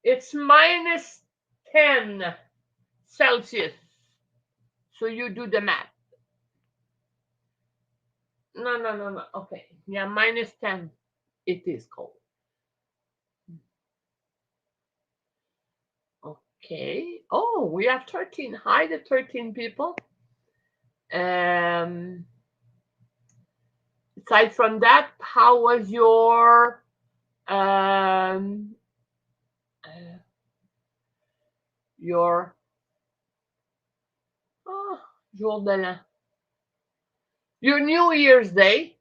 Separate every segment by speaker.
Speaker 1: It's minus 10 Celsius. So you do the math. No. Okay. Yeah, minus 10. It is cold. Okay. Oh, we have 13. Hi, the 13 people. Um, Aside from that, how was um, uh, your oh, jour de l'an, your New Year's Day?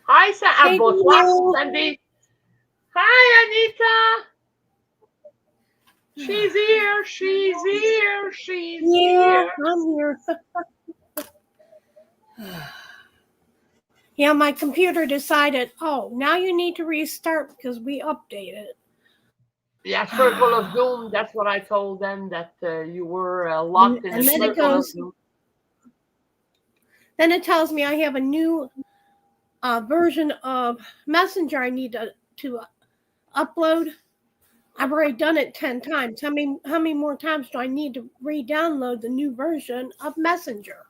Speaker 1: Hi,
Speaker 2: Hey,
Speaker 1: bonsoir,
Speaker 2: Danielle.
Speaker 1: Sandy. Hi, Anita. She's here. She's here. She's
Speaker 2: Yeah,
Speaker 1: here.
Speaker 2: I'm here. Yeah, my computer decided, oh, now you need to restart because we updated.
Speaker 1: Yeah, circle of doom. That's what I told them, that you were locked in a
Speaker 2: And then it
Speaker 1: circle of
Speaker 2: goes,
Speaker 1: doom.
Speaker 2: then it tells me I have a new version of Messenger I need to upload. I've already done it 10 times. How many more times do I need to re-download the new version of Messenger?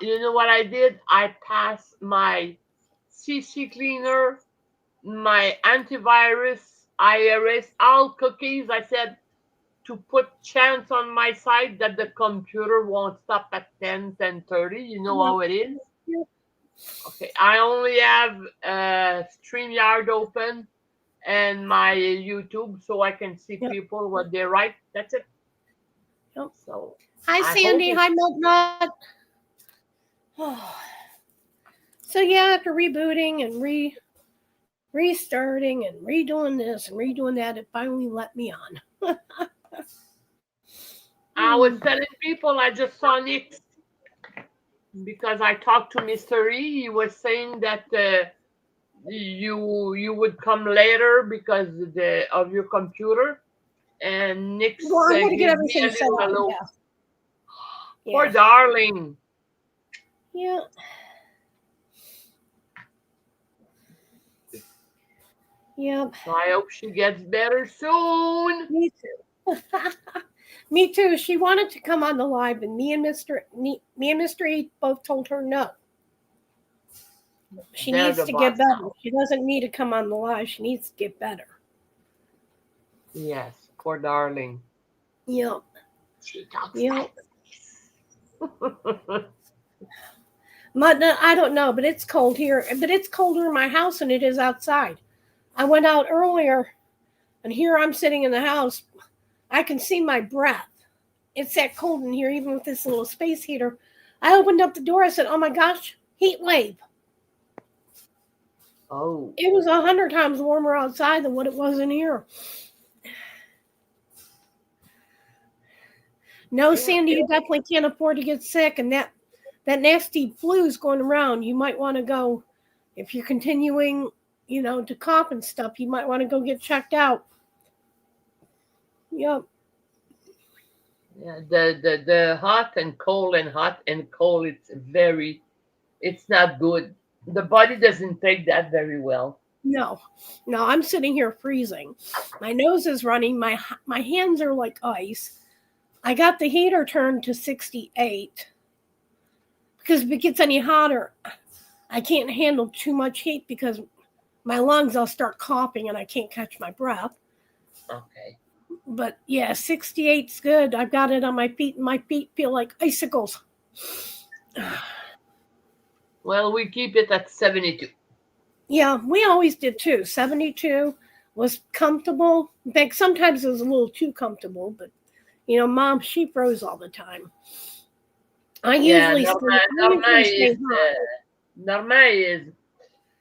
Speaker 1: You know what I did? I passed my CC cleaner, my antivirus, I erased all cookies. I said to put chance on my side that the computer won't stop at 10:30. You know how it is. Okay, I only have StreamYard open and my YouTube so I can see people what they write. That's it.
Speaker 2: Yep.
Speaker 1: So
Speaker 2: Hi,
Speaker 1: I hope
Speaker 2: Sandy. Hi, MuttNutt. So yeah, after rebooting and restarting and redoing this and redoing that, it finally let me on.
Speaker 1: I was telling people I just saw Nyxs because I talked to Mr. E. He was saying that you would come later because of your computer, and Nyxs
Speaker 2: Well, I'm going to get
Speaker 1: gave me a
Speaker 2: everything set
Speaker 1: little
Speaker 2: up.
Speaker 1: hello.
Speaker 2: Yeah.
Speaker 1: Poor darling.
Speaker 2: Yeah. Yep.
Speaker 1: So I hope she gets better soon.
Speaker 2: Me too. Me too. She wanted to come on the live, and me and Mr. E both told her no. She
Speaker 1: They're
Speaker 2: needs
Speaker 1: the
Speaker 2: to
Speaker 1: boss
Speaker 2: get better.
Speaker 1: now.
Speaker 2: She doesn't need to come on the live. She needs to get better.
Speaker 1: Yes, poor darling.
Speaker 2: Yep.
Speaker 1: She talks
Speaker 2: Yep.
Speaker 1: like
Speaker 2: I don't know, but it's cold here. But it's colder in my house than it is outside. I went out earlier, and here I'm sitting in the house. I can see my breath. It's that cold in here, even with this little space heater. I opened up the door. I said, "Oh my gosh, heat wave!"
Speaker 1: Oh.
Speaker 2: It was 100 times warmer outside than what it was in here. No, Sandy, you definitely can't afford to get sick, and that nasty flu is going around. You might want to go, if you're continuing, to cough and stuff, you might want to go get checked out. Yep.
Speaker 1: Yeah, the hot and cold and hot and cold, it's not good. The body doesn't take that very well.
Speaker 2: No, I'm sitting here freezing. My nose is running. My hands are like ice. I got the heater turned to 68 because if it gets any hotter, I can't handle too much heat because my lungs, I'll start coughing and I can't catch my breath.
Speaker 1: Okay.
Speaker 2: But yeah, 68's good. I've got it on my feet, and my feet feel like icicles.
Speaker 1: Well, we keep it at 72.
Speaker 2: Yeah, we always did too. 72 was comfortable. In fact, sometimes it was a little too comfortable, but Mom, she froze all the time. I usually
Speaker 1: Norma is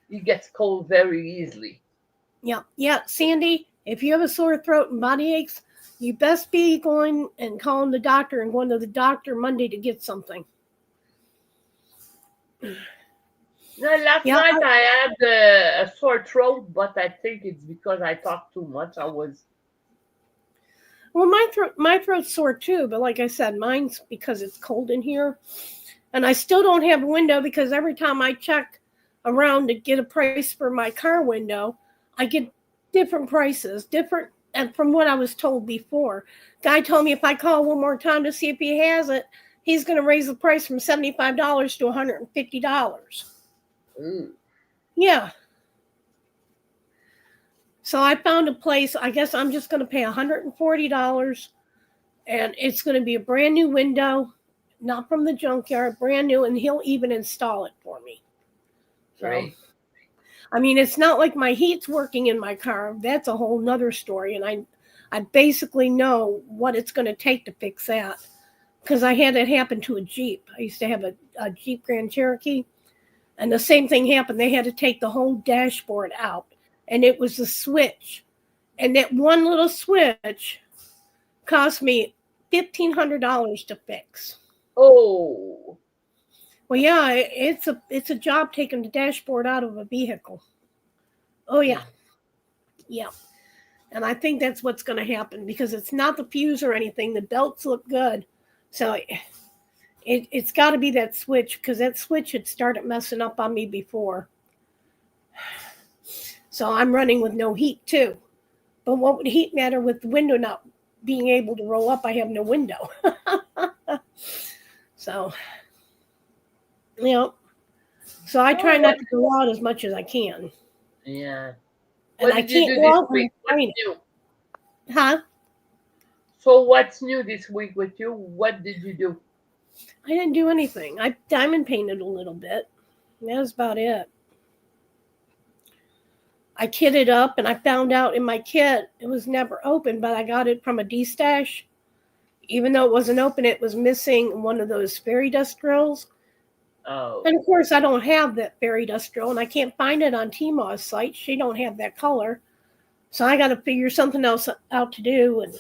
Speaker 1: he gets cold very easily.
Speaker 2: Yeah, Sandy, if you have a sore throat and body aches, you best be going and calling the doctor and going to the doctor Monday to get something.
Speaker 1: No, last night I had a sore throat, but I think it's because I talked too much.
Speaker 2: Well, my throat's sore too, but like I said, mine's because it's cold in here. And I still don't have a window because every time I check around to get a price for my car window, I get different prices, and from what I was told before. Guy told me if I call one more time to see if he has it, he's going to raise the price from $75 to $150. Yeah. So I found a place. I guess I'm just going to pay $140, and it's going to be a brand new window, not from the junkyard, brand new, and he'll even install it for me. So,
Speaker 1: Great.
Speaker 2: I mean, it's not like my heat's working in my car. That's a whole nother story, and I basically know what it's going to take to fix that, because I had it happen to a Jeep. I used to have a Jeep Grand Cherokee, and the same thing happened. They had to take the whole dashboard out, and it was a switch. And that one little switch cost me $1,500 to fix.
Speaker 1: Oh.
Speaker 2: Well, yeah, it's a job taking the dashboard out of a vehicle. Oh, yeah. Yeah. And I think that's what's going to happen, because it's not the fuse or anything. The belts look good. So it's got to be that switch, because that switch had started messing up on me before. So I'm running with no heat, too. But what would heat matter with the window not being able to roll up? I have no window. So, you know, so I try not to go out as much as I can.
Speaker 1: Yeah.
Speaker 2: And I can't go out
Speaker 1: week? What's new?
Speaker 2: Huh?
Speaker 1: So what's new this week with you? What did you do?
Speaker 2: I didn't do anything. I diamond painted a little bit. That was about it. I kitted up, and I found out in my kit it was never open, but I got it from a D-stash. Even though it wasn't open, it was missing one of those fairy dust drills.
Speaker 1: Oh.
Speaker 2: And of course, I don't have that fairy dust drill, and I can't find it on Tmaw's site. She don't have that color. So I got to figure something else out to do, and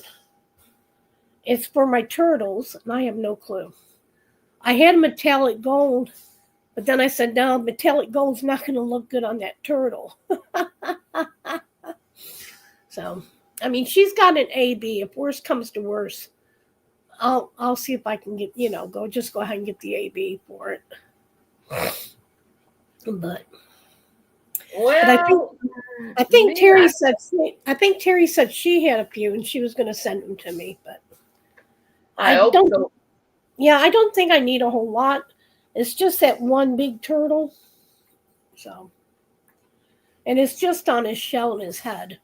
Speaker 2: it's for my turtles, and I have no clue. I had metallic gold, but then I said, no, metallic gold's not going to look good on that turtle. So, I mean, she's got an AB. If worse comes to worse, I'll see if I can get, go ahead and get the AB for it. But I think Terry said she had a few and she was going to send them to me, but
Speaker 1: I hope so.
Speaker 2: Yeah, I don't think I need a whole lot. It's just that one big turtle. So, and it's just on his shell in his head.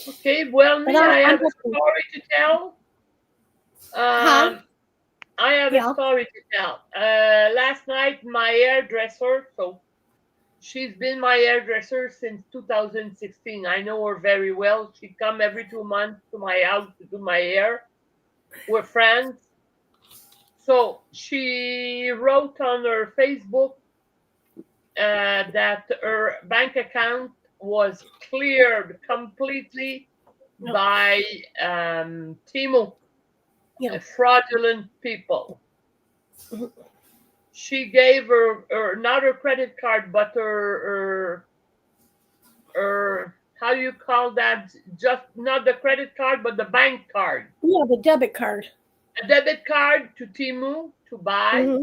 Speaker 1: Okay, well, I have a story to tell. I have a story to tell. Last night, my hairdresser, so she's been my hairdresser since 2016. I know her very well. She come every 2 months to my house to do my hair. We're friends. So she wrote on her Facebook that her bank account was cleared completely by Temu, fraudulent people. She gave her not her credit card, but her how you call that? Just not the credit card, but the bank card.
Speaker 2: Yeah, the debit card.
Speaker 1: A debit card to Temu to buy,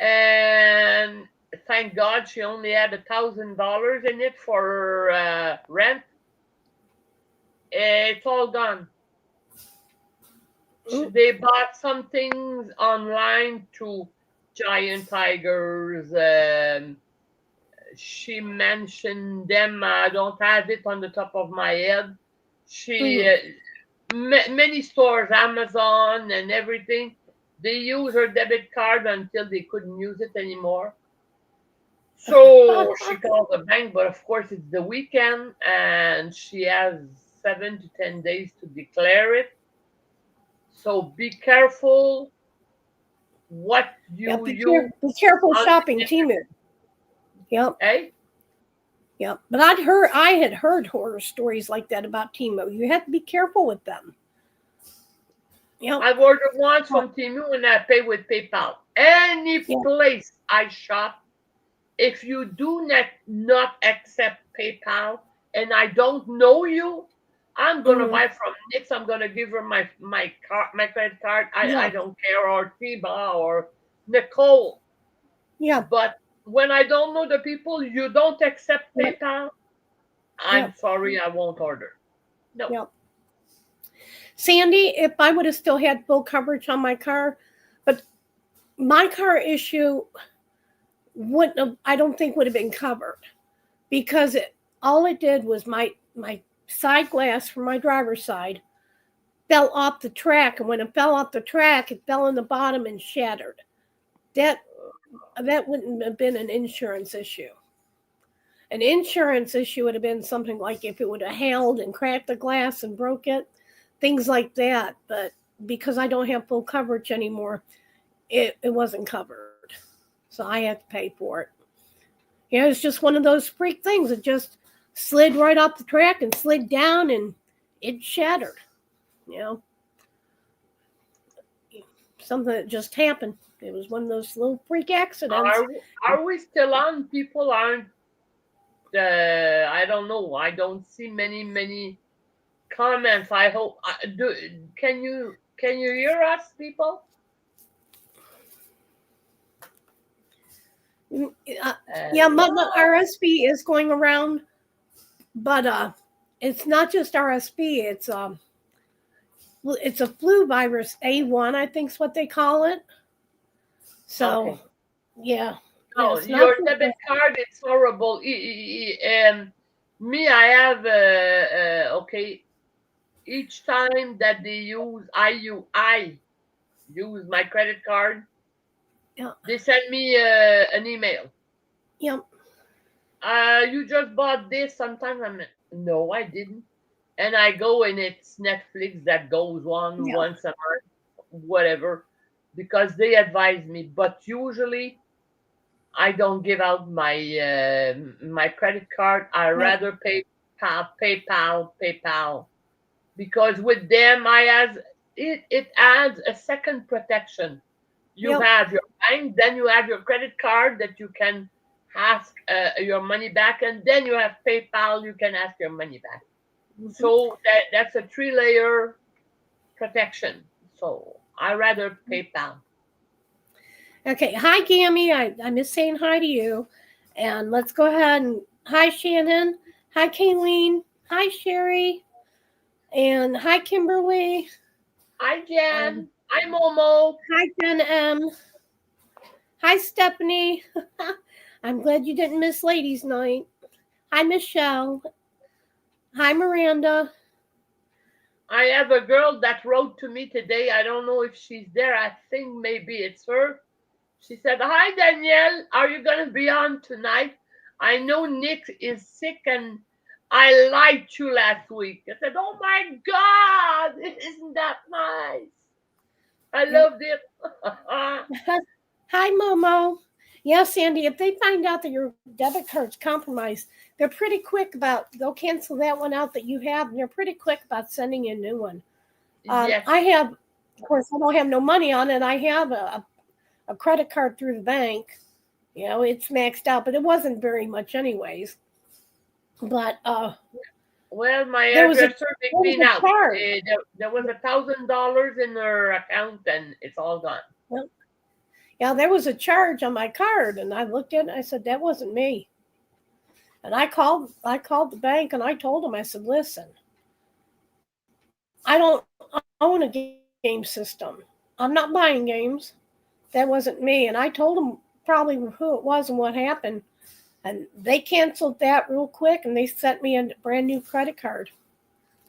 Speaker 1: and thank God she only had $1,000 in it for her rent. It's all gone. They bought some things online to giant tigers. She mentioned them. I don't have it on the top of my head. Many stores, Amazon and everything, they use her debit card until they couldn't use it anymore. So she called the bank, but of course it's the weekend and she has 7 to 10 days to declare it. So be careful what you use.
Speaker 2: Be careful shopping Temu. Yep.
Speaker 1: Hey?
Speaker 2: Yep. But I had heard horror stories like that about Temu. You have to be careful with them. Yep.
Speaker 1: I've ordered once from Temu and I pay with PayPal. Any place I shop, if you do not accept PayPal and I don't know you, I'm going to buy from Nyxs. I'm going to give her my credit card. I don't care, or Tiba or Nicole.
Speaker 2: Yeah.
Speaker 1: But when I don't know the people, you don't accept PayPal, I'm sorry, I won't order. No.
Speaker 2: Yep. Sandy, if I would have still had full coverage on my car, but my car issue wouldn't have, I don't think would have been covered, because all it did was my side glass from my driver's side fell off the track, and when it fell off the track, it fell in the bottom and shattered. That wouldn't have been an insurance issue. An insurance issue would have been something like if it would have hailed and cracked the glass and broke it, things like that. But because I don't have full coverage anymore, it wasn't covered. So I had to pay for it. You know, it's just one of those freak things. It just slid right off the track and slid down and it shattered. You know, something that just happened. It was one of those little freak accidents.
Speaker 1: Are we still on? People aren't. I don't know. I don't see many comments. I hope. Can you hear us, people?
Speaker 2: Yeah, MuttNutt RSV is going around, but it's not just RSV. It's a flu virus, A1, I think is what they call it. So, okay. Yeah.
Speaker 1: No, your debit card, it's horrible. Me, I have, okay, each time that they use, I use my credit card, yeah. They send me an email.
Speaker 2: Yep.
Speaker 1: You just bought this sometime. No, I didn't. And I go and it's Netflix that goes on once a month, whatever, because they advise me. But usually, I don't give out my my credit card. I rather PayPal, because with them it adds a second protection. You have your bank, then you have your credit card that you can ask your money back, and then you have PayPal. You can ask your money back. Mm-hmm. So that's a 3-layer protection. So I rather PayPal.
Speaker 2: Okay, hi Gammy. I miss saying hi to you. And let's go ahead and hi Shannon. Hi Kayleen. Hi Sherry. And hi Kimberly.
Speaker 1: Hi Jen. Hi Momo.
Speaker 2: Hi Jen M. Hi Stephanie. I'm glad you didn't miss ladies' night. Hi Michelle. Hi Miranda.
Speaker 1: I have a girl that wrote to me today. I don't know if she's there. I think maybe it's her. She said, "Hi, Danielle. Are you going to be on tonight? I know Nyxs is sick and I liked you last week." I said, "Oh, my God. Isn't that nice? I loved it."
Speaker 2: Hi, Momo. Yeah, Sandy, if they find out that your debit card's compromised, they're pretty quick they'll cancel that one out that you have, and they're pretty quick about sending you a new one. Yes. I have, of course, I don't have no money on it. I have a credit card through the bank. You know, it's maxed out, but it wasn't very much anyways. But
Speaker 1: well, my hairdresser picked me out. There was $1,000 in her account, and it's all gone.
Speaker 2: Well, yeah, there was a charge on my card, and I looked at it and I said, that wasn't me. And I called the bank and I told them, I said, listen, I don't own a game system. I'm not buying games. That wasn't me. And I told them probably who it was and what happened. And they canceled that real quick and they sent me a brand new credit card.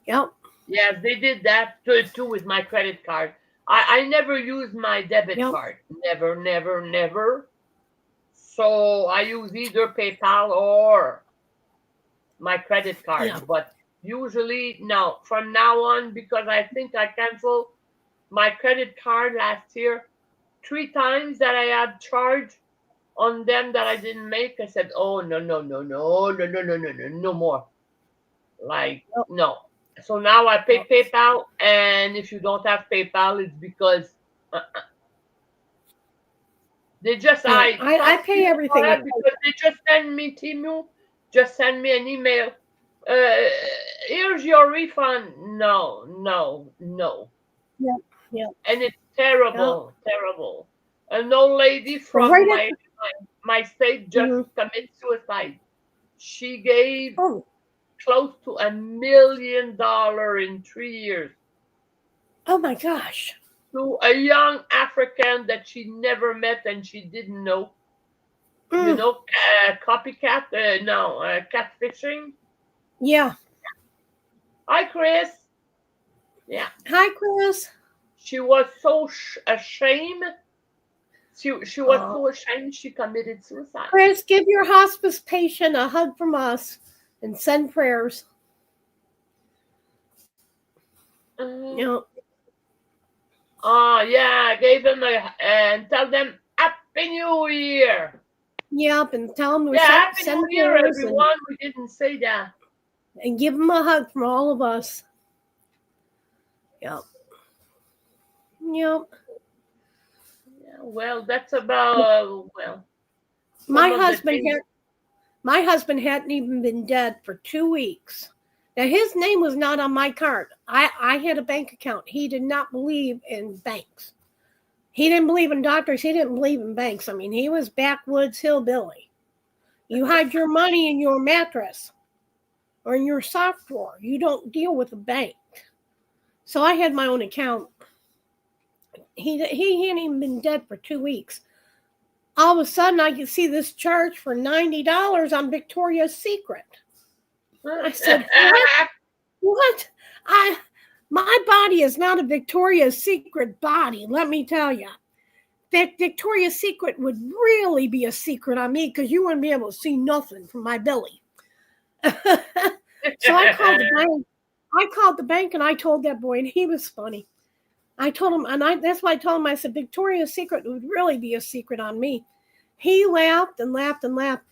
Speaker 2: Yep.
Speaker 1: Yes, they did that too with my credit card. I never used my debit card. Never. So I use either PayPal or my credit card. Yeah. But usually, no. From now on, because I think I canceled my credit card last year 3 times that I had charged on them that I didn't make. I said, oh, no more. Like, no. So now I pay PayPal, and if you don't have PayPal, it's because they just
Speaker 2: I pay everything
Speaker 1: because they just send me Timu, just send me an email. Here's your refund. No.
Speaker 2: Yeah.
Speaker 1: And it's terrible. An old lady from my state just committed suicide. She gave close to $1 million in 3 years
Speaker 2: Oh my gosh.
Speaker 1: to a young African that she never met and she didn't know. You know, copycat, catfishing.
Speaker 2: Yeah.
Speaker 1: Hi, Kris. Yeah.
Speaker 2: Hi, Kris.
Speaker 1: She was so ashamed. She was so ashamed she committed suicide.
Speaker 2: Kris, give your hospice patient a hug from us and send prayers.
Speaker 1: Yeah, gave them and tell them Happy New Year.
Speaker 2: Yep, and tell them
Speaker 1: Happy New Year, everyone. We didn't say that.
Speaker 2: And give them a hug from all of us. Yep.
Speaker 1: Yeah, well, that's about
Speaker 2: my husband hadn't even been dead for 2 weeks. Now his name was not on my card. I had a bank account. He did not believe in banks. He didn't believe in doctors. He didn't believe in banks. I mean, he was backwoods hillbilly. You hide your money in your mattress or in your sock drawer. You don't deal with a bank. So I had my own account. He hadn't even been dead for 2 weeks. All of a sudden, I could see this charge for $90 on Victoria's Secret. I said, what? My body is not a Victoria's Secret body, let me tell you. That Victoria's Secret would really be a secret on me because you wouldn't be able to see nothing from my belly. So I called the bank. And I told that boy, and he was funny. I told him, that's why I told him, I said, Victoria's Secret would really be a secret on me. He laughed and laughed and laughed.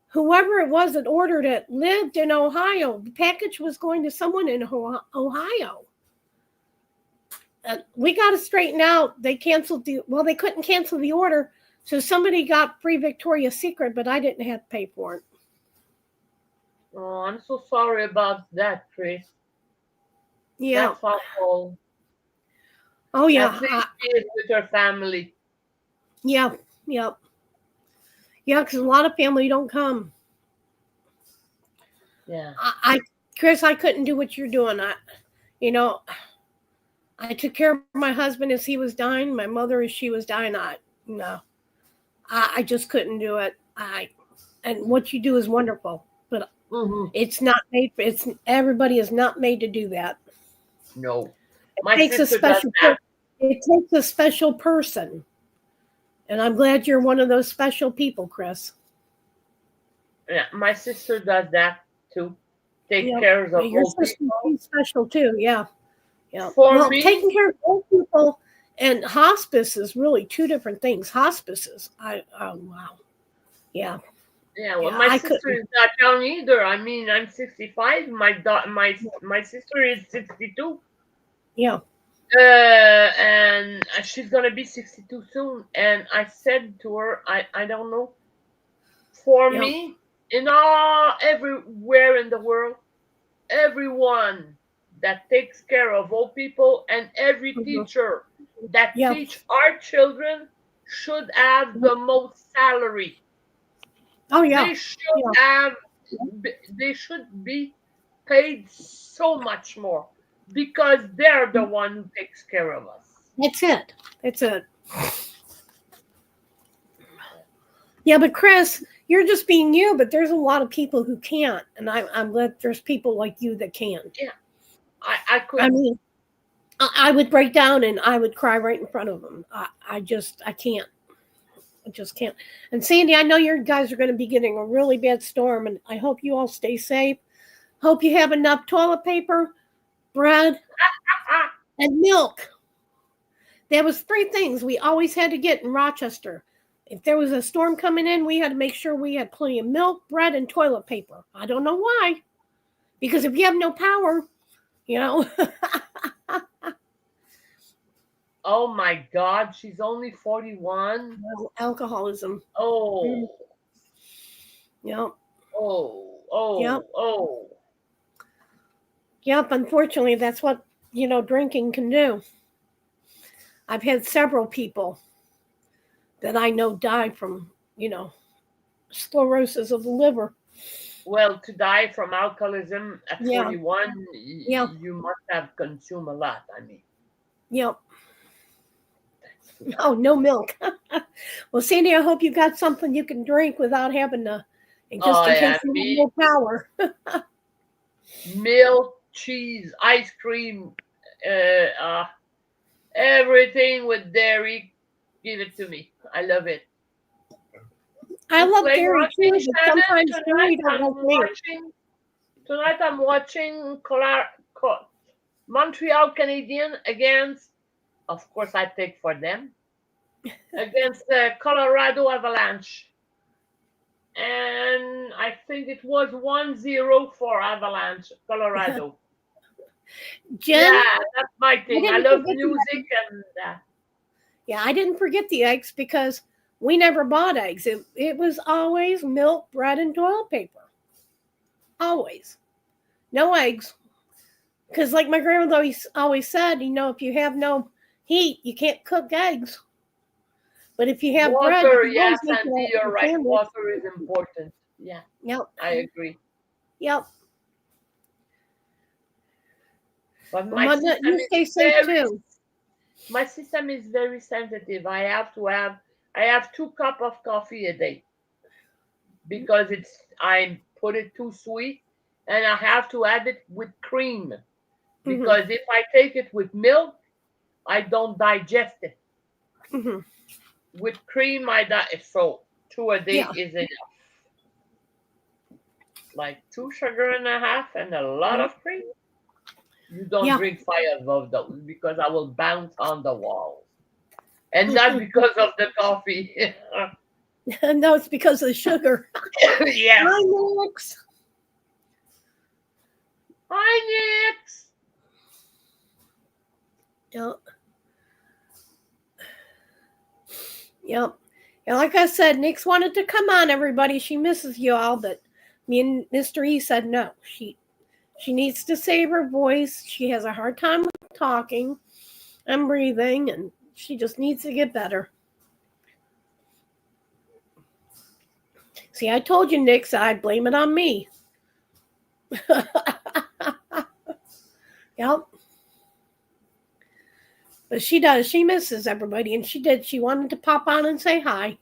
Speaker 2: Whoever it was that ordered it lived in Ohio. The package was going to someone in Ohio. We got it straightened out. They canceled they couldn't cancel the order. So somebody got free Victoria's Secret, but I didn't have to pay for it.
Speaker 1: Oh, I'm so sorry about that, Kris.
Speaker 2: Yeah.
Speaker 1: That's awful.
Speaker 2: Oh, yeah.
Speaker 1: At least she is with her family.
Speaker 2: Yeah. Yeah, because a lot of family don't come.
Speaker 1: Yeah.
Speaker 2: Kris, I couldn't do what you're doing. I took care of my husband as he was dying, my mother as she was dying. I just couldn't do it. And what you do is wonderful, but it's not made. Everybody is not made to do that.
Speaker 1: No,
Speaker 2: it takes a special person, and I'm glad you're one of those special people, Kris.
Speaker 1: Yeah, my sister does that too. Take care of
Speaker 2: your
Speaker 1: old people.
Speaker 2: She's special too. Yeah. Yeah.
Speaker 1: Me,
Speaker 2: taking care of old people and hospice is really two different things. Hospices. Wow. Yeah.
Speaker 1: Yeah. Well, my sister is not young either. I mean, I'm 65. My sister is 62.
Speaker 2: Yeah.
Speaker 1: And she's gonna be 62 soon. And I said to her, I don't know. For me, everywhere in the world, everyone that takes care of old people and every teacher that teach our children should have the most salary.
Speaker 2: Oh yeah.
Speaker 1: They should be paid so much more because they're the one who takes care of us.
Speaker 2: That's it. Yeah, but Kris, you're just being you, but there's a lot of people who can't, and I'm glad there's people like you that can.
Speaker 1: Yeah. I could.
Speaker 2: I mean, I would break down and I would cry right in front of them. I can't. I just can't. And Sandy, I know you guys are going to be getting a really bad storm, and I hope you all stay safe. Hope you have enough toilet paper, bread, and milk. There was 3 things we always had to get in Rochester. If there was a storm coming in, we had to make sure we had plenty of milk, bread, and toilet paper. I don't know why. Because if you have no power,
Speaker 1: Oh my God, she's only 41.
Speaker 2: Alcoholism.
Speaker 1: Oh.
Speaker 2: Yep.
Speaker 1: Oh.
Speaker 2: Yep.
Speaker 1: Oh.
Speaker 2: Yep. Unfortunately, that's what drinking can do. I've had several people that I know die from sclerosis of the liver.
Speaker 1: Well, to die from alcoholism at
Speaker 2: Yeah.
Speaker 1: 41,
Speaker 2: Yeah.
Speaker 1: you must have consumed a lot. I mean,
Speaker 2: Yep.
Speaker 1: that's too
Speaker 2: Oh,
Speaker 1: bad.
Speaker 2: no milk. Well, Sandy, I hope you got something you can drink without having to, and just
Speaker 1: Oh,
Speaker 2: in
Speaker 1: yeah.
Speaker 2: case you have no power.
Speaker 1: Milk, cheese, ice cream, uh, uh, everything with dairy. Give it to me. I love it.
Speaker 2: I
Speaker 1: Who's
Speaker 2: love
Speaker 1: playing
Speaker 2: dairy
Speaker 1: rugby,
Speaker 2: too, but
Speaker 1: Shannon?
Speaker 2: sometimes dairy don't like me.
Speaker 1: Tonight I'm watching Montreal Canadiens against, of course I pick for them, against the Colorado Avalanche. And I think it was 1-0 for Avalanche, Colorado.
Speaker 2: Jen,
Speaker 1: Yeah, that's my
Speaker 2: I
Speaker 1: thing. I
Speaker 2: didn't
Speaker 1: love
Speaker 2: forget the
Speaker 1: music
Speaker 2: eggs.
Speaker 1: and
Speaker 2: Yeah, I didn't forget the eggs because we never bought eggs. It was always milk, bread, and toilet paper. Always. No eggs. Because like my grandmother always said, if you have no heat, you can't cook eggs. But if you have bread, you
Speaker 1: water.
Speaker 2: can
Speaker 1: Yeah,
Speaker 2: always make
Speaker 1: Sandy, you're
Speaker 2: a
Speaker 1: right.
Speaker 2: sandwich.
Speaker 1: Water is important. Yeah,
Speaker 2: Yep.
Speaker 1: I agree.
Speaker 2: Yep.
Speaker 1: But
Speaker 2: Well, MuttNutt, you stay safe too.
Speaker 1: my system is very sensitive. I have 2 cups of coffee a day because I put it too sweet and I have to add it with cream because if I take it with milk, I don't digest it.
Speaker 2: Mm-hmm.
Speaker 1: With cream, so 2 a day is enough. Like 2.5 sugar and a lot of cream. You don't drink 5 of those because I will bounce on the walls. And not because of the coffee.
Speaker 2: No, it's because of the sugar.
Speaker 1: Yes.
Speaker 2: Hi, Nyxs.
Speaker 1: Hi, Nyxs.
Speaker 2: Yep. Yep. And like I said, Nyxs wanted to come on, everybody. She misses you all, but me and Mr. E said no. She needs to save her voice. She has a hard time talking and breathing, and she just needs to get better. See, I told you, Nyxs, I'd blame it on me. Yep. But she does. She misses everybody, and she did. She wanted to pop on and say hi.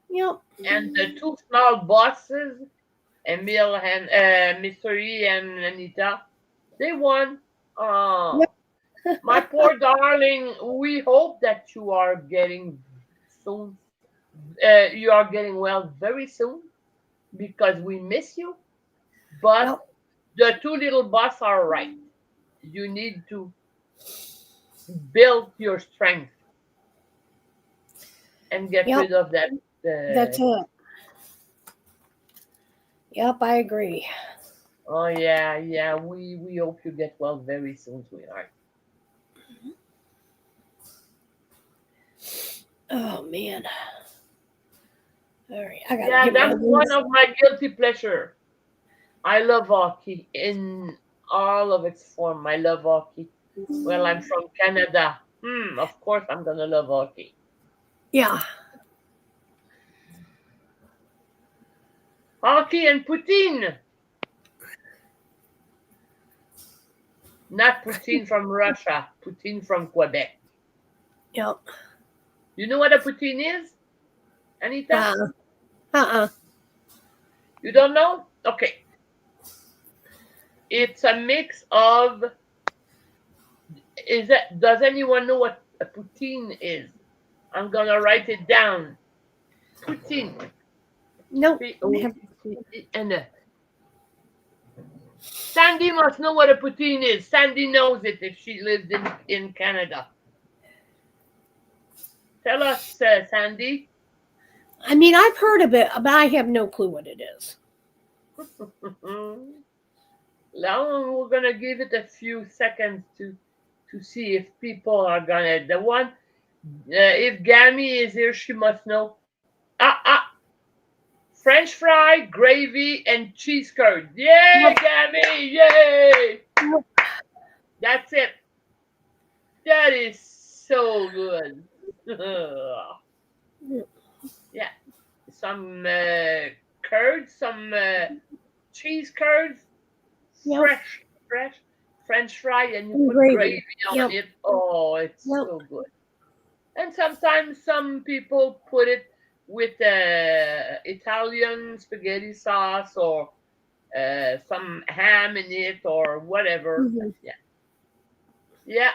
Speaker 2: Yep.
Speaker 1: And the 2 small bosses, Emil and Mr. E and Anita, they won. My poor darling, we hope that you are getting soon. You are getting well very soon because we miss you. But the 2 little boss are right. You need to build your strength and get rid of that.
Speaker 2: That's it. Yep, I agree.
Speaker 1: Oh yeah. We hope you get well very soon, sweetheart.
Speaker 2: Oh man. All right, I gotta get
Speaker 1: That's one of my guilty pleasure. I love hockey in all of its form. I love hockey. Well, I'm from Canada. Of course I'm gonna love hockey.
Speaker 2: Yeah.
Speaker 1: Hockey and poutine. Not poutine from Russia, poutine from Quebec.
Speaker 2: Yep.
Speaker 1: You know what a poutine is, Anita? You don't know? Okay. It's a mix of. Does anyone know what a poutine is? I'm gonna write it down. Poutine.
Speaker 2: No.
Speaker 1: P-O-T-E-N. Sandy must know what a poutine is. Sandy knows it if she lived in Canada. Tell us, Sandy.
Speaker 2: I mean, I've heard of it, but I have no clue what it is.
Speaker 1: Now we're gonna give it a few seconds to see if people are gonna. The one, if Gammy is here, she must know. French fry, gravy, and cheese curd. Yay, Gammy! Yay! That's it. That is so good. Yeah. some curds, some cheese curds,
Speaker 2: Yep.
Speaker 1: fresh French fry, and you
Speaker 2: And
Speaker 1: put
Speaker 2: gravy.
Speaker 1: gravy on
Speaker 2: Yep.
Speaker 1: it. Oh, it's
Speaker 2: Yep.
Speaker 1: so good. And sometimes some people put it with Italian spaghetti sauce or some ham in it or whatever.
Speaker 2: Mhm.
Speaker 1: Yeah. Yeah.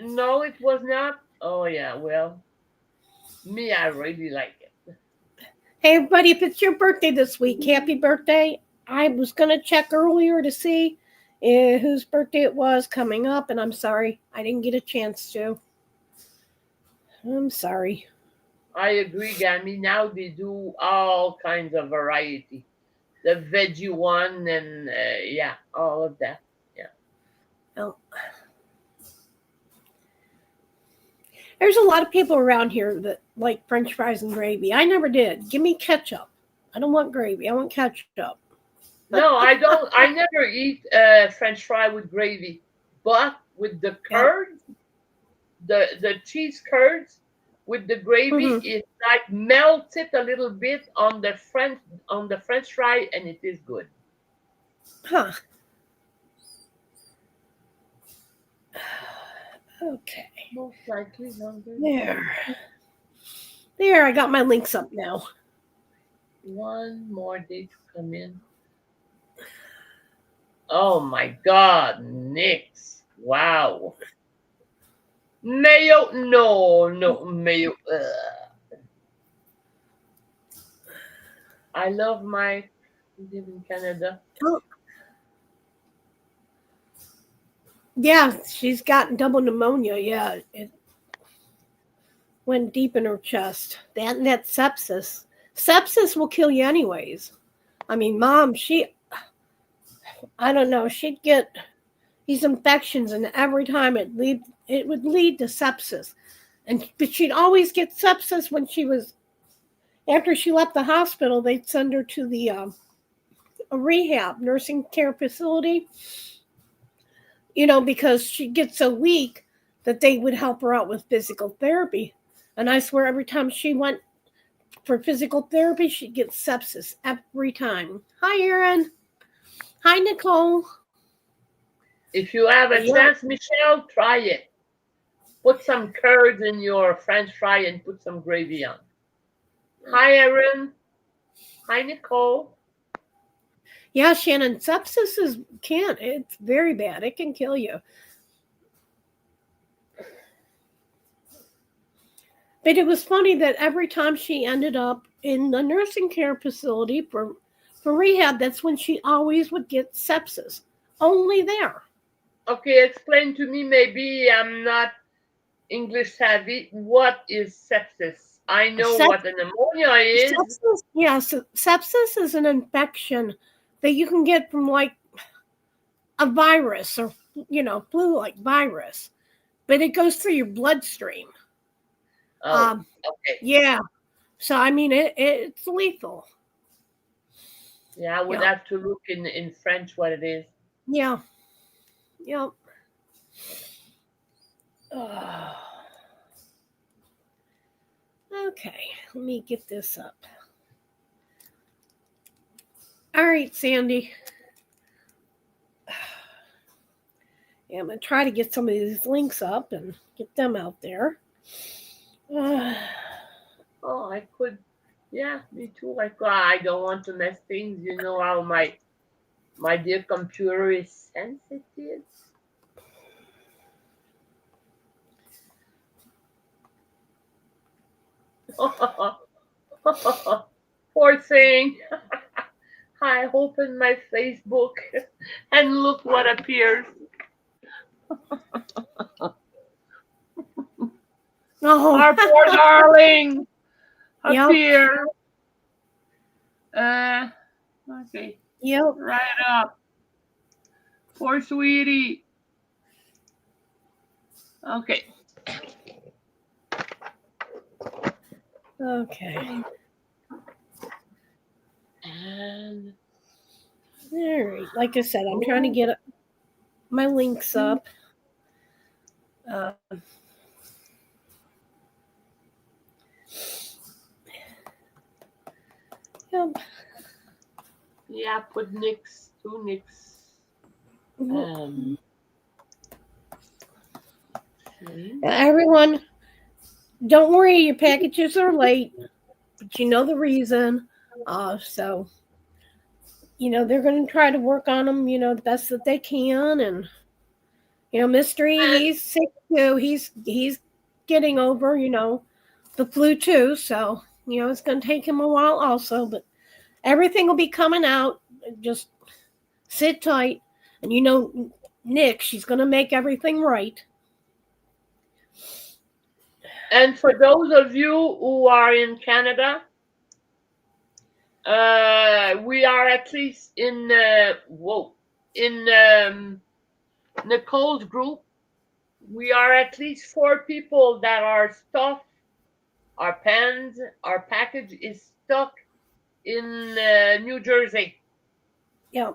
Speaker 1: No, it was not. Oh, yeah. Well, me, I really like it.
Speaker 2: Hey, everybody, if it's your birthday this week, happy birthday. I was going to check earlier to see whose birthday it was coming up, and I'm sorry. I didn't get a chance to. I'm sorry.
Speaker 1: I agree, Gammy. Now they do all kinds of variety. The veggie one and yeah, all of that. Yeah.
Speaker 2: Oh. There's a lot of people around here that like French fries and gravy. I never did. Give me ketchup. I don't want gravy. I want ketchup.
Speaker 1: No, I don't. I never eat French fry with gravy, but with the curds, the cheese curds with the gravy, it like melts it a little bit on the French fry, and it is good.
Speaker 2: Huh. Okay.
Speaker 1: Most likely longer.
Speaker 2: There, I got my links up now.
Speaker 1: One more day to come in. Oh my God, Nyxs. Wow. Mayo, no, mayo. Ugh. I love I live in Canada.
Speaker 2: Oh. Yeah, she's got double pneumonia. Yeah, it went deep in her chest. That sepsis. Sepsis will kill you anyways. I mean, Mom, I don't know, she'd get these infections, and every time it would lead to sepsis. But she'd always get sepsis when after she left the hospital, they'd send her to the a rehab nursing care facility, because she'd get so weak that they would help her out with physical therapy. And I swear every time she went for physical therapy, she'd get sepsis every time. Hi, Erin. Hi, Nicole.
Speaker 1: If you have a chance, Michelle, try it. Put some curds in your French fry and put some gravy on. Hi, Erin. Hi, Nicole.
Speaker 2: Yeah, Shannon, sepsis it's very bad. It can kill you. But it was funny that every time she ended up in the nursing care facility for rehab, that's when she always would get sepsis. Only there.
Speaker 1: Okay, explain to me. Maybe I'm not English savvy. What is sepsis? I know what a pneumonia is.
Speaker 2: Sepsis is an infection that you can get from like a virus or flu-like virus, but it goes through your bloodstream.
Speaker 1: Oh, okay.
Speaker 2: Yeah. So I mean, it's lethal.
Speaker 1: Yeah, I would have to look in French what it is.
Speaker 2: Yeah. Yep. Okay, let me get this up. All right, Sandy. Yeah, I'm going to try to get some of these links up and get them out there.
Speaker 1: Oh, I could. Yeah, me too. I don't want to mess things. You know how my dear computer is sensitive. Poor thing. I open my Facebook and look what appears.
Speaker 2: Oh,
Speaker 1: our poor darling appear. Okay.
Speaker 2: Yep.
Speaker 1: Right up. Poor sweetie. Okay.
Speaker 2: Okay.
Speaker 1: And
Speaker 2: all right. Like I said, I'm trying to get my links up. Yep.
Speaker 1: Yeah, put Nyxs, 2 Nyxs. See?
Speaker 2: Everyone, don't worry, your packages are late, but you know the reason. So, they're going to try to work on them, the best that they can. And, Mystery, he's sick too. He's getting over, the flu too. So, it's going to take him a while also, but everything will be coming out. Just sit tight. And, Nyxs, she's going to make everything right.
Speaker 1: And for those of you who are in Canada, we are at least in Nicole's group. We are at least 4 people that are stuck. Our pens, our package is stuck in New Jersey.
Speaker 2: Yeah.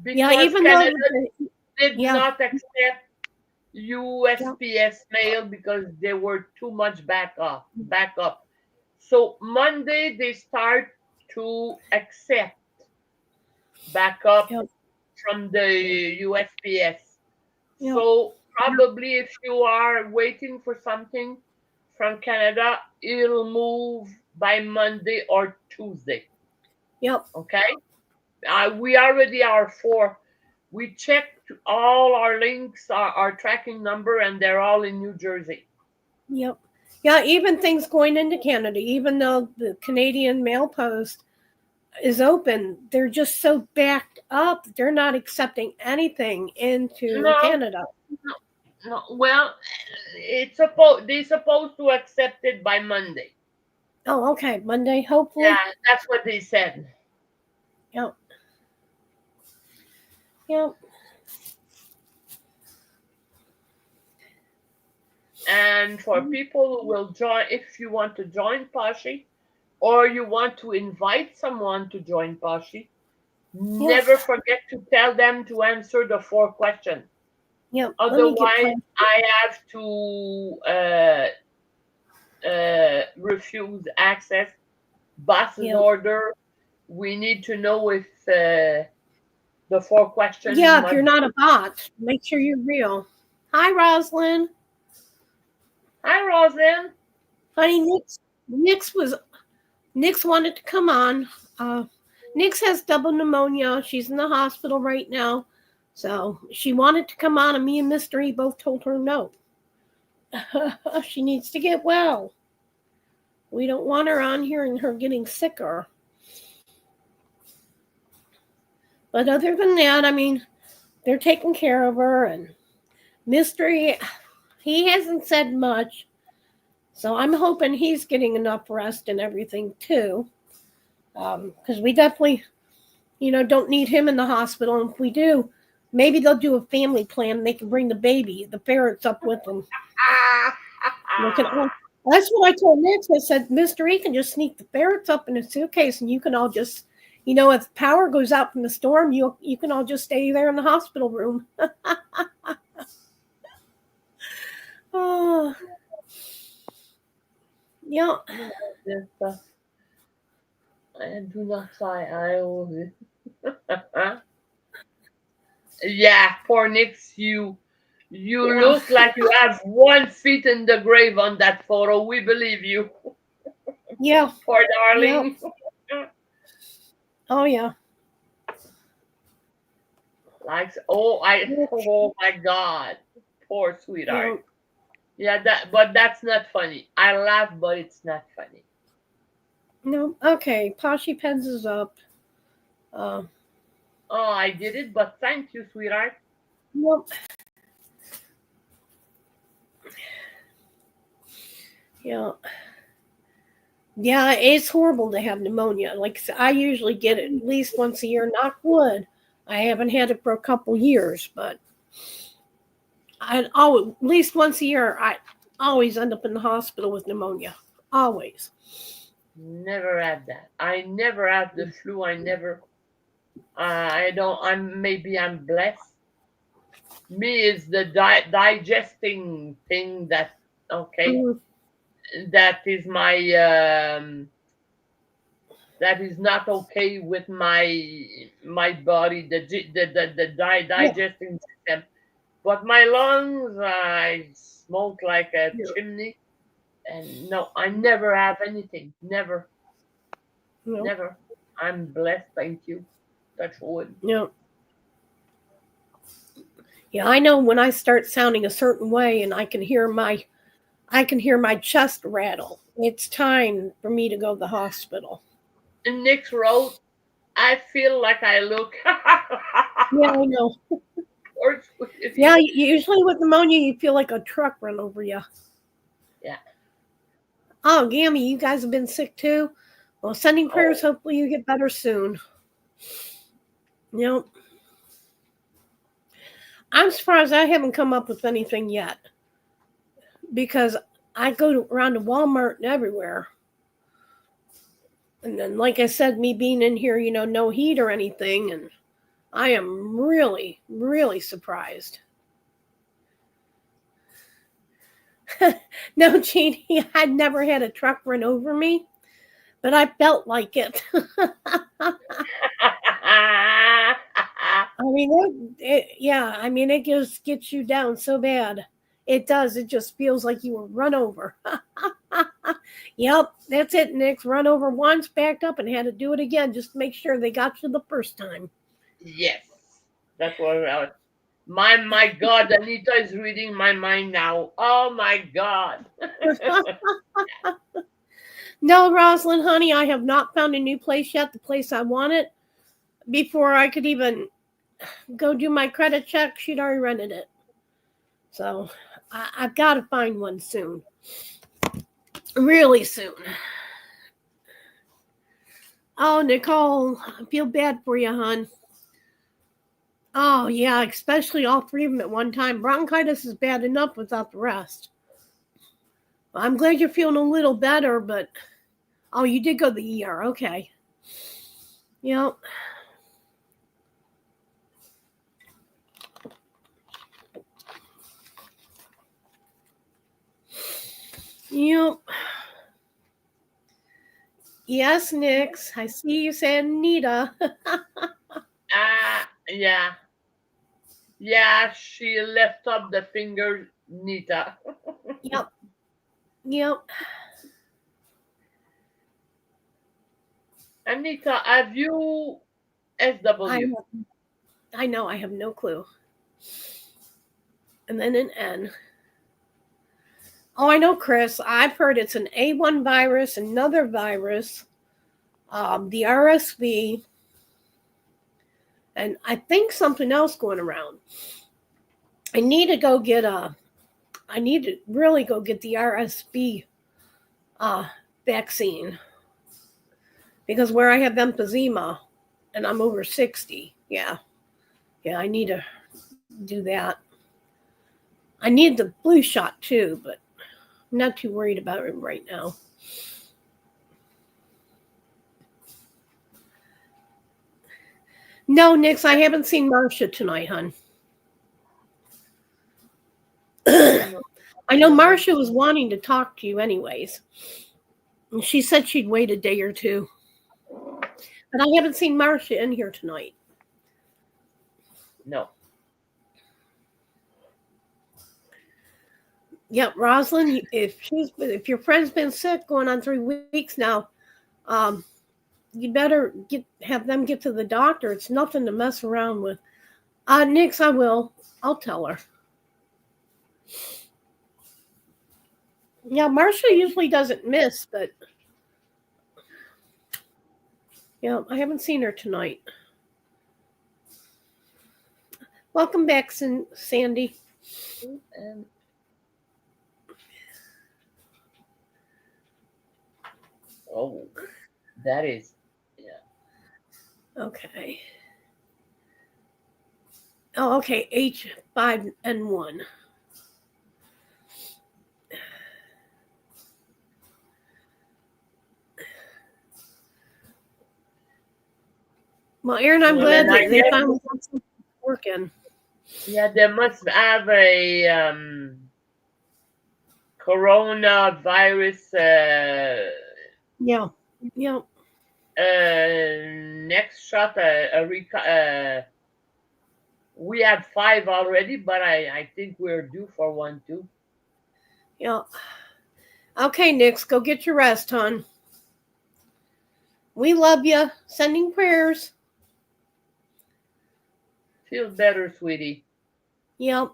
Speaker 1: Because
Speaker 2: even
Speaker 1: Canada
Speaker 2: though
Speaker 1: did not accept USPS mail because they were too much back up. So Monday they start to accept backup from the USPS. So probably if you are waiting for something from Canada, it'll move by Monday or Tuesday.
Speaker 2: Yep.
Speaker 1: Okay. We already are 4. We checked all our links, our tracking number, and they're all in New Jersey.
Speaker 2: Yep. Yeah, even things going into Canada, even though the Canadian mail post is open, they're just so backed up. They're not accepting anything into Canada.
Speaker 1: No. Well, they're supposed to accept it by Monday.
Speaker 2: Oh, okay. Monday, hopefully.
Speaker 1: Yeah, that's what they said.
Speaker 2: Yep. Yep.
Speaker 1: And for people who will join, if you want to join Poshi, or you want to invite someone to join Poshi, never forget to tell them to answer the 4 questions.
Speaker 2: Yep.
Speaker 1: Otherwise, I have to refuse access. Boss's order. We need to know if the 4 questions.
Speaker 2: Yeah, if you're not a bot, make sure you're real. Hi, Rosalind.
Speaker 1: Hi, Rosalind.
Speaker 2: Honey, Nyxs wanted to come on. Nyxs has double pneumonia. She's in the hospital right now. So she wanted to come on, and me and Mystery both told her no. She needs to get well. We don't want her on here and her getting sicker. But other than that, I mean, they're taking care of her. And Mystery, he hasn't said much. So I'm hoping he's getting enough rest and everything too. Because we definitely, don't need him in the hospital. And if we do, maybe they'll do a family plan and they can bring the ferrets up with them. That's what I told Nyxs. I said, Mr. E can just sneak the ferrets up in a suitcase and you can all just, if power goes out from the storm, you can all just stay there in the hospital room. Oh. Yeah.
Speaker 1: I do not try. I always. Yeah, poor Nyxs, you look like you have 1 foot in the grave on that photo. We believe you.
Speaker 2: Yeah.
Speaker 1: Poor darling.
Speaker 2: Yeah. Oh yeah.
Speaker 1: Oh my God. Poor sweetheart. Yeah, but that's not funny. I laugh, but it's not funny.
Speaker 2: No. Okay. Poshi Pens is up.
Speaker 1: Oh, I did it, but thank you, sweetheart.
Speaker 2: Nope. Yeah. Yeah, it's horrible to have pneumonia. Like I usually get it at least once a year. Knock wood. I haven't had it for a couple years, but at least once a year, I always end up in the hospital with pneumonia. Always.
Speaker 1: Never had that. I never had the flu. I never. I don't. Maybe I'm blessed. Me is the digesting thing that. Okay. Mm-hmm. That is that is not okay with my body, the digesting system. But my lungs, I smoke like a
Speaker 2: Yeah.
Speaker 1: chimney, and no, I never have anything. Never,
Speaker 2: No.
Speaker 1: never. I'm blessed. Thank you. Touch wood.
Speaker 2: No. Yeah, I know when I start sounding a certain way and I can hear my chest rattle. It's time for me to go to the hospital.
Speaker 1: And Nyxs wrote, I feel like I look.
Speaker 2: Yeah, I know. Yeah, usually with pneumonia, you feel like a truck run over you.
Speaker 1: Yeah.
Speaker 2: Oh, Gammy, you guys have been sick too? Well, sending prayers. Hopefully you get better soon. Yep. I'm surprised I haven't come up with anything yet. Because I go around to Walmart and everywhere. And then, like I said, me being in here, no heat or anything. And I am really, really surprised. No, Jeannie, I'd never had a truck run over me, but I felt like it. I mean, it just gets you down so bad. It does. It just feels like you were run over. Yep, that's it, Nyxs. Run over once, backed up, and had to do it again just to make sure they got you the first time.
Speaker 1: Yes, that's what I was. My God, Anita is reading my mind now. Oh my God.
Speaker 2: No, Rosalind, honey, I have not found a new place yet. The place I wanted before I could even go do my credit check, she'd already rented it. So I've got to find one soon. Really soon. Oh, Nicole, I feel bad for you, hon. Oh, yeah, especially all three of them at one time. Bronchitis is bad enough without the rest. I'm glad you're feeling a little better, but... Oh, you did go to the ER. Okay. Yep. Yep. Yes, Nyxs. I see you said Anita.
Speaker 1: Yeah. Yeah, she left up the finger, Nita.
Speaker 2: Yep. Yep.
Speaker 1: Anita, have you SW?
Speaker 2: I know. I have no clue. And then an N. Oh, I know, Kris. I've heard it's an A1 virus, another virus, the RSV, and I think something else going around. I need to really go get the RSV vaccine because where I have emphysema and I'm over 60. Yeah, I need to do that. I need the flu shot too, but I'm not too worried about it right now. No, Nyxs, I haven't seen Marsha tonight, hon. I know Marsha was wanting to talk to you anyways. And she said she'd wait a day or two. But I haven't seen Marsha in here tonight.
Speaker 1: No.
Speaker 2: Yep, Rosalind, if your friend's been sick going on 3 weeks now, you better have them get to the doctor. It's nothing to mess around with. Nyxs, I will. I'll tell her. Yeah, Marsha usually doesn't miss, but yeah, I haven't seen her tonight. Welcome back, Sandy.
Speaker 1: Oh, that is, yeah.
Speaker 2: Okay. Oh, okay, H5N1. Well, Erin, I'm glad that they finally got something working.
Speaker 1: Yeah, they must have a coronavirus.
Speaker 2: Yeah.
Speaker 1: Next shot, we had 5 already, but I think we're due for one too.
Speaker 2: Yeah. Okay, Nyxs, go get your rest, hon. We love you. Sending prayers.
Speaker 1: Feel better, sweetie.
Speaker 2: Yep.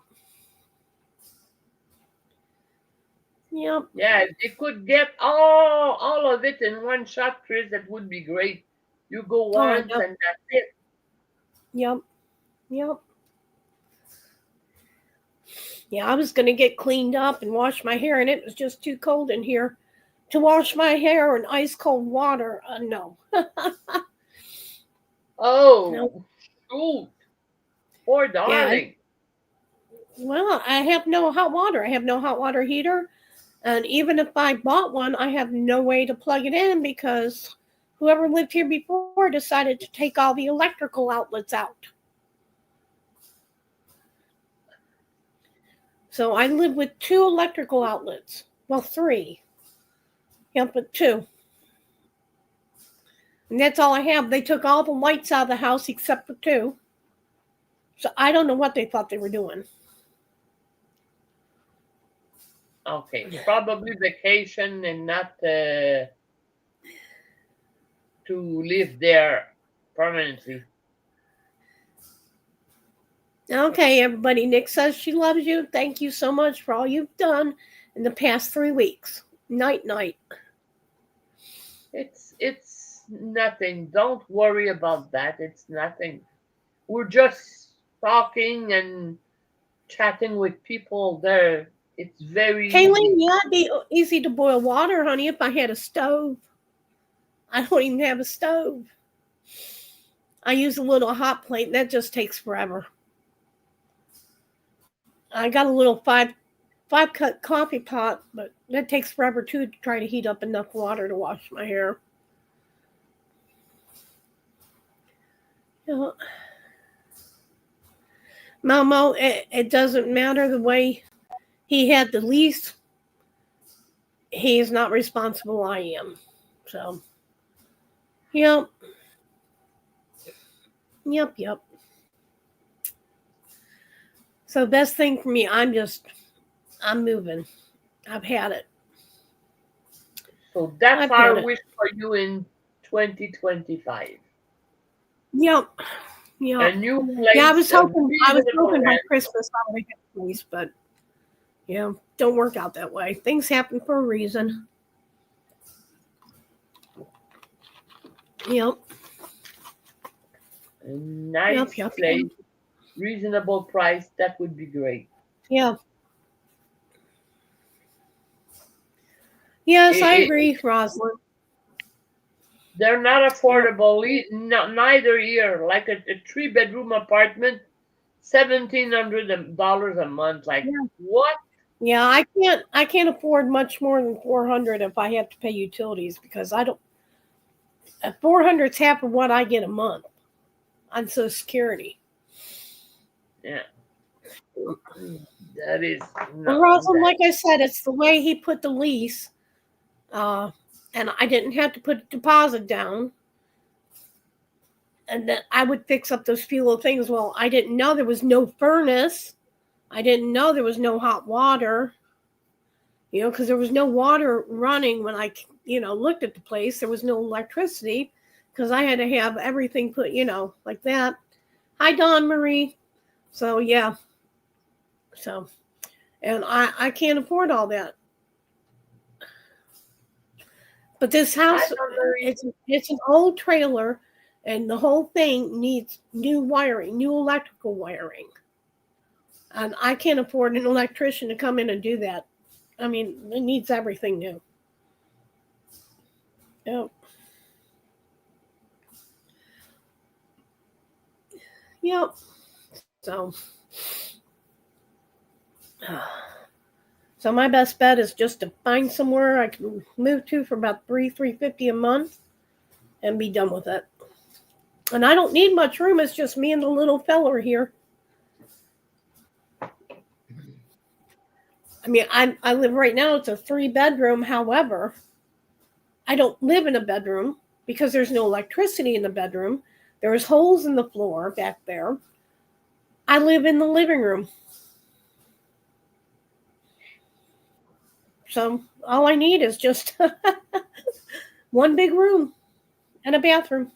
Speaker 2: Yep.
Speaker 1: Yeah, if they could get all of it in one shot, Kris, that would be great. You go once and that's it.
Speaker 2: Yep. Yep. Yeah, I was going to get cleaned up and wash my hair, and it was just too cold in here to wash my hair in ice cold water. No.
Speaker 1: Oh, no. Shoot. Poor darling.
Speaker 2: Yeah, well, I have no hot water. I have no hot water heater. And even if I bought one, I have no way to plug it in because whoever lived here before decided to take all the electrical outlets out. So I live with 2 electrical outlets. Well, 3. Yeah, but 2. And that's all I have. They took all the lights out of the house except for 2. So I don't know what they thought they were doing.
Speaker 1: Okay, probably vacation and not to live there permanently.
Speaker 2: Okay, everybody. Nyxs says she loves you. Thank you so much for all you've done in the past 3 weeks. Night, night.
Speaker 1: It's nothing. Don't worry about that. It's nothing. We're just talking and chatting with people there. It's very
Speaker 2: Kayleen, yeah, it'd be easy to boil water, honey, if I had a stove. I don't even have a stove. I use a little hot plate, and that just takes forever. I got a little 5-cut coffee pot, but that takes forever too to try to heat up enough water to wash my hair. Yeah. Momo, it doesn't matter the way he had the lease. He is not responsible. I am. So, yep. Yep. So best thing for me, I'm moving. I've had it.
Speaker 1: So that's our wish for you in 2025.
Speaker 2: Yep.
Speaker 1: A new place.
Speaker 2: Yeah, I was hoping by Christmas I would have a place, but yeah, don't work out that way. Things happen for a reason. Yep.
Speaker 1: A nice place, reasonable price, that would be great.
Speaker 2: Yeah. Yes, I agree, Rosalind.
Speaker 1: They're not affordable, neither here. Like a 3-bedroom apartment, $1,700 a month. Like what?
Speaker 2: Yeah, I can't afford much more than $400 if I have to pay utilities because I don't. $400's half of what I get a month on Social Security.
Speaker 1: Yeah. That is.
Speaker 2: Rosalind, like I said, it's the way he put the lease. And I didn't have to put a deposit down. And then I would fix up those few little things. Well, I didn't know there was no furnace. I didn't know there was no hot water. Because there was no water running when I, looked at the place. There was no electricity because I had to have everything put, like that. Hi, Dawnmarie. So, yeah. So, and I can't afford all that. But this house, it's an old trailer, and the whole thing needs new wiring, new electrical wiring. And I can't afford an electrician to come in and do that. I mean, it needs everything new. Yep. Yep. So my best bet is just to find somewhere I can move to for about $350 a month and be done with it. And I don't need much room. It's just me and the little feller here. I mean, I live right now. It's a 3-bedroom. However, I don't live in a bedroom because there's no electricity in the bedroom. There's holes in the floor back there. I live in the living room. So all I need is just one big room and a bathroom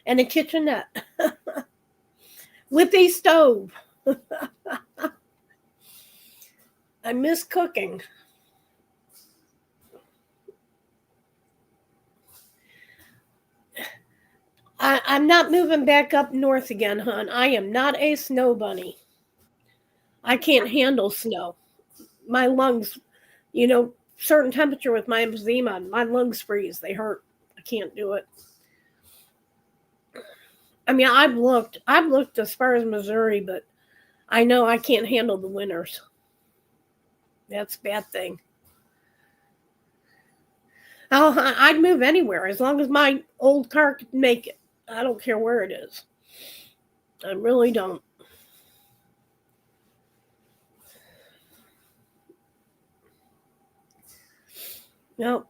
Speaker 2: and a kitchenette with a stove. I miss cooking. I'm not moving back up north again, hon. I am not a snow bunny. I can't handle snow. My lungs, certain temperature with my emphysema, my lungs freeze. They hurt. I can't do it. I mean, I've looked as far as Missouri, but I know I can't handle the winters. That's a bad thing. I'd move anywhere as long as my old car could make it. I don't care where it is. I really don't. No.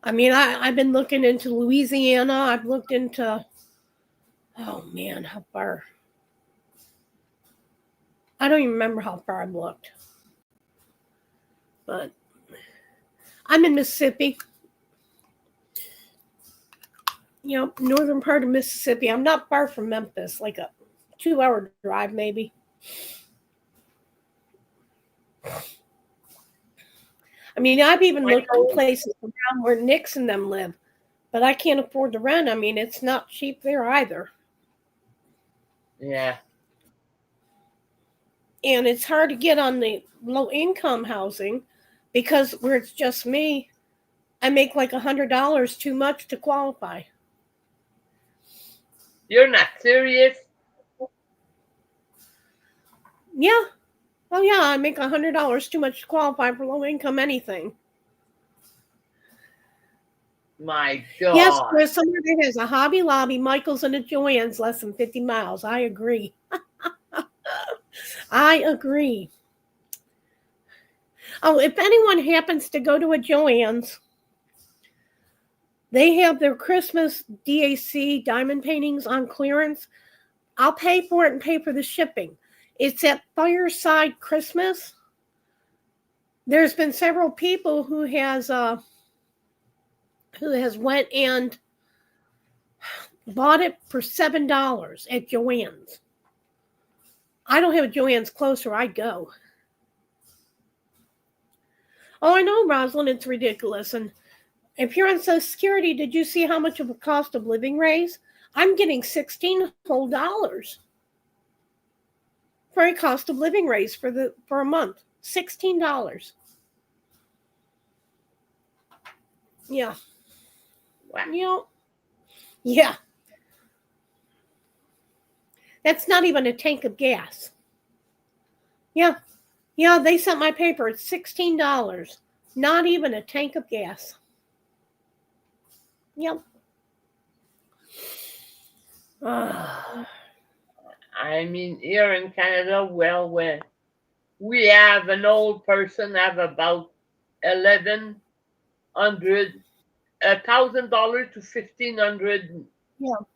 Speaker 2: I mean, I've been looking into Louisiana. I've looked into, oh man, how far? I don't even remember how far I've looked. But I'm in Mississippi. Northern part of Mississippi. I'm not far from Memphis, like a 2-hour drive maybe. I mean, I've even looked at places around where Nyxs and them live, but I can't afford to rent. I mean, it's not cheap there either.
Speaker 1: Yeah.
Speaker 2: And it's hard to get on the low-income housing because where it's just me, I make like $100 too much to qualify.
Speaker 1: You're not serious?
Speaker 2: Yeah. Oh, yeah, I make $100 too much to qualify for low-income anything.
Speaker 1: My God.
Speaker 2: Yes, there's somewhere that has a Hobby Lobby, Michael's, and a Joann's less than 50 miles. I agree. I agree. Oh, if anyone happens to go to a Joann's, they have their Christmas DAC diamond paintings on clearance. I'll pay for it and pay for the shipping. It's at Fireside Christmas. There's been several people who has went and bought it for $7 at Joann's. I don't have a Joann's closer. I'd go. Oh, I know, Rosalind, it's ridiculous. And if you're on Social Security, did you see how much of a cost of living raise? I'm getting $16 whole for a cost of living raise for a month. $16. Yeah.
Speaker 1: Wow.
Speaker 2: Yeah. That's not even a tank of gas. Yeah. Yeah, they sent my paper. It's $16. Not even a tank of gas. Yep.
Speaker 1: I mean, here in Canada, well, when we have an old person have about $1,000 to $1,500
Speaker 2: Well,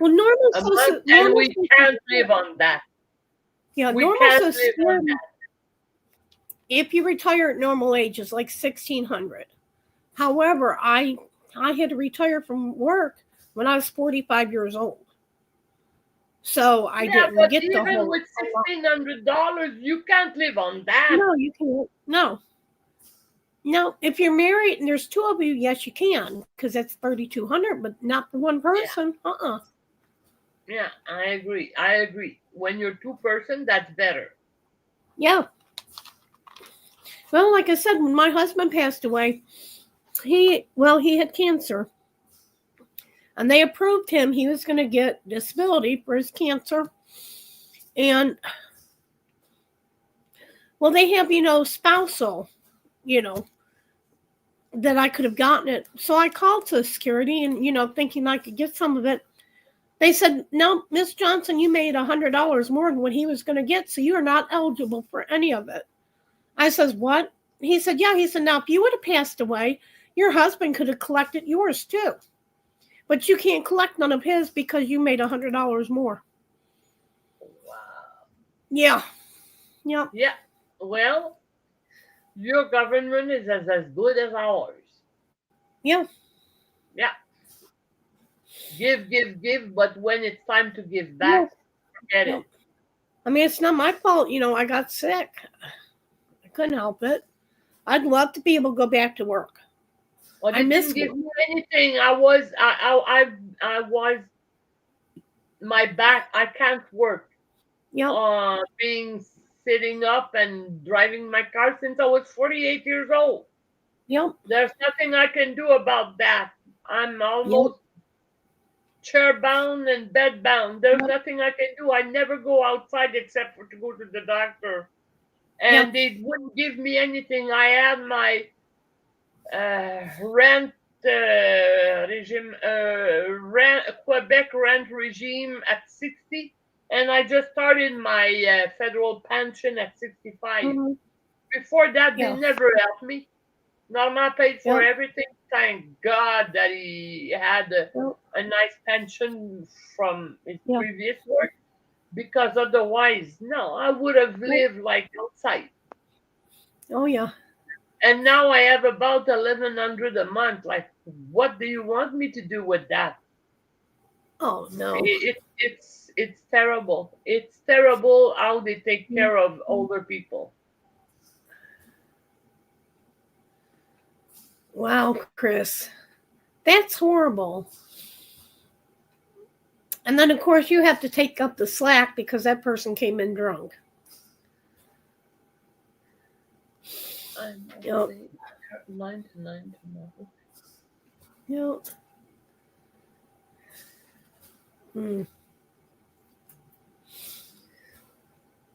Speaker 2: normal
Speaker 1: a month, and we can't live on that.
Speaker 2: Yeah,
Speaker 1: we
Speaker 2: normal
Speaker 1: can't
Speaker 2: Social
Speaker 1: live on that.
Speaker 2: If you retire at normal age, it's like $1,600. However, I had to retire from work when I was 45 years old. So I didn't get the whole.
Speaker 1: Even with $1,600, you can't live on that.
Speaker 2: No, you can't. No. No, if you're married and there's two of you, yes, you can, because that's $3,200, but not for one person.
Speaker 1: Yeah. Yeah, I agree. When you're two person, that's better.
Speaker 2: Yeah. Well, like I said, when my husband passed away, he had cancer. And they approved him. He was going to get disability for his cancer. And, well, they have, spousal, that I could have gotten it. So I called Social Security and, thinking I could get some of it. They said, no, Miss Johnson, you made $100 more than what he was going to get, so you are not eligible for any of it. I says, what? He said, yeah. He said, now, if you would have passed away, Your husband could have collected yours too. But you can't collect none of his because you made $100 more.
Speaker 1: Wow.
Speaker 2: Yeah. Yep.
Speaker 1: Yeah. Well, your government is as good as ours.
Speaker 2: Yeah.
Speaker 1: Yeah. Give, but when it's time to give back, forget it.
Speaker 2: I mean, it's not my fault. I got sick. I couldn't help it. I'd love to be able to go back to work.
Speaker 1: Well, they didn't give me anything. I was my back. I can't work.
Speaker 2: Yeah.
Speaker 1: Being sitting up and driving my car since I was 48 years old.
Speaker 2: Yep.
Speaker 1: There's nothing I can do about that. I'm almost chair bound and bed bound. There's nothing I can do. I never go outside except for to go to the doctor. And they wouldn't give me anything. I had my Quebec rent regime at 60, and I just started my federal pension at 65. Mm-hmm. Before that, they never helped me. Norma paid for everything. Thank God that he had a nice pension from his previous work, because otherwise, no, I would have lived like outside.
Speaker 2: Oh, yeah.
Speaker 1: And now I have about $1,100 a month. Like, what do you want me to do with that?
Speaker 2: Oh, no.
Speaker 1: It's terrible. It's terrible how they take care of older people.
Speaker 2: Wow, Kris. That's horrible. And then, of course, you have to take up the slack because that person came in drunk.
Speaker 1: I'm 9 to 9 tomorrow.
Speaker 2: Yep.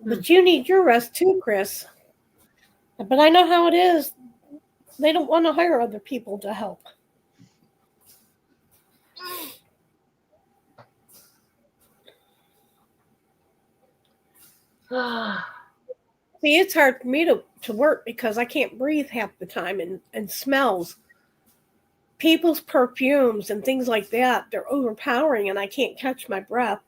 Speaker 2: But you need your rest too, Kris. But I know how it is. They don't want to hire other people to help. See, it's hard for me to work because I can't breathe half the time, and smells. People's perfumes and things like that, they're overpowering and I can't catch my breath.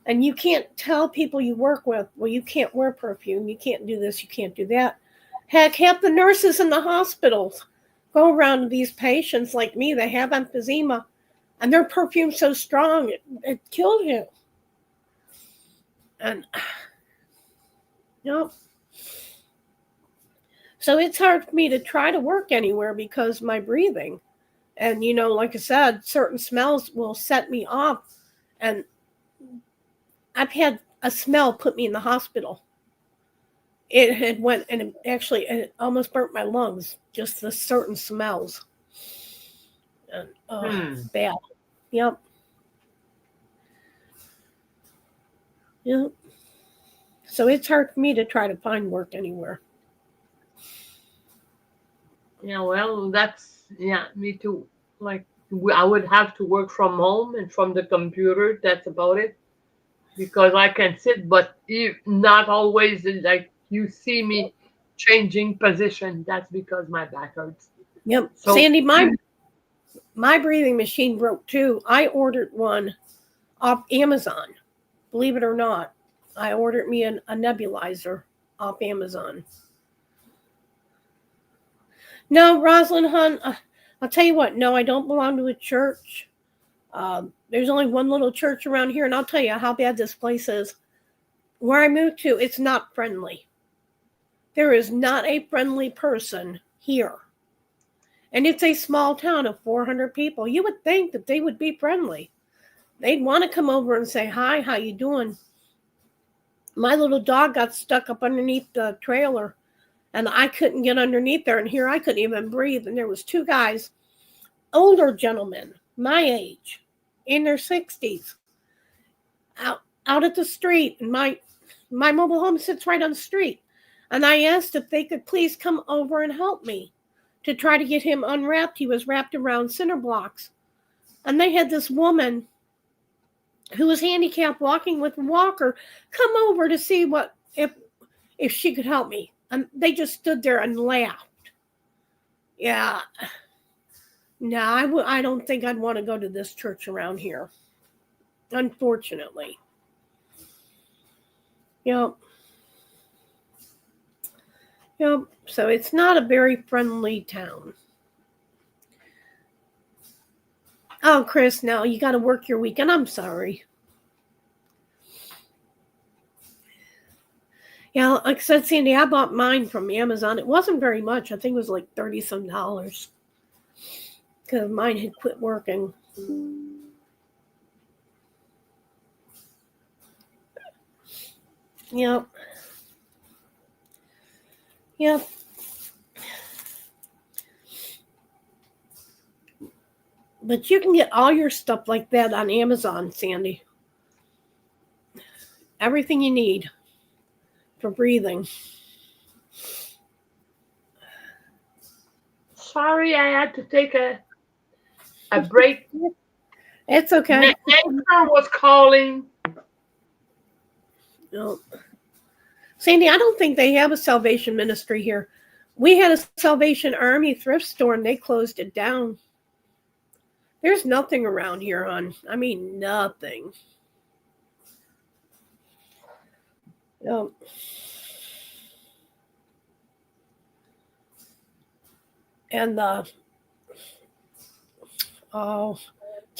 Speaker 2: And you can't tell people you work with, well, you can't wear perfume, you can't do this, you can't do that. Heck, half the nurses in the hospitals go around to these patients like me, they have emphysema, and their perfume's so strong, it kills you. And, so it's hard for me to try to work anywhere because my breathing. And, like I said, certain smells will set me off. And I've had a smell put me in the hospital. It had went, and it almost burnt my lungs, just the certain smells. And, bad. Yep. Yep. So it's hard for me to try to find work anywhere.
Speaker 1: Yeah, well, me too. Like, I would have to work from home and from the computer. That's about it. Because I can sit, but not always. Like, you see me changing position. That's because my back hurts.
Speaker 2: Yep. So, Sandy, my breathing machine broke too. I ordered one off Amazon. Believe it or not, I ordered me a nebulizer off Amazon. No, Rosalind Hunt, I'll tell you what. No, I don't belong to a church. There's only one little church around here, and I'll tell you how bad this place is. Where I moved to, it's not friendly. There is not a friendly person here. And it's a small town of 400 people. You would think that they would be friendly. They'd want to come over and say, hi, how you doing? My little dog got stuck up underneath the trailer, and I couldn't get underneath there. And here I couldn't even breathe. And there was two guys, older gentlemen, my age, in their 60s, out at the street. And my mobile home sits right on the street. And I asked if they could please come over and help me to try to get him unwrapped. He was wrapped around cinder blocks. And they had this woman who was handicapped walking with a walker come over to see if she could help me. And they just stood there and laughed. Yeah. No, I don't think I'd want to go to this church around here. Unfortunately. Yep. Yep. So it's not a very friendly town. Oh, Kris, no, you got to work your weekend. I'm sorry. Yeah, like I said, Sandy, I bought mine from Amazon. It wasn't very much. I think it was like $30-some because mine had quit working. Yep. Yep. But you can get all your stuff like that on Amazon, Sandy. Everything you need for breathing.
Speaker 1: Sorry, I had to take a break.
Speaker 2: It's okay.
Speaker 1: Nyxs was calling.
Speaker 2: No. Sandy, I don't think they have a Salvation Ministry here. We had a Salvation Army thrift store and they closed it down. There's nothing around here, hon. I mean, nothing. No. And the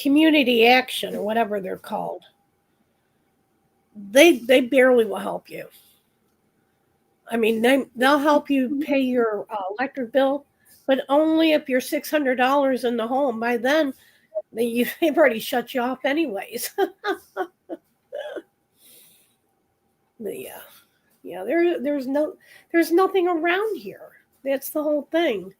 Speaker 2: community action or whatever they're called, they barely will help you. I mean, they'll help you pay your electric bill, but only if you're $600 in the home. By then, they've already shut you off anyways. But yeah, there's nothing around here. That's the whole thing.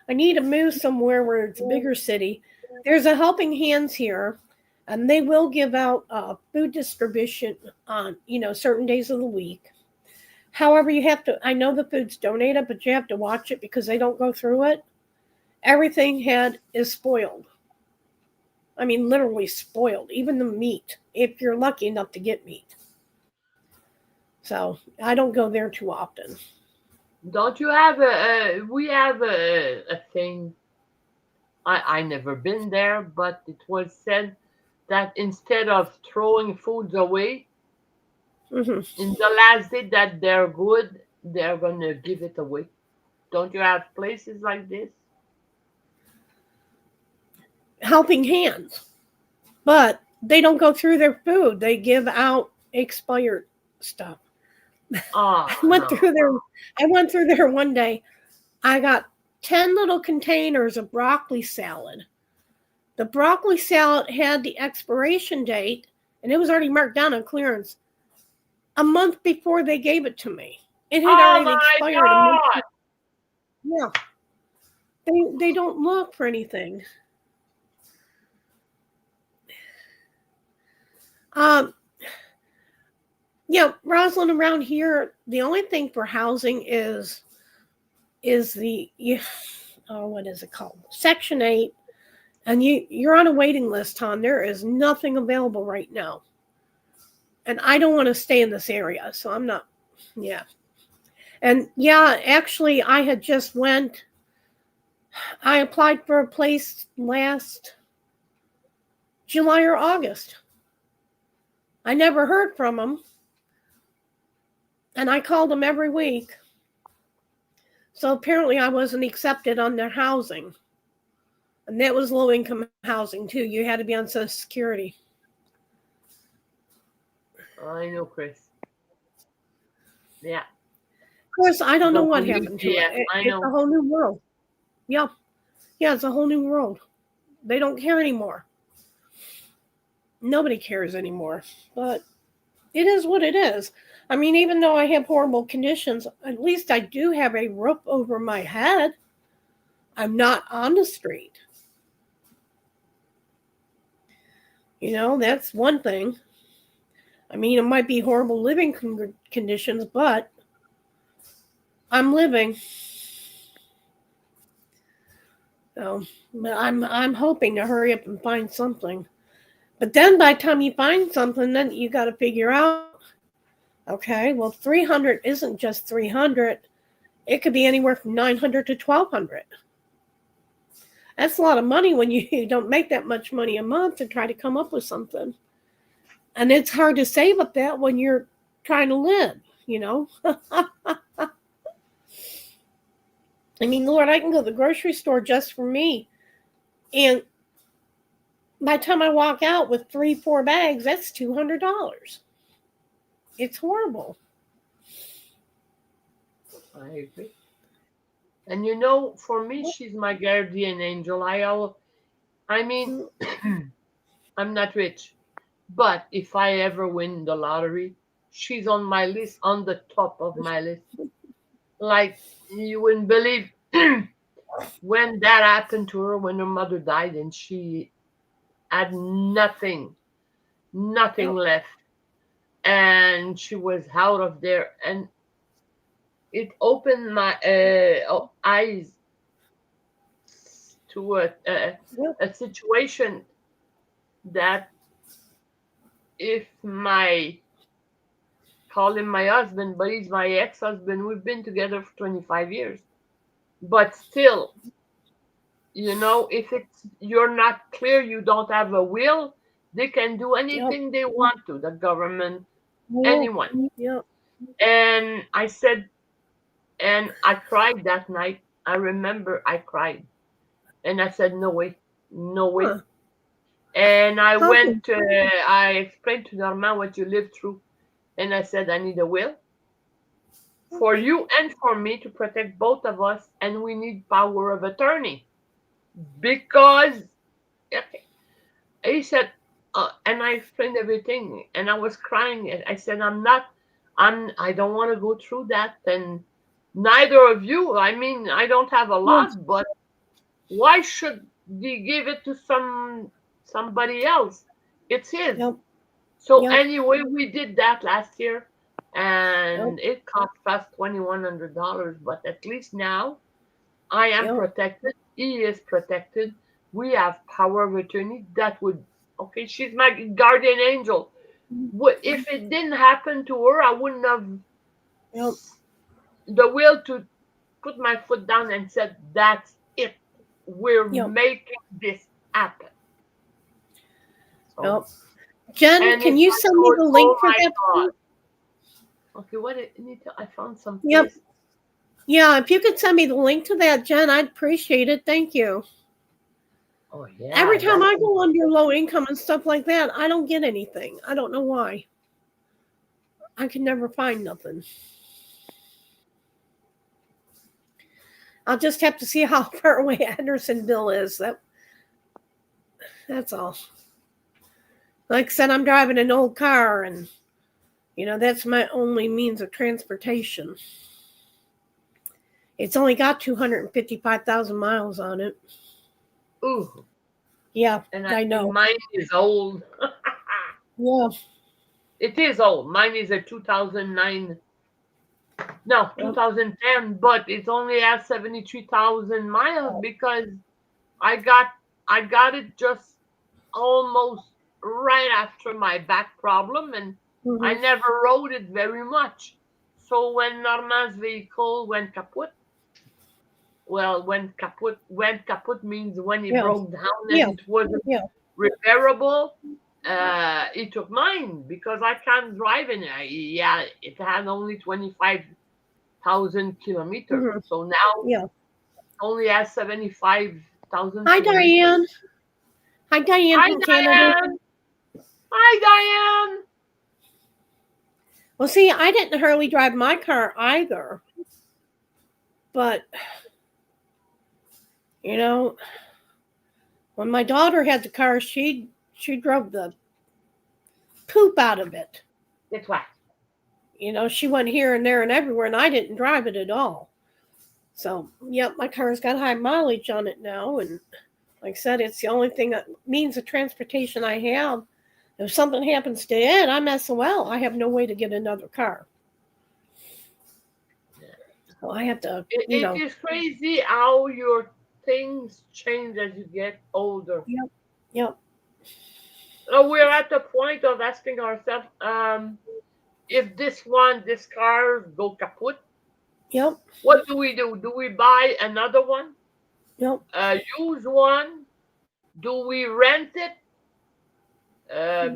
Speaker 2: I need to move somewhere where it's a bigger city. There's a Helping Hands here, and they will give out food distribution on, certain days of the week. However, you have to, I know the food's donated, but you have to watch it because they don't go through it. Everything is spoiled. I mean, literally spoiled, even the meat, if you're lucky enough to get meat. So I don't go there too often.
Speaker 1: Don't you have we have a thing. I never been there, but it was said that instead of throwing foods away, in the last day that they're good, they're going to give it away. Don't you have places like this?
Speaker 2: Helping Hands. But they don't go through their food. They give out expired stuff. I went through there one day. I got 10 little containers of broccoli salad. The broccoli salad had the expiration date, and it was already marked down on clearance a month before they gave it to me. It had already expired.
Speaker 1: God.
Speaker 2: Yeah. They don't look for anything. Yeah, Rosalind, around here, the only thing for housing is the what is it called? Section 8. And you're on a waiting list, hon. There is nothing available right now. And I don't want to stay in this area, so I'm not. Yeah. And yeah, actually, I had just I applied for a place last July or August. I never heard from them. And I called them every week. So apparently I wasn't accepted on their housing. And that was low-income housing, too. You had to be on Social Security.
Speaker 1: I know, Kris. Yeah.
Speaker 2: Of course, I don't know what happened to it. It's a whole new world. Yeah. Yeah, it's a whole new world. They don't care anymore. Nobody cares anymore. But it is what it is. I mean, even though I have horrible conditions, at least I do have a roof over my head. I'm not on the street. That's one thing. I mean, it might be horrible living conditions, but I'm living. So I'm hoping to hurry up and find something. But then by the time you find something, then you got to figure out, Okay, well, 300 isn't just 300. It could be anywhere from 900 to 1,200. That's a lot of money when you don't make that much money a month to try to come up with something. And it's hard to save up that when you're trying to live, you know. I mean, Lord, I can go to the grocery store just for me. And by the time I walk out with 3-4 bags, that's $200. It's horrible.
Speaker 1: I agree. And you know, for me, she's my guardian angel. I mean, I'm not rich, but if I ever win the lottery, she's on my list, on the top of my list. Like, you wouldn't believe when that happened to her, when her mother died, and she had nothing left, and she was out of there, and it opened my eyes to a situation that if call him my husband, but he's my ex-husband, we've been together for 25 years, but still, you know, if you're not clear, you don't have a will, they can do anything they want to, the government, anyone. And I said, and I cried that night. I remember I cried. And I said, no way. And I I explained to Norman what you lived through. And I said, I need a will for you and for me to protect both of us. And we need power of attorney. Because, he said, and I explained everything. And I was crying. And I said, I don't want to go through that. And neither of you. I mean, I don't have a lot, but why should they give it to somebody else? It's his. So anyway, we did that last year, and it cost us $2,100. But at least now, I am protected. He is protected. We have power of attorney. That would she's my guardian angel. If it didn't happen to her, I wouldn't have the will to put my foot down and said, that's it. We're making this happen.
Speaker 2: So, Jen, can you send me the link for that?
Speaker 1: God. Okay, Anita, I found something.
Speaker 2: Yeah, if you could send me the link to that, Jen, I'd appreciate it. Thank you.
Speaker 1: Oh, yeah.
Speaker 2: Every time I go under low income and stuff like that, I don't get anything. I don't know why. I can never find nothing. I'll just have to see how far away Andersonville is. That's all. Like I said, I'm driving an old car, and that's my only means of transportation. It's only got 255,000 miles on it.
Speaker 1: Ooh.
Speaker 2: Yeah,
Speaker 1: and
Speaker 2: I know.
Speaker 1: Mine is old.
Speaker 2: Yeah.
Speaker 1: It is old. Mine is a 2009. No, 2010, but it only has 73,000 miles because I got it just almost right after my back problem, and I never rode it very much. So when Norman's vehicle went kaput, when kaput means when he broke down and it wasn't repairable, he took mine because I can't drive in it. It had only 25,000 kilometers. So now it only has 75,000.
Speaker 2: Hi, Diane. Hi, Diane from Canada.
Speaker 1: Hi, Diane.
Speaker 2: Well, see, I didn't hardly drive my car either. But, when my daughter had the car, she drove the poop out of it.
Speaker 1: That's why.
Speaker 2: She went here and there and everywhere, and I didn't drive it at all. So, my car's got high mileage on it now, and like I said, it's the only means of transportation I have. If something happens to it, I'm SOL. I have no way to get another car. So I have to,
Speaker 1: It is crazy how your things change as you get older.
Speaker 2: Yep.
Speaker 1: So we're at the point of asking ourselves, if this car go kaput,
Speaker 2: Yep.
Speaker 1: what do we do? Do we buy another one?
Speaker 2: Yep.
Speaker 1: A used one? Do we rent it?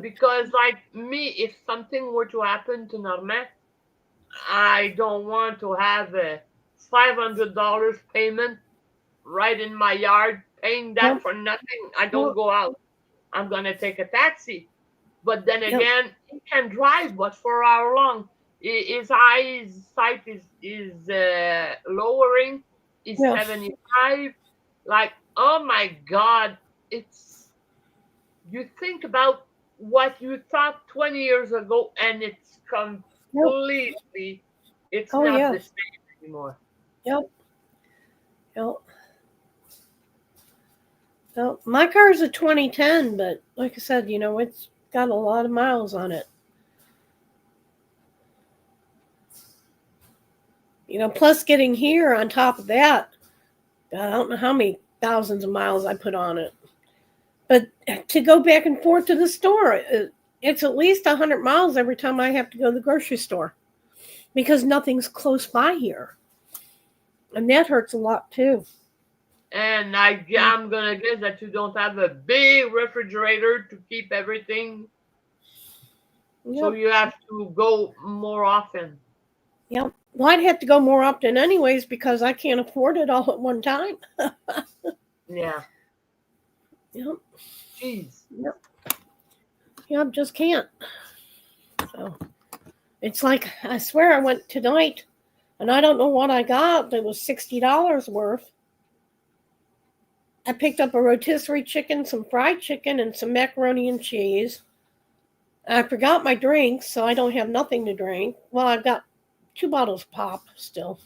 Speaker 1: Because like me, if something were to happen to Normand, I don't want to have a $500 payment right in my yard, paying that
Speaker 2: Yep.
Speaker 1: for nothing. I don't
Speaker 2: Yep.
Speaker 1: go out. I'm gonna take a taxi. But then
Speaker 2: Yep.
Speaker 1: again, he can drive, but for how long? His eyesight is lowering. He's
Speaker 2: Yeah.
Speaker 1: 75. Like, oh my God, it's you think about what you thought 20 years ago, and it's
Speaker 2: Yep.
Speaker 1: completely, it's
Speaker 2: Oh
Speaker 1: not
Speaker 2: yeah.
Speaker 1: the same anymore.
Speaker 2: Yep. Yep. Well, my car is a 2010, but like I said, it's got a lot of miles on it. Plus getting here on top of that, I don't know how many thousands of miles I put on it. But to go back and forth to the store, it's at least 100 miles every time I have to go to the grocery store because nothing's close by here. And that hurts a lot too.
Speaker 1: And I'm gonna guess that you don't have a big refrigerator to keep everything, so
Speaker 2: Yep.
Speaker 1: you have to go more often.
Speaker 2: Yep. Well, I'd have to go more often anyways because I can't afford it all at one time.
Speaker 1: Yeah.
Speaker 2: Yep.
Speaker 1: Jeez.
Speaker 2: Yep. Yep, just can't. So it's like, I swear I went tonight and I don't know what I got. It was $60 worth. I picked up a rotisserie chicken, some fried chicken, and some macaroni and cheese. I forgot my drinks, so I don't have nothing to drink. Well, I've got 2 bottles of pop still.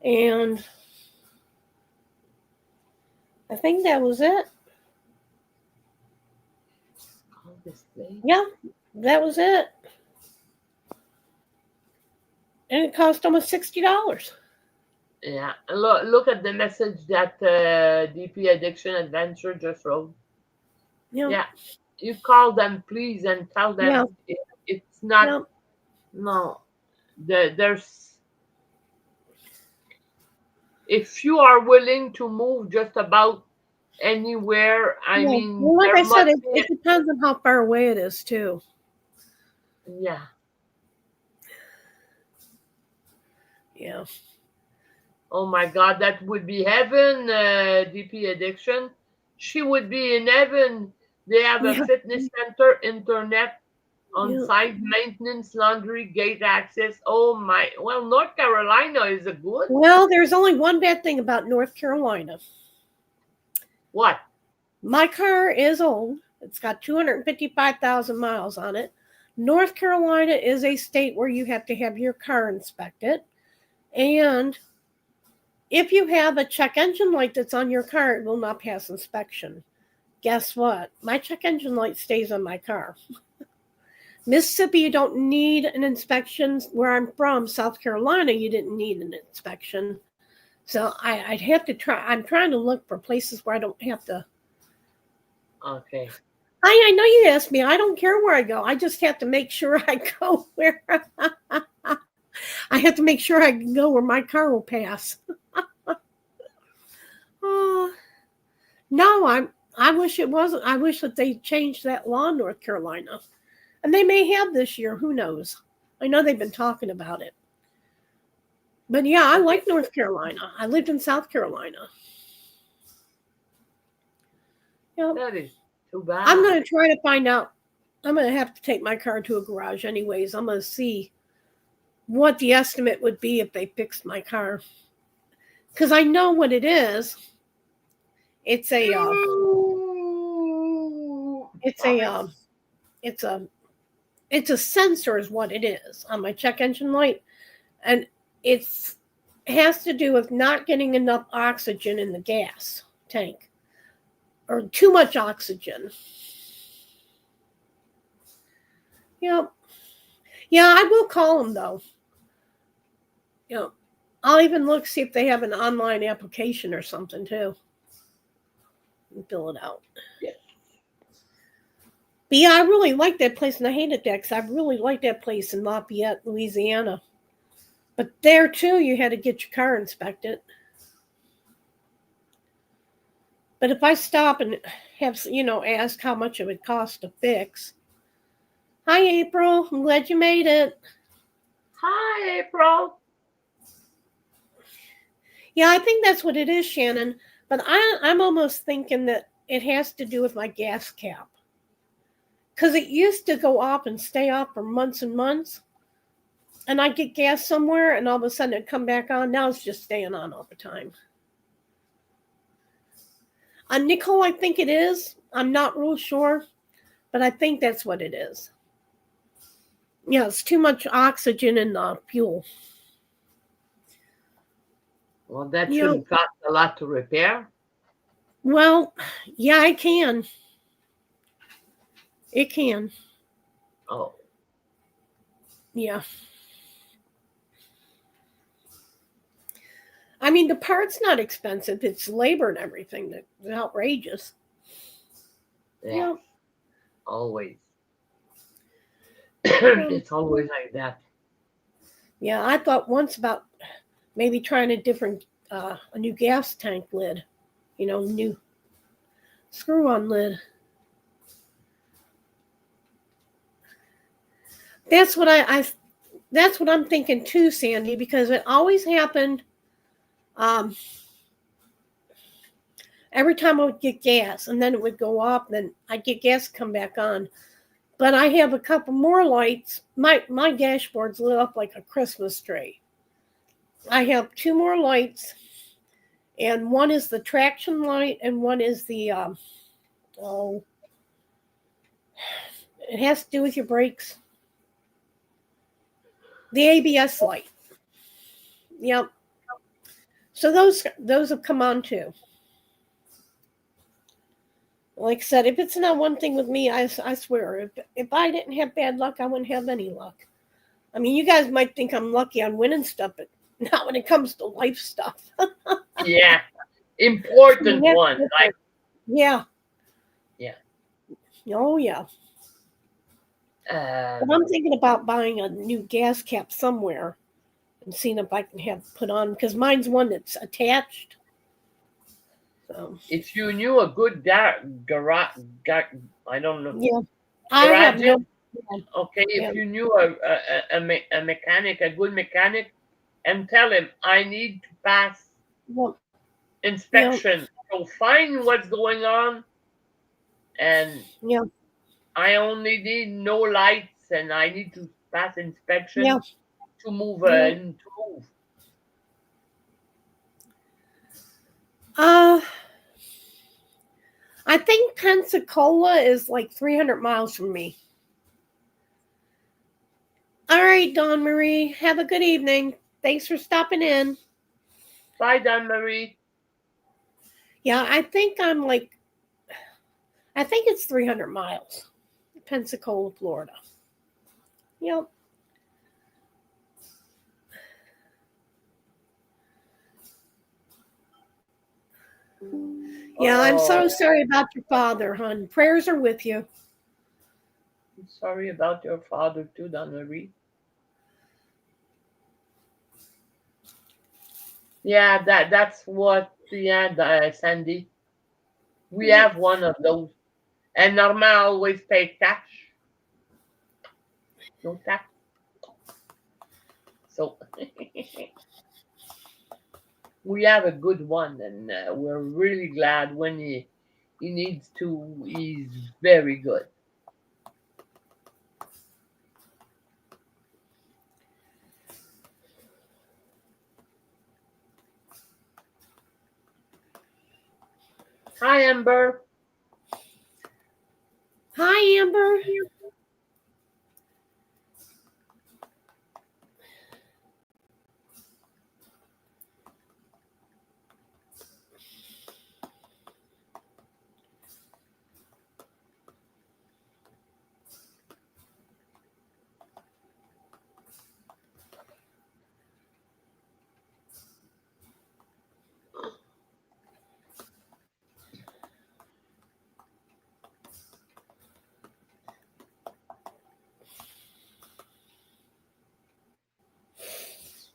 Speaker 2: And I think that was it. Yeah, that was it. And it cost almost $60.
Speaker 1: Yeah. Look at the message that DP Addiction Adventure just wrote.
Speaker 2: Yeah.
Speaker 1: Yeah. You call them, please, and tell them it's not.
Speaker 2: Yeah.
Speaker 1: No. There's. If you are willing to move just about anywhere, I mean,
Speaker 2: well, like
Speaker 1: there
Speaker 2: I said,
Speaker 1: must
Speaker 2: it depends on how far away it is, too.
Speaker 1: Yeah.
Speaker 2: Yeah.
Speaker 1: Oh my God, that would be heaven, DP Addiction. She would be in heaven. They have a fitness center, internet, on-site maintenance, laundry, gate access. Oh my, well, North Carolina is a good.
Speaker 2: Well, there's only one bad thing about North Carolina.
Speaker 1: What?
Speaker 2: My car is old. It's got 255,000 miles on it. North Carolina is a state where you have to have your car inspected. And if you have a check engine light that's on your car, it will not pass inspection. Guess what? My check engine light stays on my car. Mississippi, you don't need an inspection. Where I'm from, South Carolina, you didn't need an inspection. So I'd have to try. I'm trying to look for places where I don't have to.
Speaker 1: Okay.
Speaker 2: I know you asked me. I don't care where I go. I just have to make sure I go where I have to make sure I can go where my car will pass. No, I wish it wasn't. I wish that they changed that law in North Carolina. And they may have this year. Who knows? I know they've been talking about it. But yeah, I like North Carolina. I lived in South Carolina. Yep.
Speaker 1: That is too bad.
Speaker 2: I'm going to try to find out. I'm going to have to take my car to a garage anyways. I'm going to see what the estimate would be if they fixed my car. Because I know what it is. It's a sensor is what it is on my check engine light. And it has to do with not getting enough oxygen in the gas tank or too much oxygen. Yep. Yeah, I will call them though. I'll even look, see if they have an online application or something too. And fill it out.
Speaker 1: Yeah.
Speaker 2: But yeah, I really liked that place, and I hated that because I really liked that place in Lafayette, Louisiana. But there, too, you had to get your car inspected. But if I stop and have, ask how much it would cost to fix. Hi, April. I'm glad you made it.
Speaker 1: Hi, April.
Speaker 2: Yeah, I think that's what it is, Shannon. But I'm almost thinking that it has to do with my gas cap. Because it used to go off and stay off for months and months. And I'd get gas somewhere, and all of a sudden it'd come back on. Now it's just staying on all the time. Nicole, I think it is. I'm not real sure, but I think that's what it is. Yeah, it's too much oxygen in the fuel.
Speaker 1: Well, that shouldn't cost a lot to repair.
Speaker 2: Well, yeah, it can. It can.
Speaker 1: Oh.
Speaker 2: Yeah. I mean, the part's not expensive. It's labor and everything that's outrageous.
Speaker 1: Yeah. Always. It's always like that.
Speaker 2: Yeah, I thought once about maybe trying a new gas tank lid, new screw-on lid. That's what that's what I'm thinking too, Sandy, because it always happened. Every time I would get gas, and then it would go off, then I'd get gas, come back on. But I have a couple more lights. My dashboard's lit up like a Christmas tree. I have 2 more lights, and one is the traction light, and one is the it has to do with your brakes. The ABS light. Yep. So those have come on too. Like I said, if it's not one thing with me, I swear, if I didn't have bad luck, I wouldn't have any luck. I mean, you guys might think I'm lucky on winning stuff, but not when it comes to life stuff.
Speaker 1: Yeah. Important one. Like,
Speaker 2: yeah.
Speaker 1: Yeah.
Speaker 2: Oh, yeah. But I'm thinking about buying a new gas cap somewhere and seeing if I can have put on, because mine's one that's attached. So
Speaker 1: if you knew a good garage, I don't know.
Speaker 2: Yeah. I have no.
Speaker 1: Okay, if you knew a mechanic, a good mechanic, and tell him I need to pass inspection. So find what's going on, and I only need no lights, and I need to pass inspection to move and to move.
Speaker 2: I think Pensacola is like 300 miles from me. All right, Dawnmarie, have a good evening. Thanks for stopping in.
Speaker 1: Bye, Dawnmarie.
Speaker 2: Yeah, I think it's 300 miles. Pensacola, Florida. Yep. Yeah, I'm so sorry about your father, hon. Prayers are with you.
Speaker 1: I'm sorry about your father too, Dawnmarie. Yeah, that's what we had, Sandy. We have one of those. And Norma always pay cash. No tax. So we have a good one, and we're really glad when he needs to. He's very good. Hi, Amber.
Speaker 2: Hi, Amber.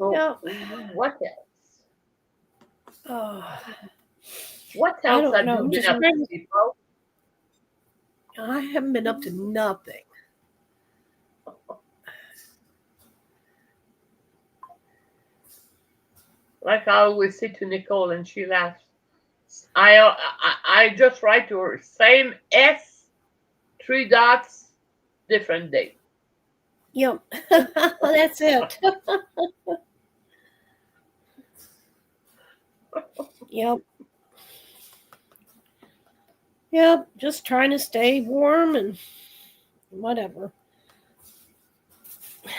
Speaker 1: So,
Speaker 2: Yeah.
Speaker 1: what else?
Speaker 2: Oh,
Speaker 1: What
Speaker 2: I
Speaker 1: else
Speaker 2: don't
Speaker 1: have
Speaker 2: know.
Speaker 1: you
Speaker 2: I'm
Speaker 1: been
Speaker 2: just
Speaker 1: up to, people?
Speaker 2: I haven't been up to nothing.
Speaker 1: Like I always say to Nicole, and she laughs. I just write to her, same S, 3 dots, different date.
Speaker 2: Yep. That's it. Yep. Yep. Just trying to stay warm and whatever.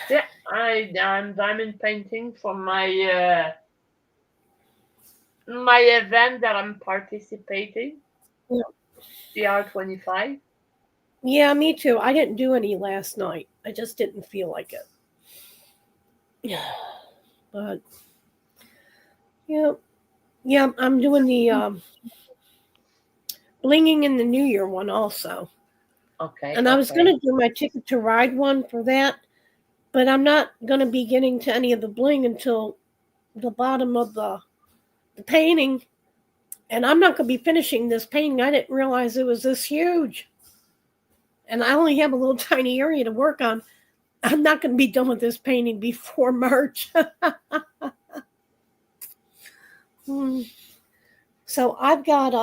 Speaker 1: Yeah, I'm diamond painting for my event that I'm participating.
Speaker 2: Yep.
Speaker 1: CR25.
Speaker 2: Yeah, me too. I didn't do any last night. I just didn't feel like it. Yeah. But yeah. Yeah, I'm doing the blinging in the New Year one also.
Speaker 1: Okay.
Speaker 2: And I was going to do my Ticket to Ride one for that, but I'm not going to be getting to any of the bling until the bottom of the painting. And I'm not going to be finishing this painting. I didn't realize it was this huge. And I only have a little tiny area to work on. I'm not going to be done with this painting before March. So I've got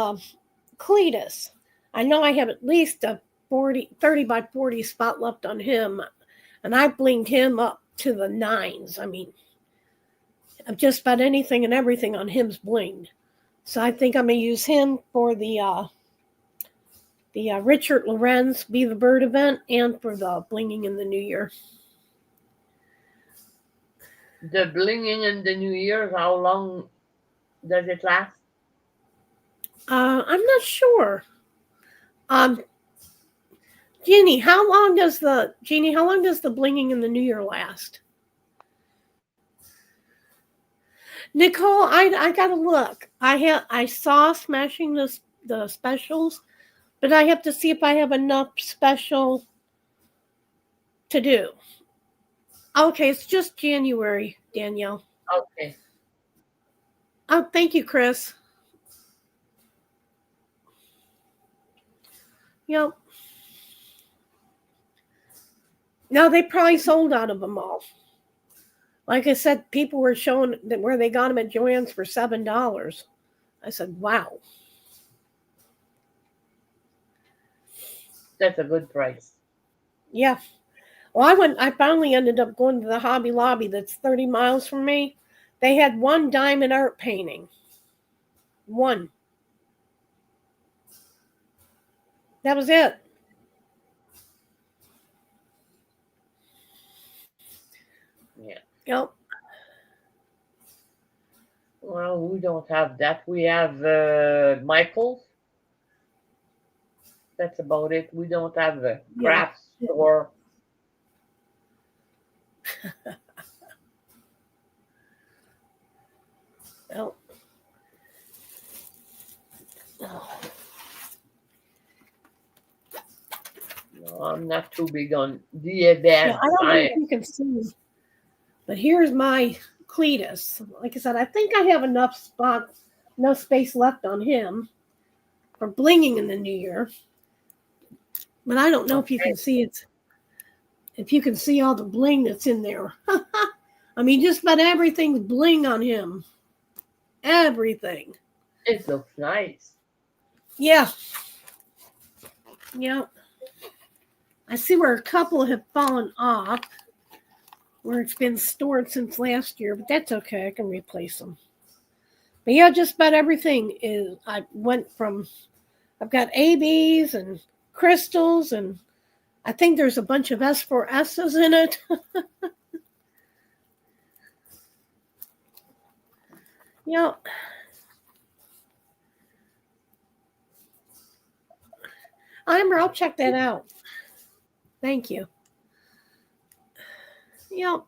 Speaker 2: Cletus. I know I have at least a 30 by 40 spot left on him. And I blinged him up to the 9s. I mean, just about anything and everything on him's blinged. So I think I'm going to use him for the Richard Lorenz Be the Bird event and for the blinging in the New Year.
Speaker 1: The blinging in the New Year, how long does it last?
Speaker 2: I'm not sure. Jeannie, how long does the blinging in the New Year last? Nicole, I gotta look. I saw Smashing the specials, but I have to see if I have enough special to do. Okay, it's just January, Danielle.
Speaker 1: Okay.
Speaker 2: Oh, thank you, Kris. Yep. No, they probably sold out of them all. Like I said, people were showing that where they got them at Joann's for $7. I said, wow.
Speaker 1: That's a good price.
Speaker 2: Yeah. Well, I finally ended up going to the Hobby Lobby that's 30 miles from me. They had one diamond art painting. One. That was it.
Speaker 1: Yeah.
Speaker 2: Yep.
Speaker 1: Well, we don't have that. We have Michael's. That's about it. We don't have a craft store.
Speaker 2: Oh. Oh.
Speaker 1: No, I'm not too big on the event.
Speaker 2: Yeah, I don't know if you can see, but here's my Cletus. Like I said, I think I have enough space left on him for blinging in the New Year. But I don't know if you can see it. If you can see all the bling that's in there. I mean, just about everything's bling on him. Everything.
Speaker 1: It looks nice.
Speaker 2: Yeah. Yeah. I see where a couple have fallen off, where it's been stored since last year, but that's okay. I can replace them. But yeah, just about everything is. I've got ABs and crystals, and I think there's a bunch of S4S's in it. Yeah. Amber, I'll check that out. Thank you. Yep.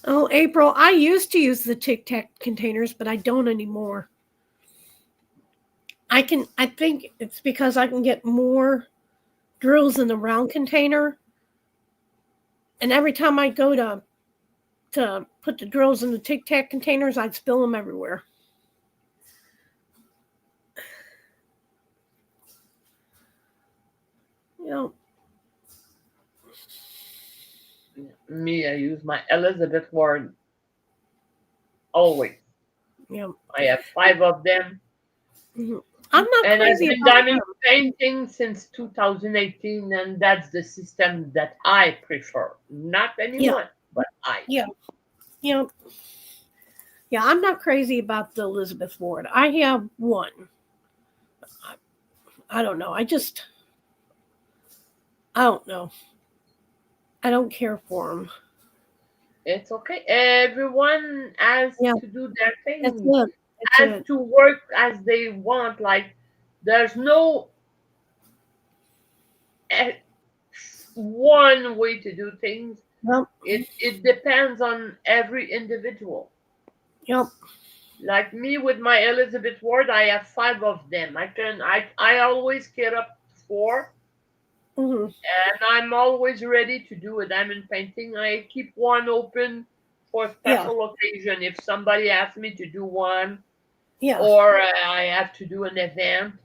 Speaker 2: Oh, April, I used to use the Tic Tac containers, but I don't anymore. I think it's because I can get more drills in the round container. And every time I go to put the drills in the Tic Tac containers, I'd spill them everywhere.
Speaker 1: Me, I use my Elizabeth Ward always. I have 5 of them.
Speaker 2: Mm-hmm. I'm not
Speaker 1: and
Speaker 2: crazy
Speaker 1: I've been
Speaker 2: about
Speaker 1: diamond painting since 2018, and that's the system that I prefer. Not anyone, but I.
Speaker 2: Yeah. I'm not crazy about the Elizabeth Ward. I have one. I don't know. I don't know. I don't care for them.
Speaker 1: It's okay. Everyone has to do their thing. Has to work as they want. Like, there's no one way to do things.
Speaker 2: Yep.
Speaker 1: It depends on every individual.
Speaker 2: Yep.
Speaker 1: Like me with my Elizabeth Ward, I have 5 of them. I always get up to 4.
Speaker 2: Mm-hmm.
Speaker 1: And I'm always ready to do a diamond painting. I keep one open for special occasion. If somebody asks me to do one, or I have to do an event,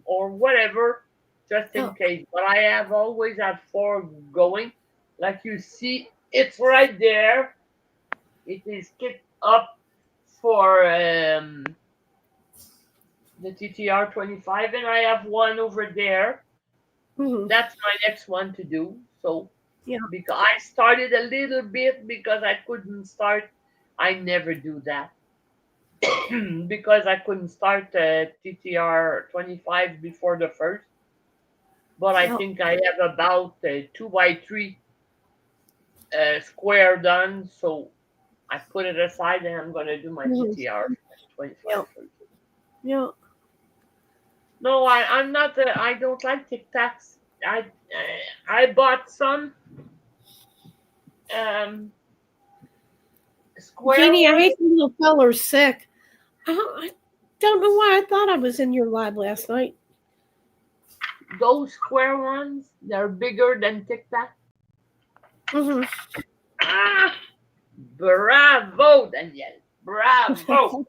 Speaker 1: or whatever, just in case. But I have always had 4 going. Like you see, it's right there. It is kept up for the TTR 25, and I have one over there.
Speaker 2: Mm-hmm.
Speaker 1: That's my next one to do. So, because I started a little bit because I couldn't start. I never do that because I couldn't start TTR 25 before the first. But I think I have about 2x3 square done. So I put it aside and I'm going to do my TTR 25.
Speaker 2: Yeah.
Speaker 1: No, I'm not. I don't like Tic Tacs. I bought some square.
Speaker 2: Jeannie, I hate the little feller's sick. I don't know why I thought I was in your live last night.
Speaker 1: Those square ones, they're bigger than Tic Tac.
Speaker 2: Mm-hmm.
Speaker 1: Bravo, Danielle. Bravo.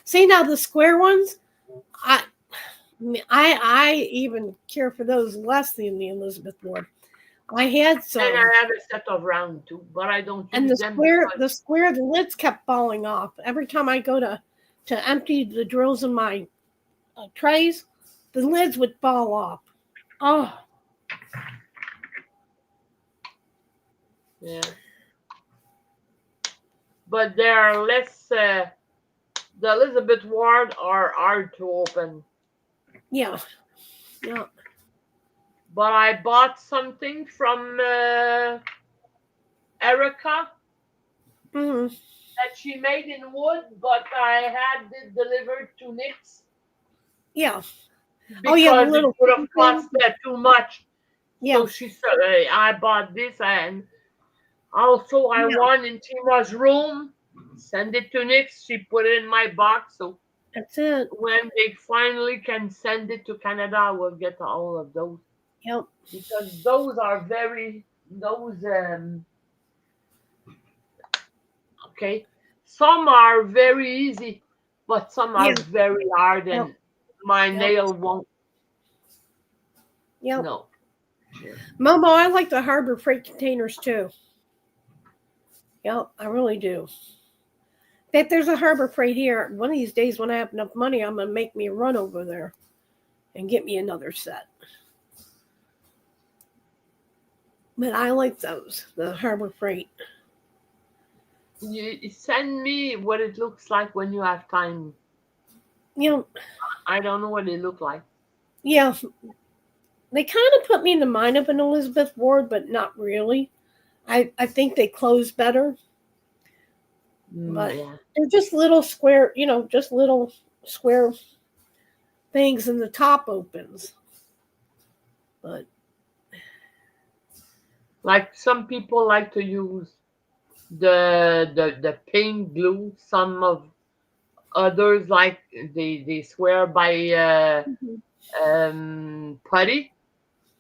Speaker 2: See, now the square ones, I even care for those less than the Elizabeth Ward. I had some.
Speaker 1: And I have a set of round too, but I don't use
Speaker 2: and the
Speaker 1: them.
Speaker 2: The lids kept falling off. Every time I go to empty the drills in my trays, the lids would fall off. Oh.
Speaker 1: Yeah. But they are less, the Elizabeth Ward are hard to open.
Speaker 2: Yeah.
Speaker 1: But I bought something from Erica that she made in wood, but I had it delivered to Nyxs.
Speaker 2: Yeah.
Speaker 1: Because it would have cost too much. Yeah. So she said, I bought this, and also I won in Tima's room. Send it to Nyxs. She put it in my box. So
Speaker 2: that's it.
Speaker 1: When they finally can send it to Canada, we'll get all of those.
Speaker 2: Yep.
Speaker 1: Because those are okay. Some are very easy, but some are very hard, and my nail won't.
Speaker 2: Yep.
Speaker 1: No.
Speaker 2: Momo, I like the Harbor Freight containers too. Yep, I really do. In fact, there's a Harbor Freight here. One of these days when I have enough money, I'm going to make me a run over there and get me another set. But I like those, the Harbor Freight.
Speaker 1: You send me what it looks like when you have time. I don't know what it look like.
Speaker 2: Yeah. They kind of put me in the mind of an Elizabeth Ward, but not really. I think they close better. But they're just little square, just little square things, and the top opens. But
Speaker 1: like some people like to use the paint glue. Some of others they swear by putty.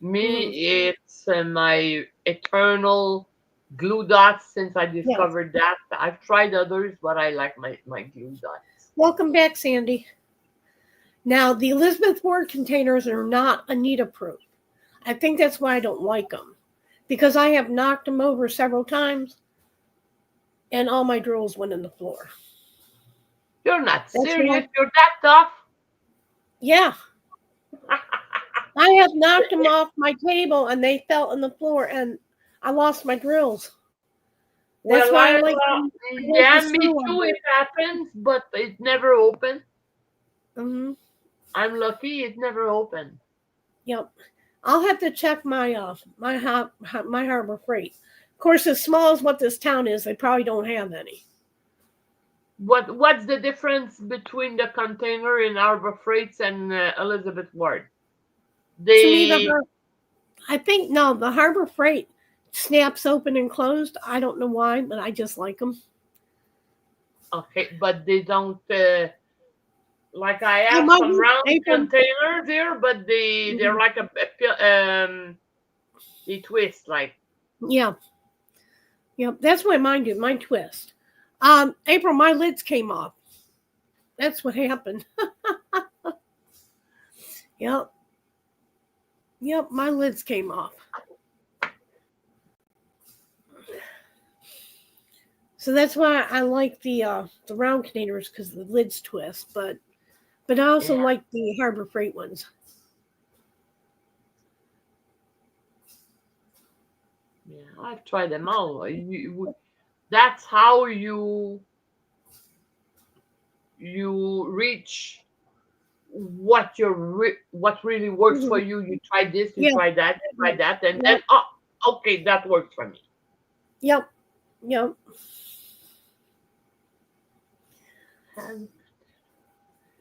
Speaker 1: Me,
Speaker 2: Mhm.
Speaker 1: it's my eternal glue dots since I
Speaker 2: Yes.
Speaker 1: discovered that. I've tried others, but I like my glue dots.
Speaker 2: Welcome back, Sandy. Now, the Elizabeth Ward containers are not Anita proof. I think that's why I don't like them. Because I have knocked them over several times and all my drills went in the floor.
Speaker 1: You're not
Speaker 2: That's
Speaker 1: serious?
Speaker 2: why,
Speaker 1: You're that tough?
Speaker 2: yeah, I have knocked them off my table and they fell in the floor and I lost my drills. That's
Speaker 1: Well,
Speaker 2: why
Speaker 1: I well,
Speaker 2: I like the
Speaker 1: yeah, me
Speaker 2: screw on
Speaker 1: too. It
Speaker 2: it.
Speaker 1: happens, but it never opened.
Speaker 2: Mm-hmm.
Speaker 1: I'm lucky it never opened.
Speaker 2: Yep. I'll have to check my Harbor Freight. Of course, as small as what this town is, they probably don't have any.
Speaker 1: What's the difference between the container in Harbor Freights and Elizabeth Ward?
Speaker 2: To me,
Speaker 1: They
Speaker 2: I think no, the Harbor Freight snaps open and closed. I don't know why, but I just like them.
Speaker 1: okay, but they don't. Like I
Speaker 2: Oh,
Speaker 1: have
Speaker 2: my
Speaker 1: some round
Speaker 2: April.
Speaker 1: containers here, but they're
Speaker 2: Mhm.
Speaker 1: like they twist like.
Speaker 2: Yeah, yep. That's what mine do. Mine twist. April, my lids came off. That's what happened. Yep, yep. My lids came off. So that's why I like the round containers because the lids twist. But I also
Speaker 1: Yeah,
Speaker 2: like the Harbor Freight ones.
Speaker 1: yeah, I've tried them all. That's how you reach what really works for
Speaker 2: Mhm.
Speaker 1: you. You try this, you
Speaker 2: Yeah,
Speaker 1: try that, you try
Speaker 2: yep,
Speaker 1: that, and then
Speaker 2: yep,
Speaker 1: oh, okay, that works for me.
Speaker 2: yep, yep.
Speaker 1: And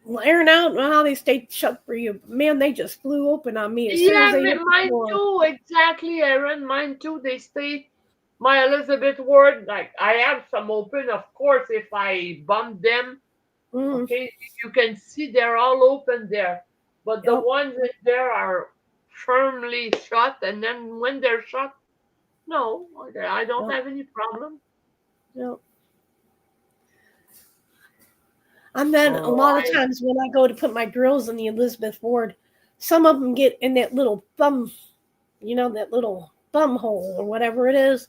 Speaker 2: Well, Erin, I don't know how they stayed shut for you. Man, they just flew open on me as soon as
Speaker 1: yeah,
Speaker 2: they hit the
Speaker 1: mine
Speaker 2: floor.
Speaker 1: too. Exactly, Erin. Mine too. They stay. My Elizabeth Ward, like I have some open, of course. If I bump them,
Speaker 2: Mm,
Speaker 1: okay, you can see they're all open there. But the
Speaker 2: yep,
Speaker 1: ones in there are firmly shut, and then when they're shut, no, okay, I don't
Speaker 2: yep,
Speaker 1: have any problem.
Speaker 2: yep. And then a
Speaker 1: Oh,
Speaker 2: lot of times when I go to put my drills in the Elizabeth Ward, some of them get in that little thumb, that little thumb hole or whatever it is,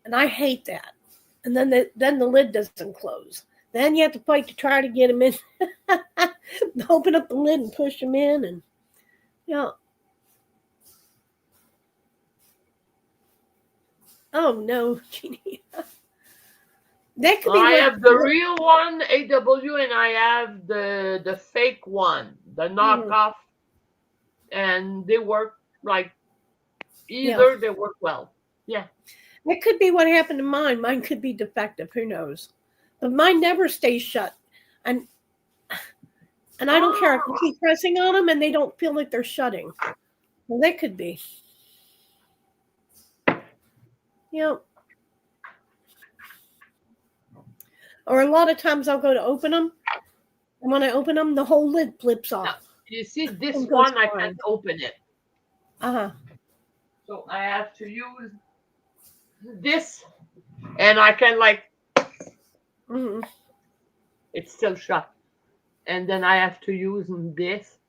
Speaker 2: and I hate that. And then the lid doesn't close. Then you have to fight to try to get them in. Open up the lid and push them in, and yeah. Oh no, Jeannie. That could be
Speaker 1: I
Speaker 2: what.
Speaker 1: have the real one, AW, and I have the fake one, the
Speaker 2: Mhm,
Speaker 1: knockoff, and they work like
Speaker 2: yeah,
Speaker 1: either they work well. Yeah.
Speaker 2: that could be what happened to mine. Mine could be defective. Who knows? But mine never stays shut, and I don't care. I can
Speaker 1: Oh,
Speaker 2: keep pressing on them, and they don't feel like they're shutting. Well, that could be. Yeah. Or a lot of times I'll go to open them, and when I open them, the whole lid flips
Speaker 1: now
Speaker 2: off
Speaker 1: you see this
Speaker 2: and goes
Speaker 1: one, I can't
Speaker 2: flying.
Speaker 1: open it,
Speaker 2: Uh huh.
Speaker 1: so I have to use this, and I can like
Speaker 2: Mm-hmm.
Speaker 1: it's still shut, and then I have to use this.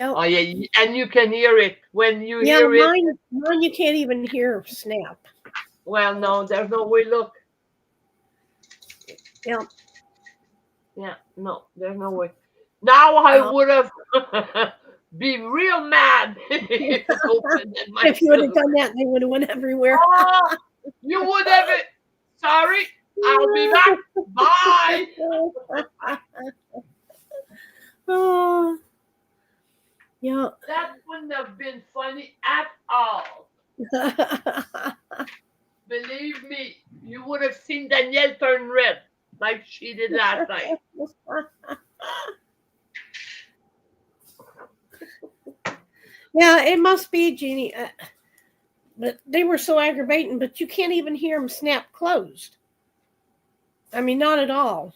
Speaker 2: Yep.
Speaker 1: Oh yeah, and you can hear it when you
Speaker 2: Yeah,
Speaker 1: hear it.
Speaker 2: mine you can't even hear snap.
Speaker 1: Well, no, there's no way. Look,
Speaker 2: Yeah.
Speaker 1: yeah, no, there's no way. Now I
Speaker 2: Uh,
Speaker 1: would have be real mad if it opened and my
Speaker 2: if you would have
Speaker 1: pills.
Speaker 2: done that, they would have went everywhere.
Speaker 1: Oh, you would have it. Sorry, I'll be back. Bye.
Speaker 2: Oh, yeah.
Speaker 1: That wouldn't have been funny at all. Believe me, you would have seen Danielle turn red like she did last night.
Speaker 2: Yeah, it must be, Jeannie. But they were so aggravating, but you can't even hear them snap closed. I mean, not at all.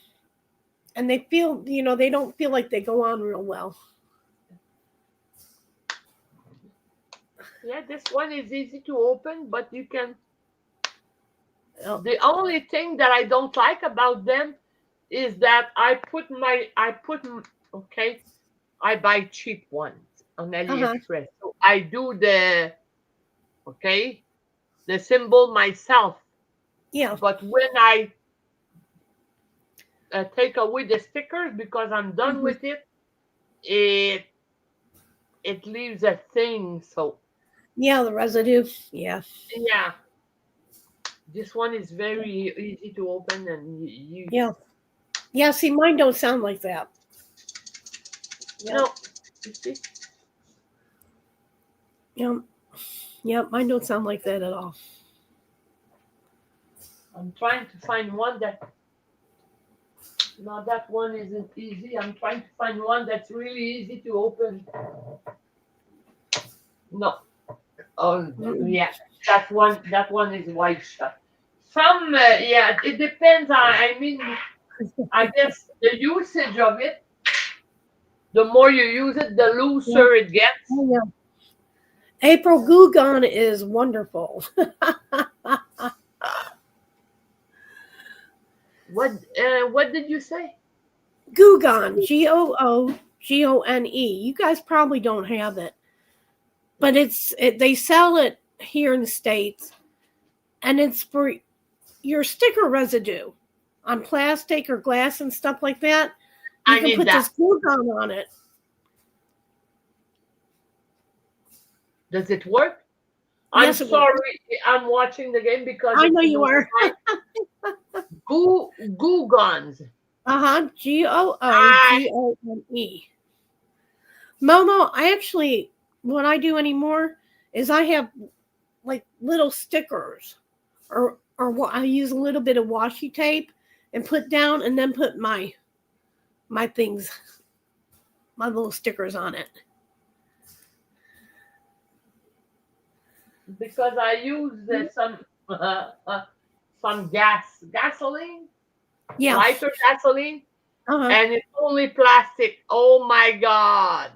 Speaker 2: And they feel, they don't feel like they go on real well.
Speaker 1: Yeah, this one is easy to open, but you can.
Speaker 2: Oh.
Speaker 1: The only thing that I don't like about them is that I buy cheap ones on AliExpress. So I do the symbol myself.
Speaker 2: Yeah.
Speaker 1: But when I take away the stickers because I'm done with it, it leaves a thing. So
Speaker 2: yeah, the residue. Yeah.
Speaker 1: yeah, this one is very easy to open, and you
Speaker 2: Yeah. See, mine don't sound like that.
Speaker 1: No, you see.
Speaker 2: Yeah, mine don't sound like that at all.
Speaker 1: I'm trying to find one that. No, that one isn't easy. I'm trying to find one that's really easy to open. No. Oh, yeah. That one is white shut. Some, it depends on, I guess the usage of it. The more you use it, the looser it gets.
Speaker 2: Oh, yeah. April Gugon is wonderful.
Speaker 1: What did you say?
Speaker 2: Gugon, Googone. You guys probably don't have it, but they sell it here in the States, and it's for your sticker residue on plastic or glass and stuff like that. You can put this Gugon on it.
Speaker 1: Does it work?
Speaker 2: Yes,
Speaker 1: I'm sorry, I'm watching the game because
Speaker 2: I know you are.
Speaker 1: Googons.
Speaker 2: Googone. Momo, what I do anymore is I have like little stickers, or I use a little bit of washi tape and put down, and then put my things, my little stickers on it.
Speaker 1: Because I use some gasoline, lighter gasoline, and it's only plastic. Oh my God.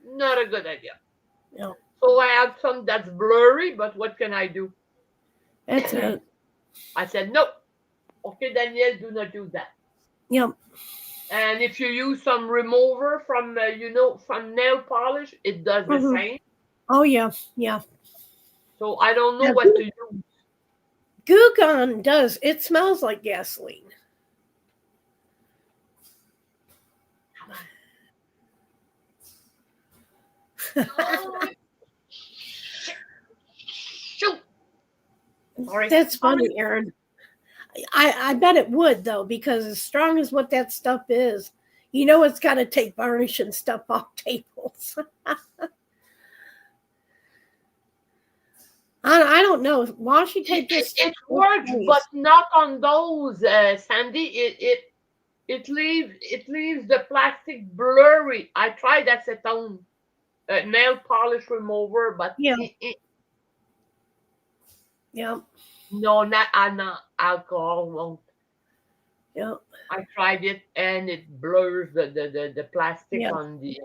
Speaker 1: Not a good idea.
Speaker 2: No.
Speaker 1: So I have some that's blurry, but what can I do?
Speaker 2: That's it.
Speaker 1: I said, no. Okay, Danielle, do not do that.
Speaker 2: Yep.
Speaker 1: And if you use some remover from, from nail polish, it does the same.
Speaker 2: Oh, yeah. Yeah.
Speaker 1: So I don't know what to use.
Speaker 2: Gugon does. It smells like gasoline.
Speaker 1: Shoot. Sorry.
Speaker 2: That's funny, Erin. I bet it would, though, because as strong as what that stuff is, it's got to take varnish and stuff off tables. I don't know. Washi tape
Speaker 1: it works, but not on those, Sandy. It leaves the plastic blurry. I tried acetone, nail polish remover, but
Speaker 2: yeah.
Speaker 1: No, not alcohol won't.
Speaker 2: Yeah.
Speaker 1: I tried it, and it blurs the plastic on the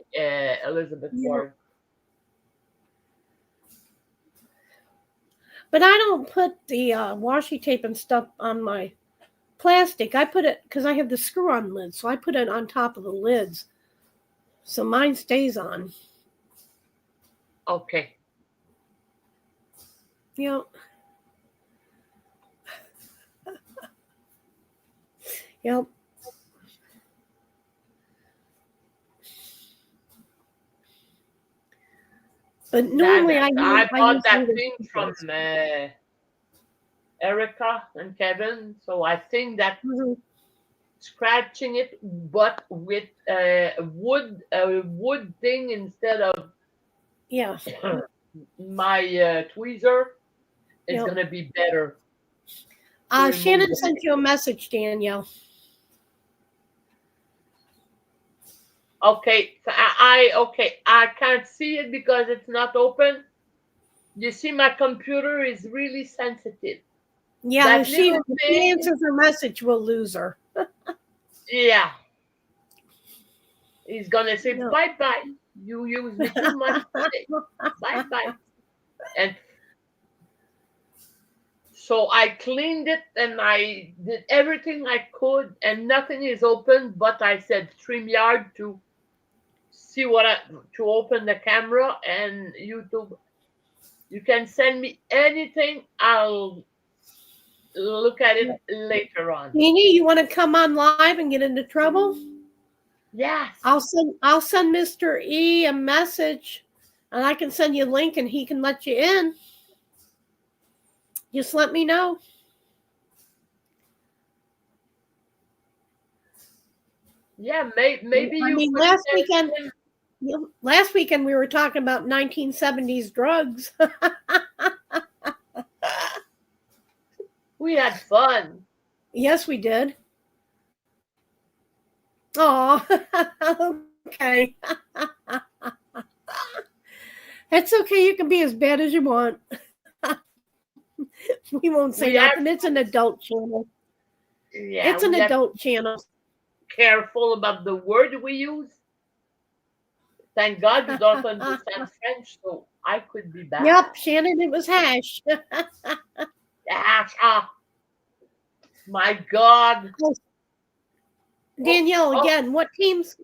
Speaker 1: Elizabeth Ward.
Speaker 2: But I don't put the washi tape and stuff on my plastic. I put it, because I have the screw-on lid, so I put it on top of the lids. So mine stays on.
Speaker 1: Okay.
Speaker 2: Yep. Yep. But normally
Speaker 1: I bought that thing from Erica and Kevin, so I think that scratching it, but with a wood thing instead of my tweezer, is gonna be better.
Speaker 2: Shannon sent you a message, Danielle.
Speaker 1: Okay, so I can't see it because it's not open. You see, my computer is really sensitive.
Speaker 2: Yeah,
Speaker 1: That
Speaker 2: if she
Speaker 1: little thing,
Speaker 2: answers her message, we'll lose her.
Speaker 1: yeah. He's gonna say
Speaker 2: No.
Speaker 1: bye-bye. You use me too much today. Bye-bye. And so I cleaned it and I did everything I could, and nothing is open. But I said StreamYard to see to open the camera, and YouTube. You can send me anything. I'll look at it later on.
Speaker 2: Nini, you want to come on live and get into trouble?
Speaker 1: Yes.
Speaker 2: I'll send Mr. E a message, and I can send you a link, and he can let you in. Just let me know.
Speaker 1: Yeah, maybe
Speaker 2: I mean, last weekend we were talking about 1970s drugs.
Speaker 1: We had fun.
Speaker 2: Yes, we did. Oh, okay. It's okay. You can be as bad as you want. We won't say nothing. It's an adult channel.
Speaker 1: Yeah,
Speaker 2: it's an adult channel.
Speaker 1: Careful about the word we use. Thank God you don't understand French, so I could be bad.
Speaker 2: Yep, Shannon, it was hash.
Speaker 1: Hash. My God.
Speaker 2: Danielle, again, what teams?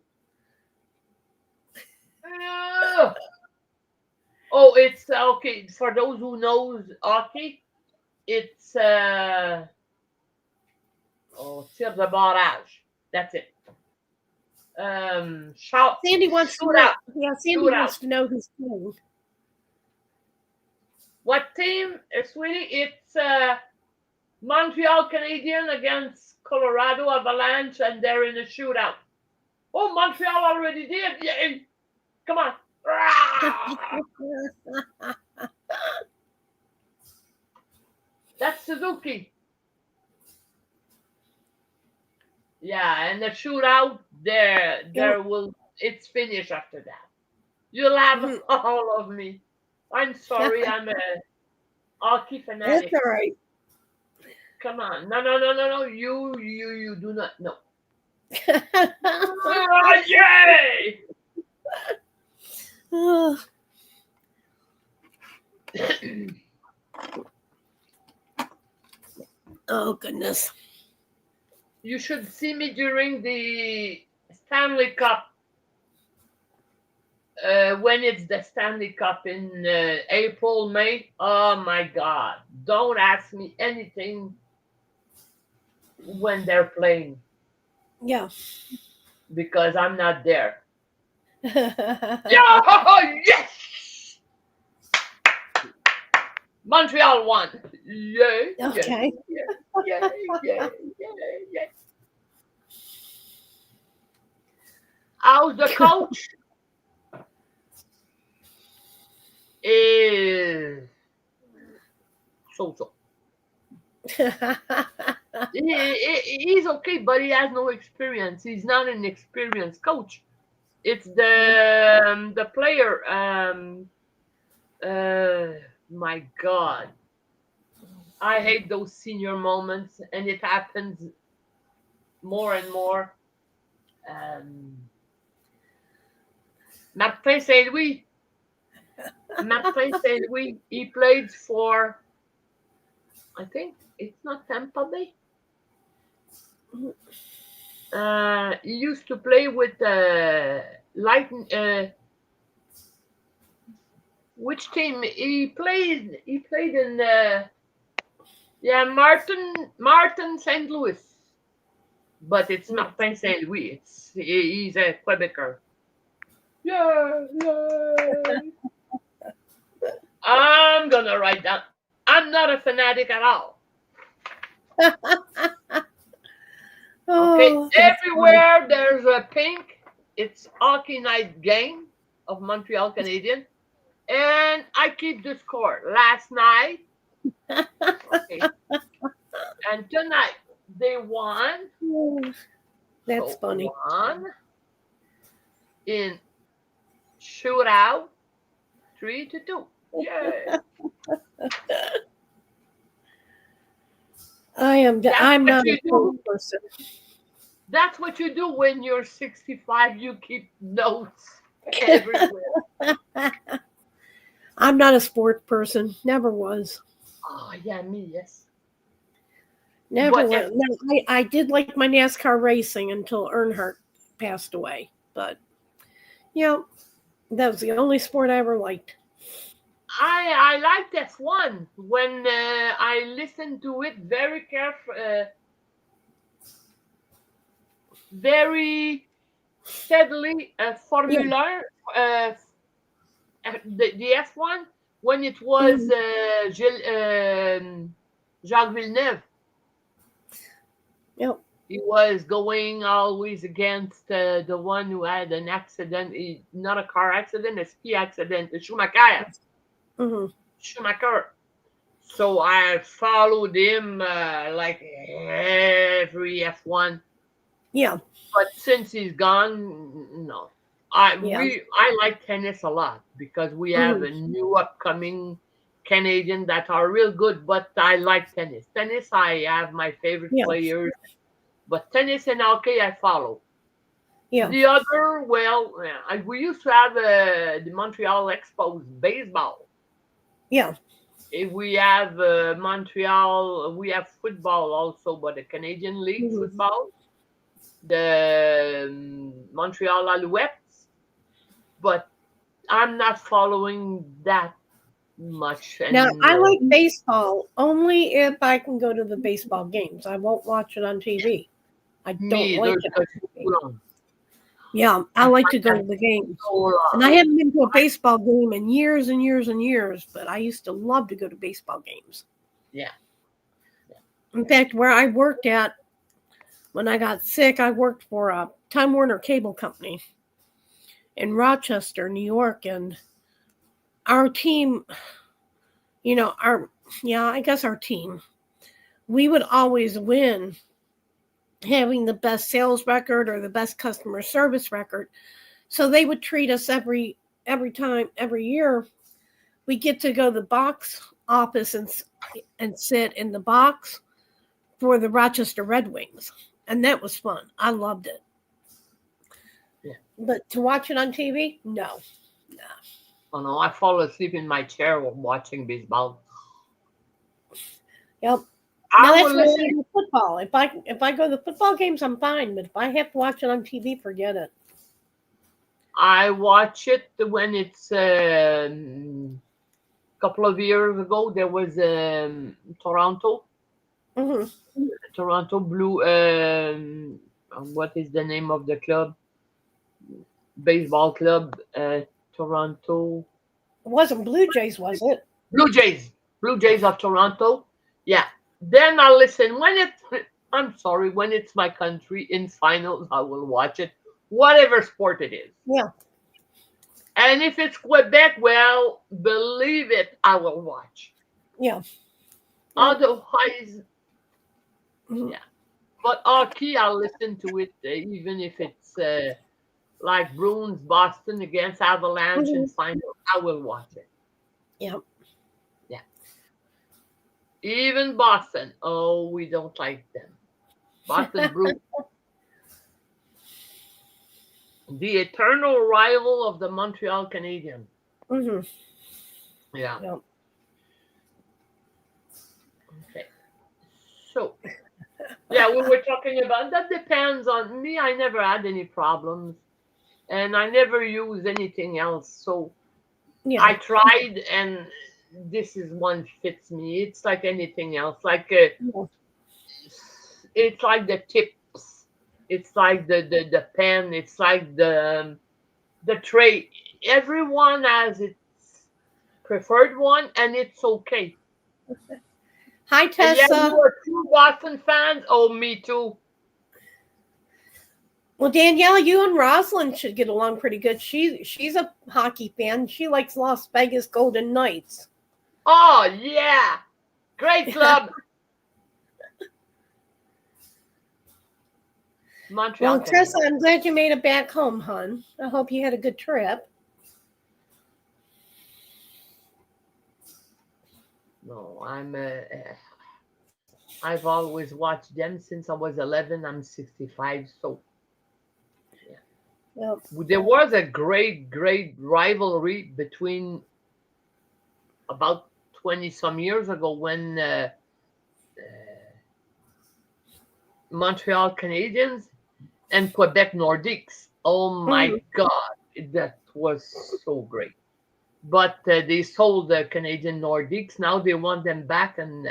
Speaker 1: It's okay. For those who knows hockey, it's tir de barrage. That's it.
Speaker 2: Sandy wants to know. Yeah, Sandy wants to know who's playing.
Speaker 1: What team, sweetie? It's Montreal Canadiens against Colorado Avalanche, and they're in a shootout. Oh, Montreal already did. Yay! Come on. That's Suzuki. Yeah, and the shootout it's finished after that. You'll have all of me. I'm sorry, I'm a hockey fanatic.
Speaker 2: That's all right.
Speaker 1: Come on. No. You do not know. Yay!
Speaker 2: Oh, goodness.
Speaker 1: You should see me during the Stanley Cup. When it's the Stanley Cup in April, May. Oh, my God. Don't ask me anything when they're playing.
Speaker 2: Yeah.
Speaker 1: Because I'm not there. Yes! Montreal won. Yay.
Speaker 2: Okay.
Speaker 1: Yay. How's the coach? Is so. He's okay, but he has no experience. He's not an experienced coach. It's the player. My God, I hate those senior moments, and it happens more and more. Martin Saint-Louis. He played for, I think it's not Tampa Bay. He used to play with Lightning. Which team he played? He played in Martin St. Louis, but it's Martin St. Louis. He's a Quebecer. Yeah. I'm gonna write down. I'm not a fanatic at all. Okay, everywhere funny. There's a pink. It's hockey night game of Montreal Canadiens, and I keep the score. Last night, okay, and tonight they won.
Speaker 2: That's funny.
Speaker 1: Won in shootout, 3-2. Yeah.
Speaker 2: I'm not a
Speaker 1: you
Speaker 2: sports
Speaker 1: do.
Speaker 2: person.
Speaker 1: That's what you do when you're 65. You keep notes everywhere.
Speaker 2: I'm not a sports person. Never was.
Speaker 1: Oh, yeah, me, yes.
Speaker 2: Never
Speaker 1: But
Speaker 2: was. No, I did like my NASCAR racing until Earnhardt passed away. But, that was the only sport I ever liked.
Speaker 1: I liked F1 when I listened to it very careful, very steadily.
Speaker 2: Yeah.
Speaker 1: Formula, the F1 when it was
Speaker 2: Mhm.
Speaker 1: Jacques Villeneuve.
Speaker 2: Yep.
Speaker 1: He was going always against the one who had an accident, not a car accident, a ski accident, the Schumacher.
Speaker 2: Hmm.
Speaker 1: Schumacher. So I followed him like every F1.
Speaker 2: Yeah.
Speaker 1: But since he's gone, no.
Speaker 2: Yeah.
Speaker 1: I like tennis a lot because we have
Speaker 2: Hmm.
Speaker 1: a new upcoming Canadian that are real good. But I like tennis. Tennis, I have my favorite
Speaker 2: Yeah.
Speaker 1: players. But tennis and hockey, I follow.
Speaker 2: Yeah.
Speaker 1: The other, well, we used to have the Montreal Expos baseball.
Speaker 2: Yeah.
Speaker 1: We have Montreal, we have football also, but the Canadian League
Speaker 2: Hmm.
Speaker 1: football, the Montreal Alouettes, but I'm not following that much
Speaker 2: Now, I
Speaker 1: anymore.
Speaker 2: like baseball only if I can go to the baseball games. I won't watch it on TV. I don't
Speaker 1: Me
Speaker 2: like
Speaker 1: either
Speaker 2: it on
Speaker 1: because it's
Speaker 2: TV.
Speaker 1: too long.
Speaker 2: Yeah, I
Speaker 1: I
Speaker 2: like to
Speaker 1: find
Speaker 2: go
Speaker 1: that
Speaker 2: to the games.
Speaker 1: so
Speaker 2: And I
Speaker 1: long.
Speaker 2: haven't been to a baseball game in years and years and years, but I used to love to go to baseball games.
Speaker 1: Yeah.
Speaker 2: In fact, where I worked at when I got sick, I worked for a Time Warner cable company in Rochester, New York, and our team, I guess our team, we would always win having the best sales record or the best customer service record. So they would treat us every year. We get to go to the box office and sit in the box for the Rochester Red Wings. And that was fun. I loved it.
Speaker 1: Yeah.
Speaker 2: But to watch it on TV, no.
Speaker 1: Oh no, I fall asleep in my chair while watching baseball.
Speaker 2: Yep. Now
Speaker 1: I
Speaker 2: that's
Speaker 1: will
Speaker 2: why I
Speaker 1: listen.
Speaker 2: do football. If I go to the football games, I'm fine. But if I have to watch it on TV, forget it.
Speaker 1: I watch it when it's couple of years ago. There was Toronto,
Speaker 2: Hmm.
Speaker 1: Toronto Blue. What is the name of the club? Baseball club. Toronto
Speaker 2: It wasn't Blue Jays, was it?
Speaker 1: Blue Jays. Blue Jays of Toronto. Yeah. Then I'll listen when it. I'm sorry, when it's my country in finals, I will watch it, whatever sport it is.
Speaker 2: Yeah.
Speaker 1: And if it's Quebec, well, believe it, I will watch.
Speaker 2: Yeah. Yep.
Speaker 1: Otherwise,
Speaker 2: Mhm.
Speaker 1: yeah. But hockey, I'll listen to it, even if it's like Bruins Boston against Avalanche in
Speaker 2: Mhm.
Speaker 1: final. I will watch it.
Speaker 2: Yep.
Speaker 1: Yeah. Even Boston. Oh, we don't like them. Boston Bruins, the eternal rival of the Montreal Canadiens.
Speaker 2: Hmm.
Speaker 1: Yeah.
Speaker 2: Yep.
Speaker 1: Okay. So, yeah, we were talking about that. Depends on me. I never had any problems, and I never used anything else. So
Speaker 2: Yeah.
Speaker 1: I tried, and this is one fits me. It's like anything else. Like
Speaker 2: Yeah.
Speaker 1: it's like the tips. It's like the pen. It's like the tray. Everyone has its preferred one, and it's okay.
Speaker 2: Hi,
Speaker 1: And yeah,
Speaker 2: Tessa.
Speaker 1: you are true Boston fans. Oh, me too.
Speaker 2: Well, Danielle, you and Rosalind should get along pretty good. She's a hockey fan. She likes Las Vegas Golden Knights.
Speaker 1: Oh yeah, great club, Montreal
Speaker 2: Well, Tessa,
Speaker 1: Canadiens.
Speaker 2: I'm glad you made it back home, hon. I hope you had a good trip.
Speaker 1: I've always watched them since I was 11. I'm 65, so yeah.
Speaker 2: Yep.
Speaker 1: There was a great rivalry between about 20 some years ago when Montreal Canadiens and Quebec Nordiques. Oh my God, that was so great. But they sold the Canadian Nordiques. Now they want them back, and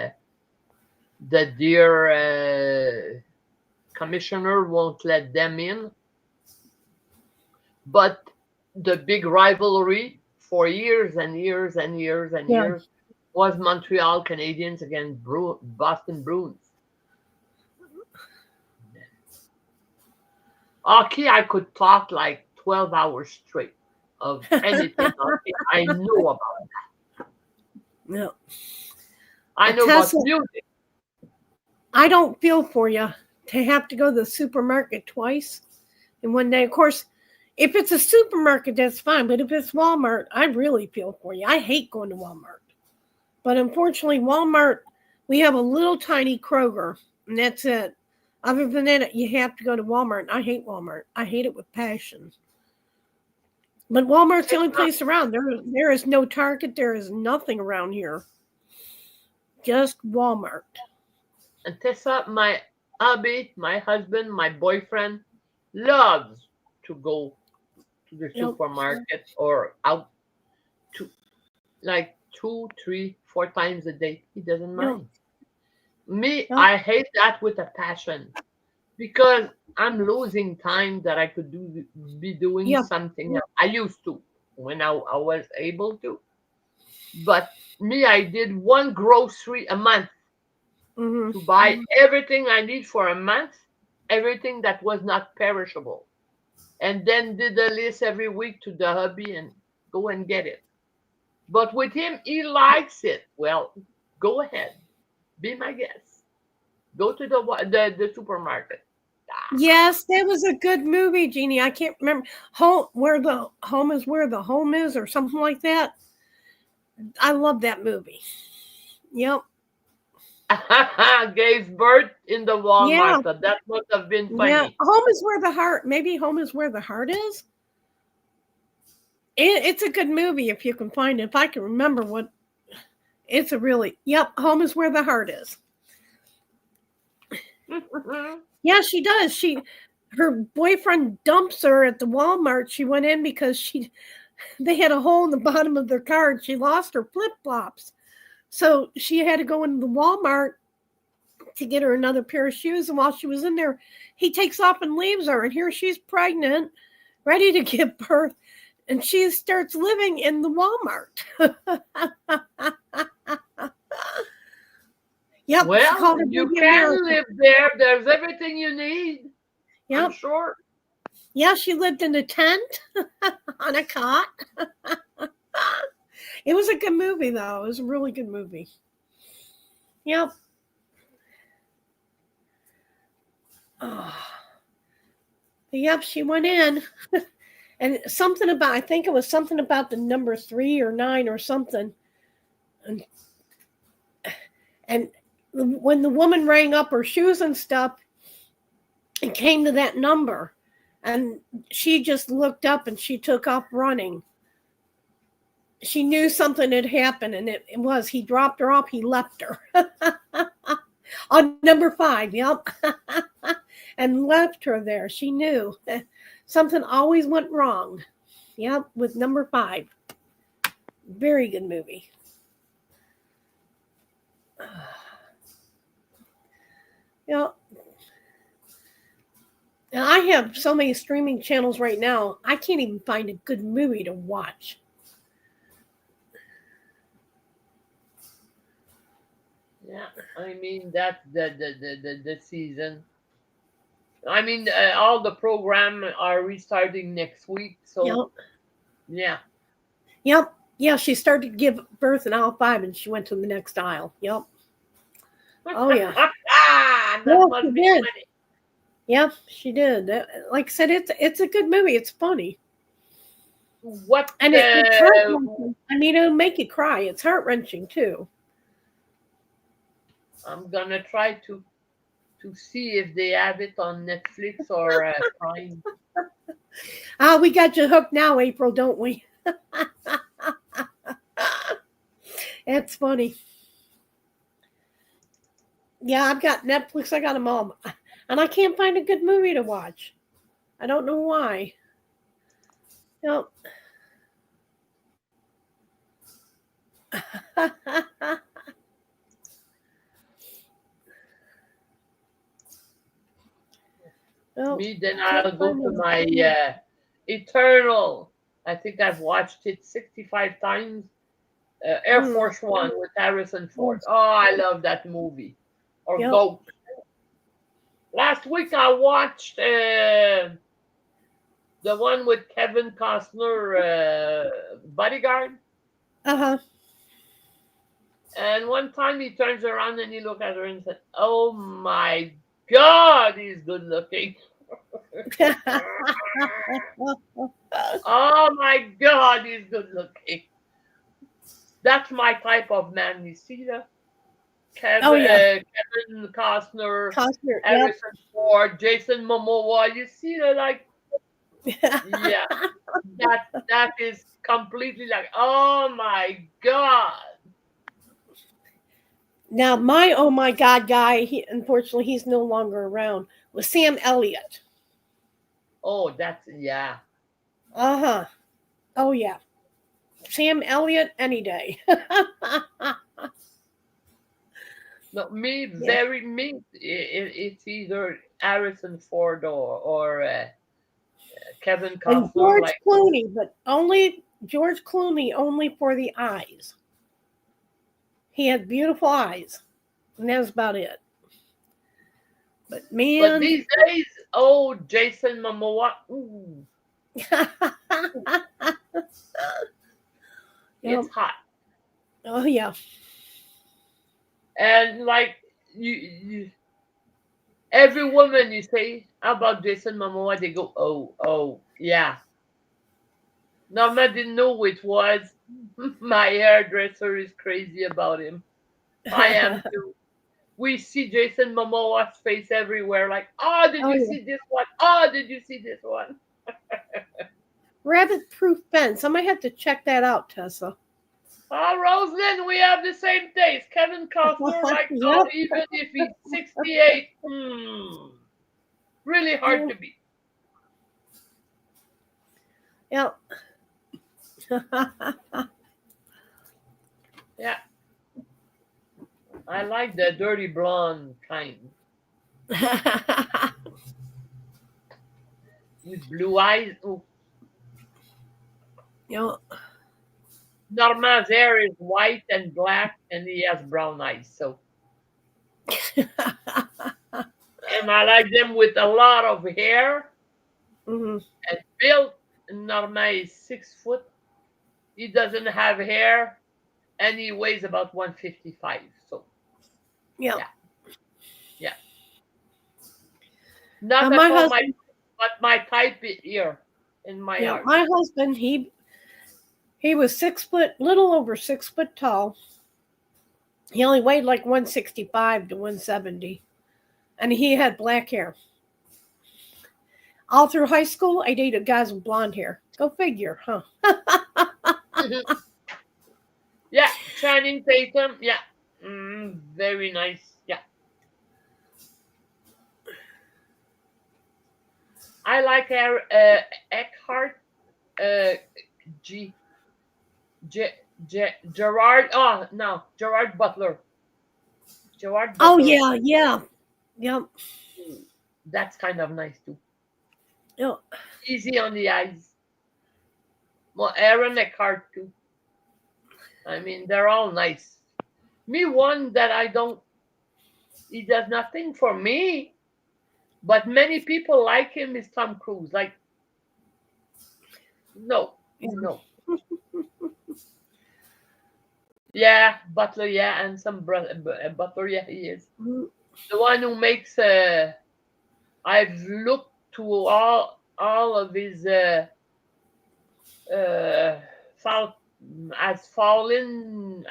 Speaker 1: the dear commissioner won't let them in. But the big rivalry for years and years and years and years was Montreal Canadiens against Boston Bruins. Hockey, I could talk like 12 hours straight of anything I know about that.
Speaker 2: Yeah.
Speaker 1: I know about music.
Speaker 2: I don't feel for you to have to go to the supermarket twice in one day. Of course, if it's a supermarket, that's fine. But if it's Walmart, I really feel for you. I hate going to Walmart. But unfortunately, Walmart, we have a little tiny Kroger, and that's it. Other than that, you have to go to Walmart. And I hate Walmart. I hate it with passion. But Walmart's the only place around. There is no Target. There is nothing around here. Just Walmart.
Speaker 1: And Tessa, my hubby, my husband, my boyfriend loves to go to the supermarket or out to like 2, 3, 4 times a day. He doesn't mind. Me, I hate that with a passion because I'm losing time that I could be doing something else. I used to when I was able to. But me, I did one grocery a month to buy everything I need for a month, everything that was not perishable. And then did a list every week to the hubby and go and get it. But with him, he likes it. Well, go ahead. Be my guest. Go to the supermarket.
Speaker 2: Yes, that was a good movie, Jeannie. I can't remember where the home is or something like that. I love that movie. Yep.
Speaker 1: Gave birth in the Walmart. So that must have been funny.
Speaker 2: Yeah, home is where the heart. Maybe home is where the heart is. It's a good movie if you can find it. If I can remember what. It's a really home is where the heart is. Yeah, she does. Her boyfriend dumps her at the Walmart. She went in because they had a hole in the bottom of their car and she lost her flip-flops. So she had to go into the Walmart to get her another pair of shoes. And while she was in there, he takes off and leaves her. And here she's pregnant, ready to give birth. And she starts living in the Walmart. Yep.
Speaker 1: Well, you can live there. There's everything you need. Yep. I'm sure.
Speaker 2: Yeah, she lived in a tent on a cot. It was a good movie, though. It was a really good movie. Yep. Yep, she went in. And I think it was something about the number 3 or 9 or something. And when the woman rang up her shoes and stuff, it came to that number. And she just looked up and she took off running. She knew something had happened, and it was he dropped her off. He left her on number 5. Yep. And left her there. She knew something always went wrong. Yep, with number 5. Very good movie. Yep. And I have so many streaming channels right now, I can't even find a good movie to watch.
Speaker 1: Yeah, I mean, that's the season. I mean, all the program are restarting next week, so yeah.
Speaker 2: Yep. Yeah, she started to give birth in aisle 5, and she went to the next aisle. Yep. Oh yeah.
Speaker 1: That must be funny.
Speaker 2: Yep, she did. Like I said, it's a good movie. It's funny. It's heart-wrenching. I mean, it'll make you cry. It's heart-wrenching too.
Speaker 1: I'm gonna try to see if they have it on Netflix or Prime.
Speaker 2: We got you hooked now, April, don't we? It's funny. Yeah, I've got Netflix. I got them all. And I can't find a good movie to watch. I don't know why. No. No,
Speaker 1: Me, then I'll go to my Eternal. I think I've watched it 65 times. Air Force One with Harrison Ford. Oh, I love that movie. Or Ghost. Last week I watched the one with Kevin Costner, Bodyguard.
Speaker 2: Uh-huh.
Speaker 1: And one time he turns around and he looked at her and said, "Oh my God, he's good looking." Oh my God, he's good looking. That's my type of man. You see that? Kevin Costner, Harrison Ford, Jason Momoa. You see that? Like, yeah, that is completely like, oh my God.
Speaker 2: Now, my oh my God guy, unfortunately, he's no longer around, was Sam Elliott.
Speaker 1: Oh, that's, yeah.
Speaker 2: Uh-huh. Oh, yeah. Sam Elliott any day.
Speaker 1: No, me, it's either Harrison Ford or Kevin Costner.
Speaker 2: And George Clooney, but only George Clooney only for the eyes. He had beautiful eyes, and that was about it. But man,
Speaker 1: but these days, oh, Jason Momoa, ooh. It's hot.
Speaker 2: Oh yeah.
Speaker 1: And like you every woman you say about Jason Momoa, they go, oh, yeah. Norma didn't know who it was. My hairdresser is crazy about him. I am too. We see Jason Momoa's face everywhere. Like, oh, did you see this one? Oh, did you see this one?
Speaker 2: Rabbit Proof Fence. I might have to check that out, Tessa.
Speaker 1: Oh, Rosalind, we have the same taste. Kevin Costner, like, oh, even if he's 68, really hard to beat.
Speaker 2: Yep.
Speaker 1: Yeah. I like the dirty blonde kind. With blue eyes. Oh.
Speaker 2: Yep.
Speaker 1: Norma's hair is white and black, and he has brown eyes. So, and I like them with a lot of hair.
Speaker 2: Mm-hmm.
Speaker 1: And built. Norma is 6 foot. He doesn't have hair, and he weighs about 155. So,
Speaker 2: yeah.
Speaker 1: Not
Speaker 2: my
Speaker 1: at all
Speaker 2: husband,
Speaker 1: but my type here in my heart.
Speaker 2: My husband, he was 6 foot, little over 6 foot tall. He only weighed like 165 to 170, and he had black hair. All through high school, I dated guys with blonde hair. Go figure, huh?
Speaker 1: Yeah, Channing Tatum. Yeah, very nice. Yeah, I like Eckhart. Gerard. Oh no, Gerard Butler.
Speaker 2: Oh yeah. Yep.
Speaker 1: That's kind of nice too.
Speaker 2: Yep.
Speaker 1: Easy on the eyes. Well, Aaron Eckhart too. I mean, they're all nice. Me, one that he does nothing for me, but many people like him is Tom Cruise. Like, no. Yeah, Butler, yeah, and some Butler, yeah, he is. Mm-hmm. The one who makes, I've looked to all of his has fallen,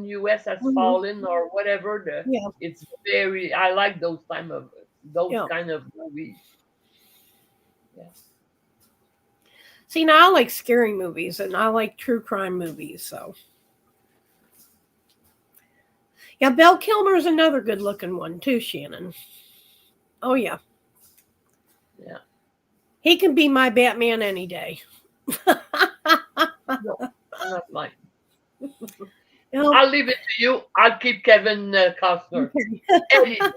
Speaker 1: US has
Speaker 2: Hmm.
Speaker 1: fallen, or whatever.
Speaker 2: Yeah.
Speaker 1: It's very. I like those
Speaker 2: Yeah.
Speaker 1: kind of movies. Yeah.
Speaker 2: See, now I like scary movies and I like true crime movies. So, yeah, Val Kilmer's another good looking one, too, Shannon. Oh, yeah.
Speaker 1: Yeah.
Speaker 2: He can be my Batman any day.
Speaker 1: No, not mine.
Speaker 2: You know,
Speaker 1: I'll leave it to you. I'll keep Kevin Costner. Any day.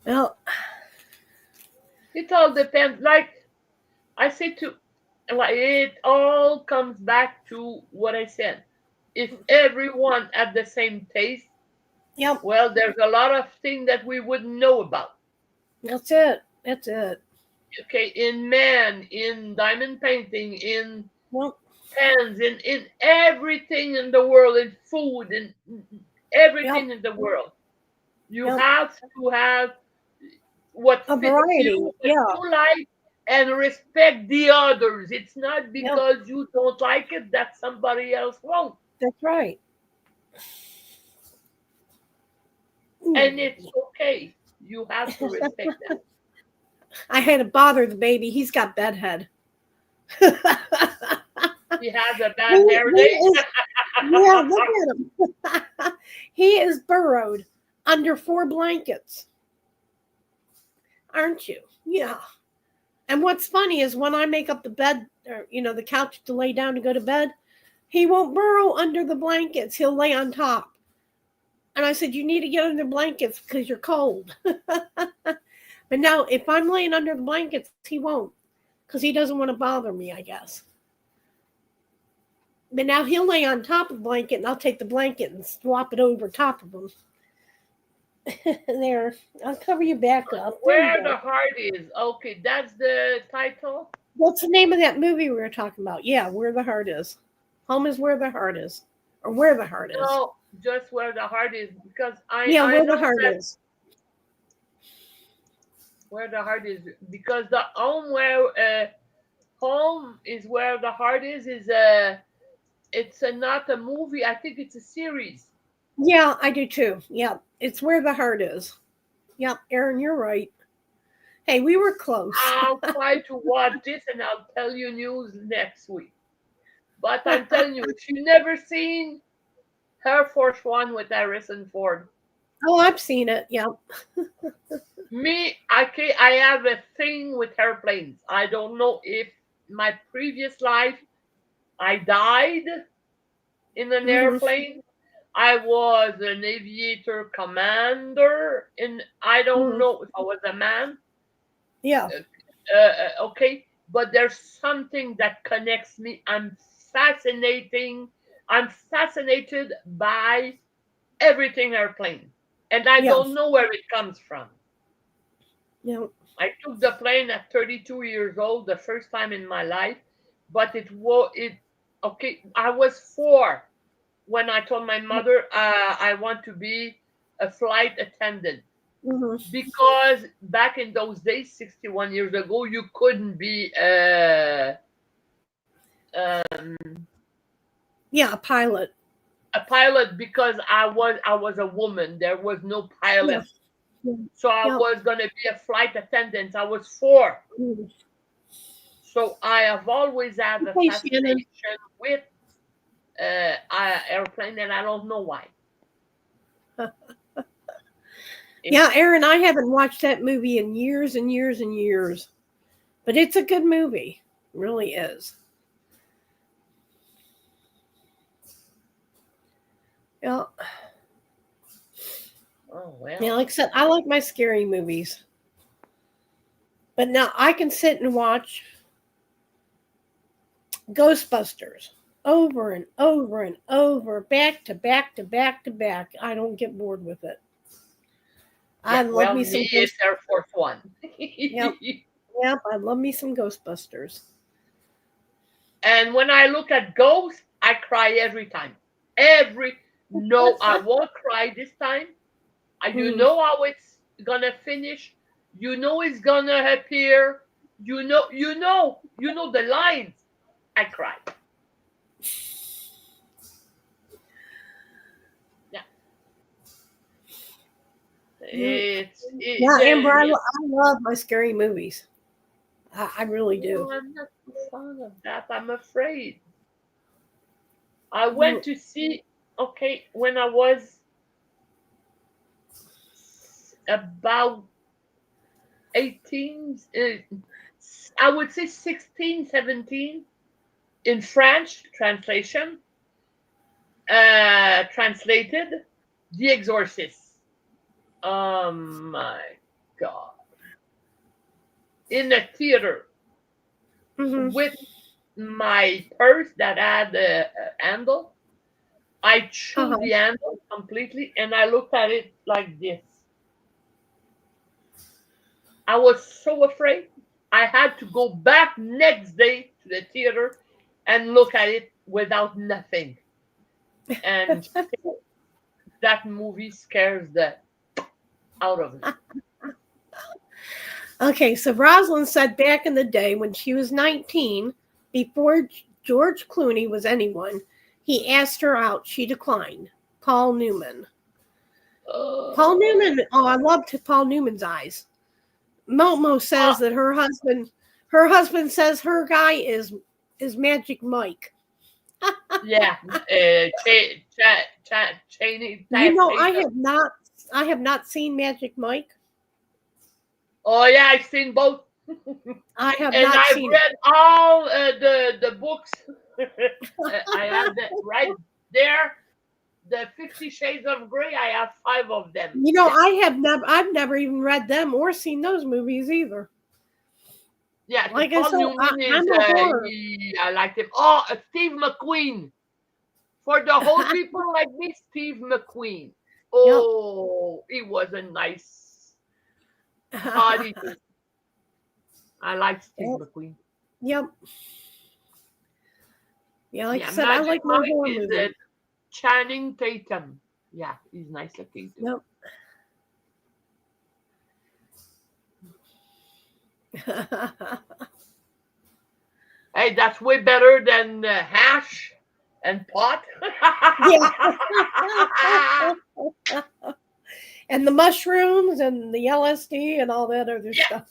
Speaker 2: well,
Speaker 1: It all depends. Like I say to, like, it all comes back to what I said. If everyone had the same taste,
Speaker 2: yep,
Speaker 1: well, there's a lot of things that we wouldn't know about.
Speaker 2: that's it. That's it.
Speaker 1: Okay, in men, in diamond painting, in
Speaker 2: Well,
Speaker 1: pens, in everything in the world, in food, in
Speaker 2: yep,
Speaker 1: everything in the world, you
Speaker 2: yep.
Speaker 1: have to have what
Speaker 2: A
Speaker 1: fits
Speaker 2: variety.
Speaker 1: you, what
Speaker 2: Yeah,
Speaker 1: you like, and respect the others. It's not
Speaker 2: yep,
Speaker 1: because you don't like it that somebody else won't.
Speaker 2: that's right.
Speaker 1: And
Speaker 2: Mm.
Speaker 1: it's okay. You have to respect that.
Speaker 2: I had to bother the baby. He's got bedhead.
Speaker 1: He has a
Speaker 2: he,
Speaker 1: bad hair
Speaker 2: he
Speaker 1: day.
Speaker 2: is, yeah, look at him. He is burrowed under 4 blankets. Aren't you? Yeah. And what's funny is when I make up the bed, or, the couch to lay down to go to bed, he won't burrow under the blankets. He'll lay on top. And I said, you need to get under the blankets because you're cold. But now, if I'm laying under the blankets, he won't because he doesn't want to bother me, I guess. But now he'll lay on top of the blanket and I'll take the blanket and swap it over top of him. There, I'll cover your back up. There you
Speaker 1: Where the
Speaker 2: go.
Speaker 1: Heart Is. Okay, that's the title.
Speaker 2: What's the name of that movie we were talking about? Yeah, Where the Heart Is. Home is where the heart is. Or Where the Heart Is.
Speaker 1: No, just Where the Heart Is, because
Speaker 2: Yeah,
Speaker 1: I
Speaker 2: Where the
Speaker 1: know
Speaker 2: Heart
Speaker 1: that
Speaker 2: Is.
Speaker 1: Where the Heart Is, because the home is where the heart is not a movie. I think it's a series.
Speaker 2: Yeah, I do too. Yeah, it's Where the Heart Is. Yep, Erin, you're right. Hey, we were close.
Speaker 1: I'll try to watch this and I'll tell you news next week. But I'm telling you, if you've never seen Air Force One with Harrison Ford,
Speaker 2: Oh, I've seen it. Yep.
Speaker 1: I have a thing with airplanes. I don't know if my previous life I died in an
Speaker 2: Hmm.
Speaker 1: airplane. I was an aviator commander, and I don't
Speaker 2: Hmm.
Speaker 1: know if I was a man.
Speaker 2: Yeah.
Speaker 1: Okay, but there's something that connects me. I'm fascinated by everything airplane, and I
Speaker 2: Yeah.
Speaker 1: don't know where it comes from.
Speaker 2: Yeah.
Speaker 1: I took the plane at 32 years old, the first time in my life, but it was it. Okay, I was 4 when I told my mother I want to be a flight attendant,
Speaker 2: Hmm.
Speaker 1: because back in those days, 61 years ago, you couldn't be
Speaker 2: Yeah, a pilot.
Speaker 1: a pilot, because I was a woman. There was no
Speaker 2: Yeah.
Speaker 1: pilot,
Speaker 2: Yeah.
Speaker 1: so I
Speaker 2: Yep.
Speaker 1: was gonna be a flight attendant. I was 4,
Speaker 2: Mhm.
Speaker 1: so I have always had a
Speaker 2: Okay, Shannon.
Speaker 1: fascination with airplane, and I don't know why. It,
Speaker 2: Yeah, Erin, I haven't watched that movie in years and years and years, but it's a good movie. It really is. Yeah.
Speaker 1: oh
Speaker 2: Yeah,
Speaker 1: well.
Speaker 2: like I said, I like my scary movies. But now I can sit and watch Ghostbusters over and over and over, back to back to back to back. I don't get bored with it. I
Speaker 1: Yeah,
Speaker 2: love
Speaker 1: well,
Speaker 2: me some
Speaker 1: me it's Air Force One.
Speaker 2: Yep, yep. I love me some Ghostbusters.
Speaker 1: And when I look at Ghost, I cry every time. Every No, I won't cry this time. You
Speaker 2: Mm,
Speaker 1: know how it's gonna finish. You know it's gonna appear. the lines. I cried. Yeah.
Speaker 2: Amber, I
Speaker 1: Yes.
Speaker 2: love my scary movies. I really do.
Speaker 1: No, I'm not too fond of that. I'm afraid. I went to see, okay, when I was about 18, I would say 16, 17, in French translation, translated The Exorcist. Oh my God. In a theater with my purse that had a handle. I chewed the handle completely and I looked at it like this. I was so afraid. I had to go back next day to the theater and look at it without nothing. And that movie scares the out of me.
Speaker 2: Okay, so Rosalind said back in the day when she was 19, before George Clooney was anyone, he asked her out. She declined. Paul Newman. Paul Newman. Oh, I loved Paul Newman's eyes. Momo says that her husband says her guy is Magic Mike.
Speaker 1: Yeah, Cheney.
Speaker 2: I have not seen Magic Mike.
Speaker 1: Oh yeah, I've seen both.
Speaker 2: I have
Speaker 1: and
Speaker 2: not
Speaker 1: I've
Speaker 2: seen
Speaker 1: read all the books. I have that right there. The 50 Shades of Grey. I have 5 of them.
Speaker 2: You know, I've never even read them or seen those movies either.
Speaker 1: Yeah,
Speaker 2: like
Speaker 1: Paul
Speaker 2: I said,
Speaker 1: Newman
Speaker 2: I'm a horror.
Speaker 1: I liked him. Oh, Steve McQueen. For the whole people like me, Steve McQueen. Oh, he was a nice body. I like Steve McQueen.
Speaker 2: Yep. Yeah, like I said,
Speaker 1: Magic
Speaker 2: I like my
Speaker 1: Mike
Speaker 2: horror
Speaker 1: is
Speaker 2: movies.
Speaker 1: Channing Tatum. Yeah, he's nice looking too.
Speaker 2: Yep.
Speaker 1: Hey, that's way better than hash and pot.
Speaker 2: And the mushrooms and the LSD and all that other stuff.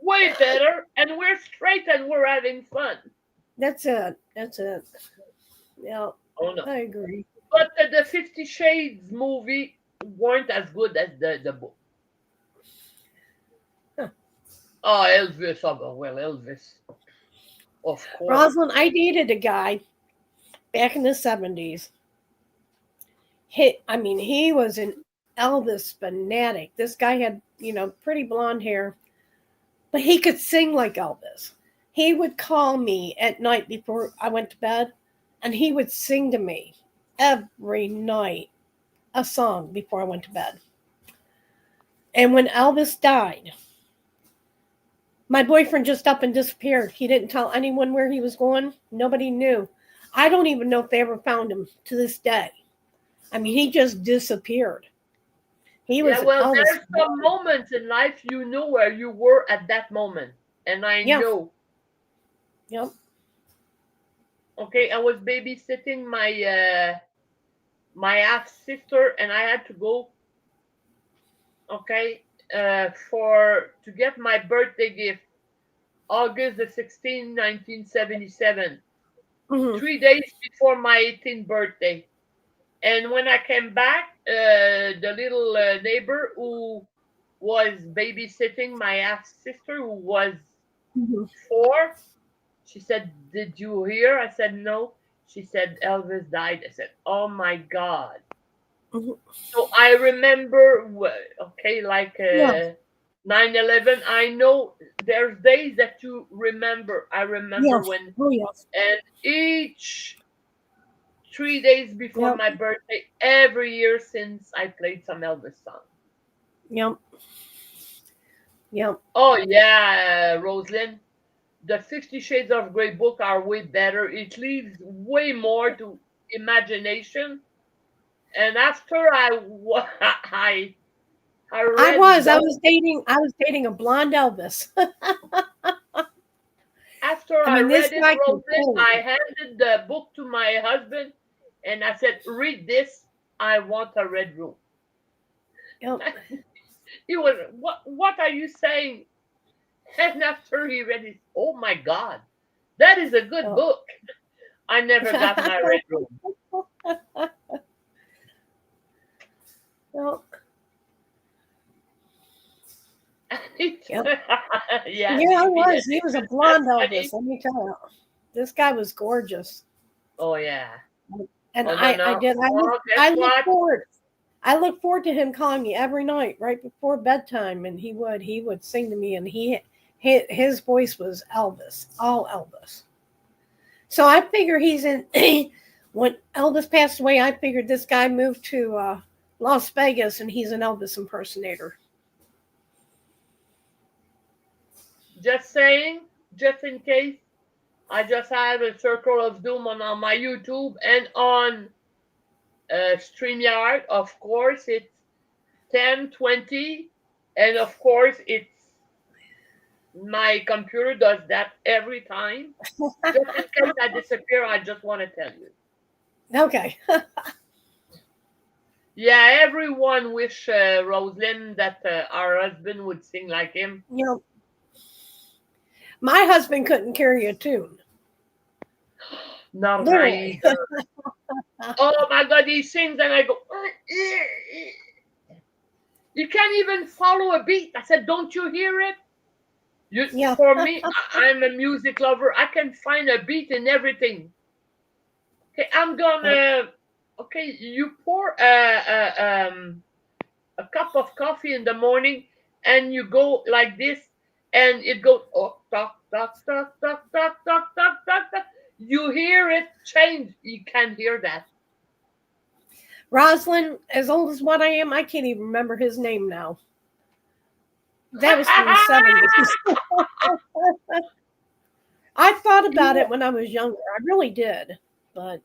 Speaker 1: Way better, and we're straight and we're having fun.
Speaker 2: That's it. Yeah,
Speaker 1: oh, no.
Speaker 2: I agree.
Speaker 1: But the 50 Shades movie weren't as good as the book. Huh. Oh, Elvis. Oh, well, Elvis. Of course.
Speaker 2: Rosalind, I dated a guy back in the 70s. He was an Elvis fanatic. This guy had, pretty blonde hair, but he could sing like Elvis. He would call me at night before I went to bed, and he would sing to me every night a song before I went to bed. And when Elvis died, my boyfriend just up and disappeared. He didn't tell anyone where he was going. Nobody knew. I don't even know if they ever found him to this day. I mean, he just disappeared. He was
Speaker 1: there's some moments in life you know where you were at that moment. And I know.
Speaker 2: Yep.
Speaker 1: Okay, I was babysitting my my half sister, and I had to go. Okay, to get my birthday gift, August the 16th, 1977. 3 days before my 18th birthday. And when I came back, the little neighbor who was babysitting my half sister, who was 4, she said, "Did you hear?" I said, "No." She said, "Elvis died." I said, "Oh my God." So I remember, okay, like 9/11. I know there's days that you remember. I remember when, and each 3 days before my birthday, every year since, I played some Elvis song.
Speaker 2: Yep.
Speaker 1: Oh yeah, Rosalind. The 50 Shades of Grey book are way better. It leaves way more to imagination. And after I
Speaker 2: I was dating a blonde Elvis.
Speaker 1: After I read it, Roseanne, I handed the book to my husband and I said, read this. I want a red room.
Speaker 2: Yep.
Speaker 1: He was, what are you saying? And after he read it, oh my God, that is a good book. I never got my red room.
Speaker 2: Well,
Speaker 1: yeah,
Speaker 2: I was. He was a blonde Elvis. Let me tell you, this guy was gorgeous.
Speaker 1: Oh yeah.
Speaker 2: And I did. I look forward to him calling me every night right before bedtime, and he would sing to me, and his voice was Elvis, all Elvis. So I figure he's in. When Elvis passed away, I figured this guy moved to Las Vegas, and he's an Elvis impersonator.
Speaker 1: Just saying, just in case. I just have a Circle of Doom on my YouTube and on StreamYard. Of course, it's 10:20, and of course, it's my computer does that every time. Just in case I disappear, I just want to tell you.
Speaker 2: Okay.
Speaker 1: Yeah, everyone wish Rosalind that our husband would sing like him.
Speaker 2: My husband couldn't carry a tune.
Speaker 1: Not right. Oh my God, he sings and I go, you can't even follow a beat. I said, don't you hear it? For me, I'm a music lover. I can find a beat in everything. Okay, I'm gonna, you pour a cup of coffee in the morning and you go like this and it goes, oh, talk, talk, talk, talk, talk, talk, talk, talk, talk. You hear it change. You can hear that.
Speaker 2: Rosalind, as old as what I am, I can't even remember his name now. That was from the 70s. I thought about it when I was younger. I really did. But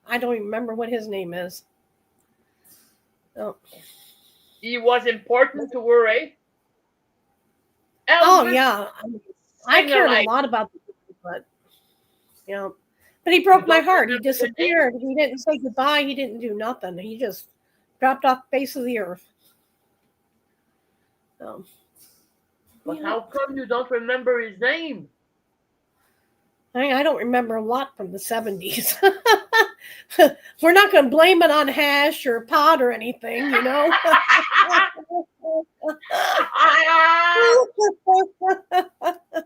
Speaker 2: I don't even remember what his name is. Oh.
Speaker 1: He was important to her, eh?
Speaker 2: Oh, yeah. I cared a lot about the but but he broke my heart. He disappeared. He didn't say goodbye. He didn't do nothing. He just dropped off the face of the earth. So,
Speaker 1: but how come you don't remember his name?
Speaker 2: I don't remember a lot from the 70s. We're not going to blame it on hash or pot or anything, you know.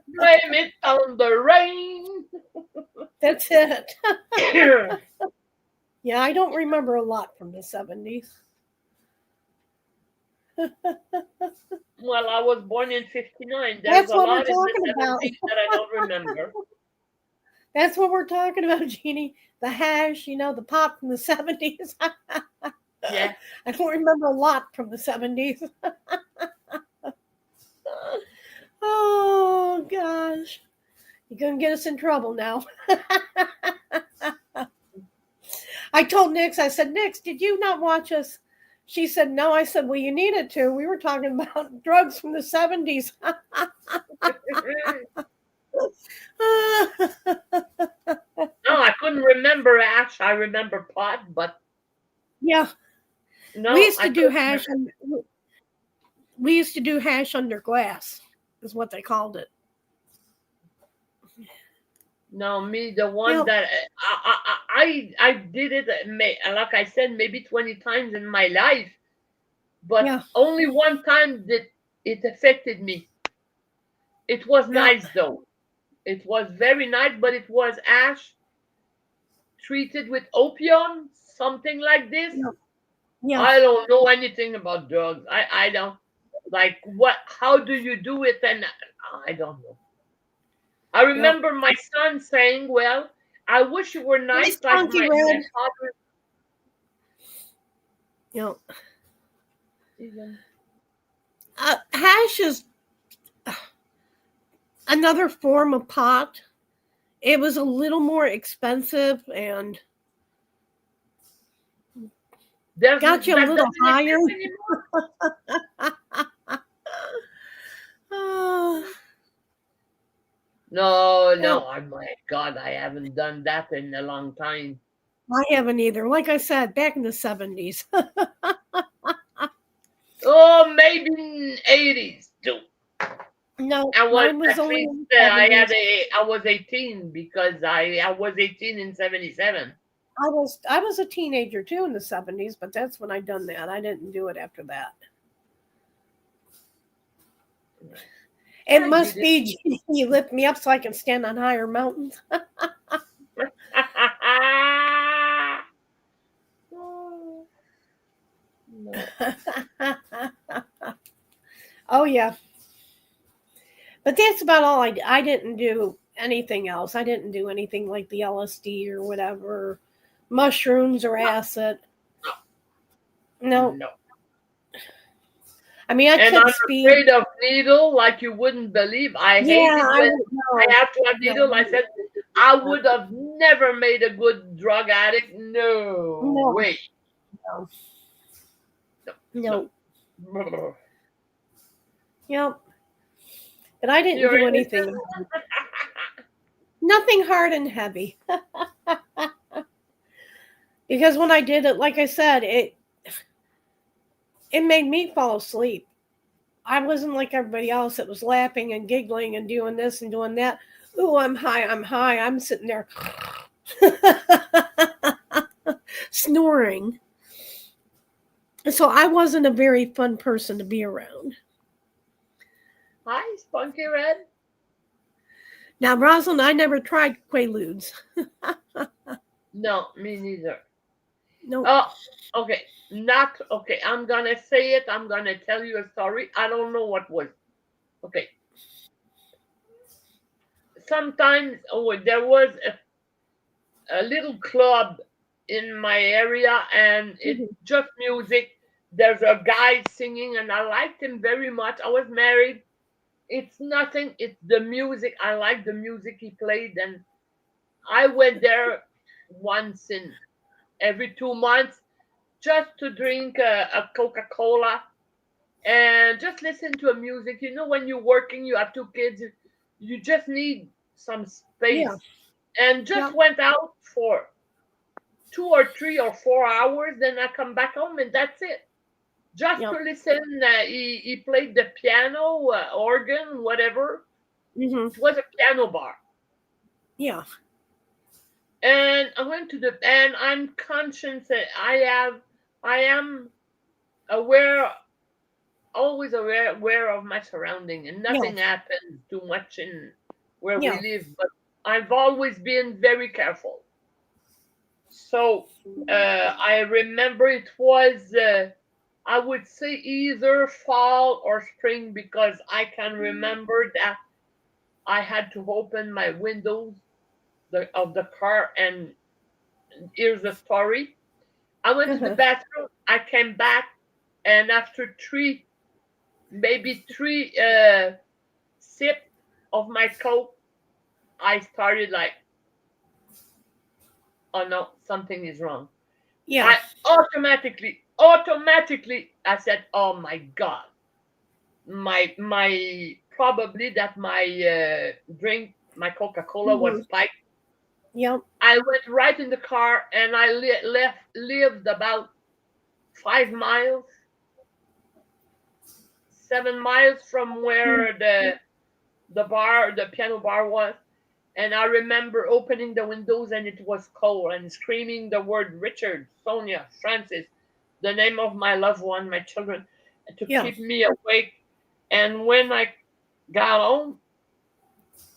Speaker 1: Blame it on the rain.
Speaker 2: That's it. Yeah, I don't remember a lot from the 70s.
Speaker 1: Well, I was born in 59.
Speaker 2: That's what we're talking about.
Speaker 1: That I don't remember.
Speaker 2: That's what we're talking about, Jeannie. The hash, the pot from the 70s.
Speaker 1: Yeah.
Speaker 2: I don't remember a lot from the 70s. Oh, gosh. You're going to get us in trouble now. I told Nyxs, I said, Nyxs, did you not watch us? She said, no. I said, well, you needed to. We were talking about drugs from the 70s.
Speaker 1: No, I couldn't remember hash. I remember pot, but
Speaker 2: yeah.
Speaker 1: No,
Speaker 2: we used to do hash. We used to do hash under glass, is what they called it.
Speaker 1: No, me, the one that I did it, like I said, maybe 20 times in my life, but only one time did it affected me. It was nice though. It was very nice, but it was ash treated with opium, something like this.
Speaker 2: Yeah.
Speaker 1: I don't know anything about drugs. I don't like how do you do it? And I don't know. I remember my son saying, well, I wish you were nice like my father.
Speaker 2: Hash is another form of pot. It was a little more expensive and Got you a
Speaker 1: that
Speaker 2: little
Speaker 1: doesn't
Speaker 2: higher.
Speaker 1: exist anymore. No,
Speaker 2: Well,
Speaker 1: oh my God, I haven't done that in a long time.
Speaker 2: I haven't either. Like I said, back in the 70s.
Speaker 1: Oh, maybe in 80s too.
Speaker 2: No,
Speaker 1: I was
Speaker 2: mine was
Speaker 1: at
Speaker 2: only
Speaker 1: least
Speaker 2: in the 70s.
Speaker 1: I was 18 because I was 18 in 77.
Speaker 2: I was a teenager too in the 70s, but that's when I done that. I didn't do it after that. It must be you lift me up so I can stand on higher mountains. Oh yeah. But that's about all I didn't do anything else. I didn't do anything like the LSD or whatever, mushrooms or acid. No. I mean, I
Speaker 1: and
Speaker 2: took
Speaker 1: I'm
Speaker 2: speed.
Speaker 1: afraid of needle like you wouldn't believe. I hated when I have to have needle. I said I would have never made a good drug addict. No way.
Speaker 2: No. Yep. But I didn't do anything. Nothing hard and heavy. Because when I did it, like I said, it made me fall asleep. I wasn't like everybody else that was laughing and giggling and doing this and doing that. Ooh, I'm high. I'm sitting there snoring. So I wasn't a very fun person to be around.
Speaker 1: Hi, Spunky Red.
Speaker 2: Now, Rosalind, I never tried Quaaludes.
Speaker 1: No, me neither.
Speaker 2: No.
Speaker 1: Oh, okay. Not okay. I'm gonna say it. I'm gonna tell you a story. I don't know what was. Okay. Sometimes there was a little club in my area, and it's just music. There's a guy singing, and I liked him very much. I was married. It's nothing. It's the music. I like the music he played, and I went there once in every 2 months just to drink a Coca-Cola and just listen to a music. You know, when you're working, you have 2 kids, you just need some space.
Speaker 2: Yeah.
Speaker 1: And just went out for 2 or 3 or 4 hours. Then I come back home and that's it. Just to listen. He played the piano, organ, whatever. It was a piano bar.
Speaker 2: Yeah.
Speaker 1: And I went to and I'm conscious that I am aware, always aware of my surrounding, and nothing happens too much in where we live, but I've always been very careful. So I remember it was I would say either fall or spring, because I can remember that I had to open my windows of the car, and here's the story. I went to the bathroom, I came back, and after maybe three sip of my Coke, I started like, oh no, something is wrong.
Speaker 2: Yeah.
Speaker 1: I automatically, I said, oh my God, probably that my drink, my Coca-Cola was spiked.
Speaker 2: Yep.
Speaker 1: I went right in the car, and I lived about 5 miles, 7 miles from where the piano bar was. And I remember opening the windows, and it was cold, and screaming the word Richard, Sonia, Francis, the name of my loved one, my children, to keep me awake. And when I got home,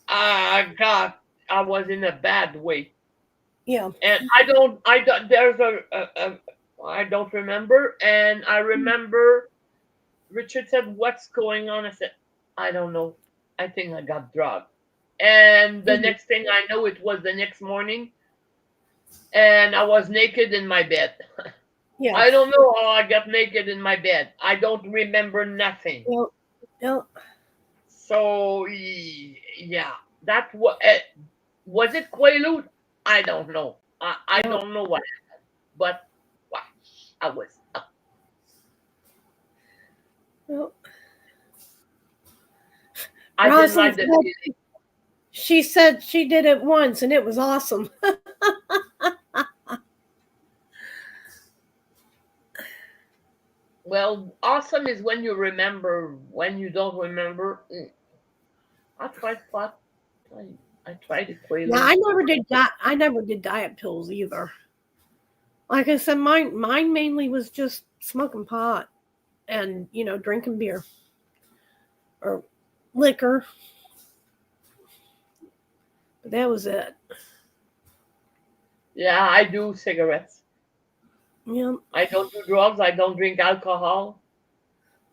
Speaker 1: I was in a bad way.
Speaker 2: Yeah.
Speaker 1: And I don't remember. And I remember Richard said, what's going on? I said, I don't know. I think I got drugged. And the next thing I know, it was the next morning, and I was naked in my bed.
Speaker 2: Yeah.
Speaker 1: I don't know how I got naked in my bed. I don't remember nothing.
Speaker 2: Yep.
Speaker 1: So yeah, that was it Quaalude? I don't know. I don't know what happened, but wow. I was up.
Speaker 2: Well,
Speaker 1: I didn't
Speaker 2: Rosalind
Speaker 1: like the
Speaker 2: said-
Speaker 1: feeling.
Speaker 2: She said she did it once and it was awesome.
Speaker 1: Well, awesome is when you remember. When you don't remember, I tried pot. I tried equator.
Speaker 2: Yeah, I never did diet pills either. Like I said, mine mainly was just smoking pot and, drinking beer or liquor. But that was it.
Speaker 1: Yeah, I do cigarettes.
Speaker 2: Yeah.
Speaker 1: I don't do drugs. I don't drink alcohol.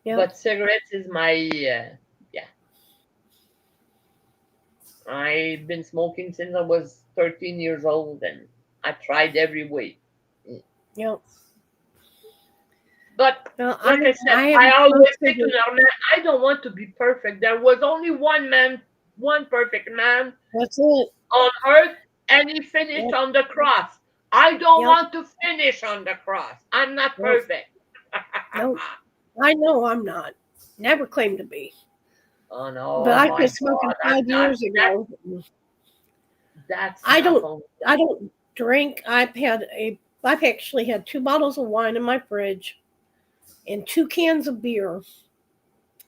Speaker 2: Yeah.
Speaker 1: But cigarettes is my yeah. I've been smoking since I was 13 years old, and I tried every way.
Speaker 2: Yeah.
Speaker 1: But
Speaker 2: Well,
Speaker 1: like I said, I always say to them, I don't want to be perfect. There was only one perfect man
Speaker 2: That's it.
Speaker 1: on earth, and he finished on the cross. I don't want to finish on the cross. I'm not perfect.
Speaker 2: No, I know I'm not. Never claimed to be.
Speaker 1: Oh no!
Speaker 2: But I quit smoking 5 years ago. I don't drink. I've actually had 2 bottles of wine in my fridge and 2 cans of beer.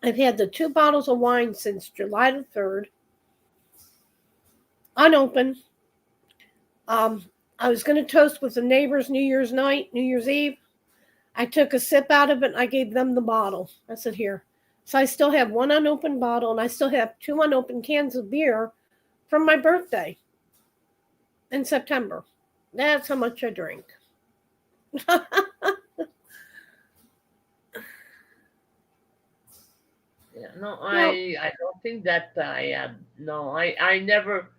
Speaker 2: I've had the 2 bottles of wine since July the 3rd. Unopened. I was going to toast with the neighbors New Year's Eve. I took a sip out of it and I gave them the bottle. I said, here. So I still have 1 unopened bottle and I still have 2 unopened cans of beer from my birthday in September. That's how much I drink.
Speaker 1: Yeah, no, I don't think that I had. No, I never.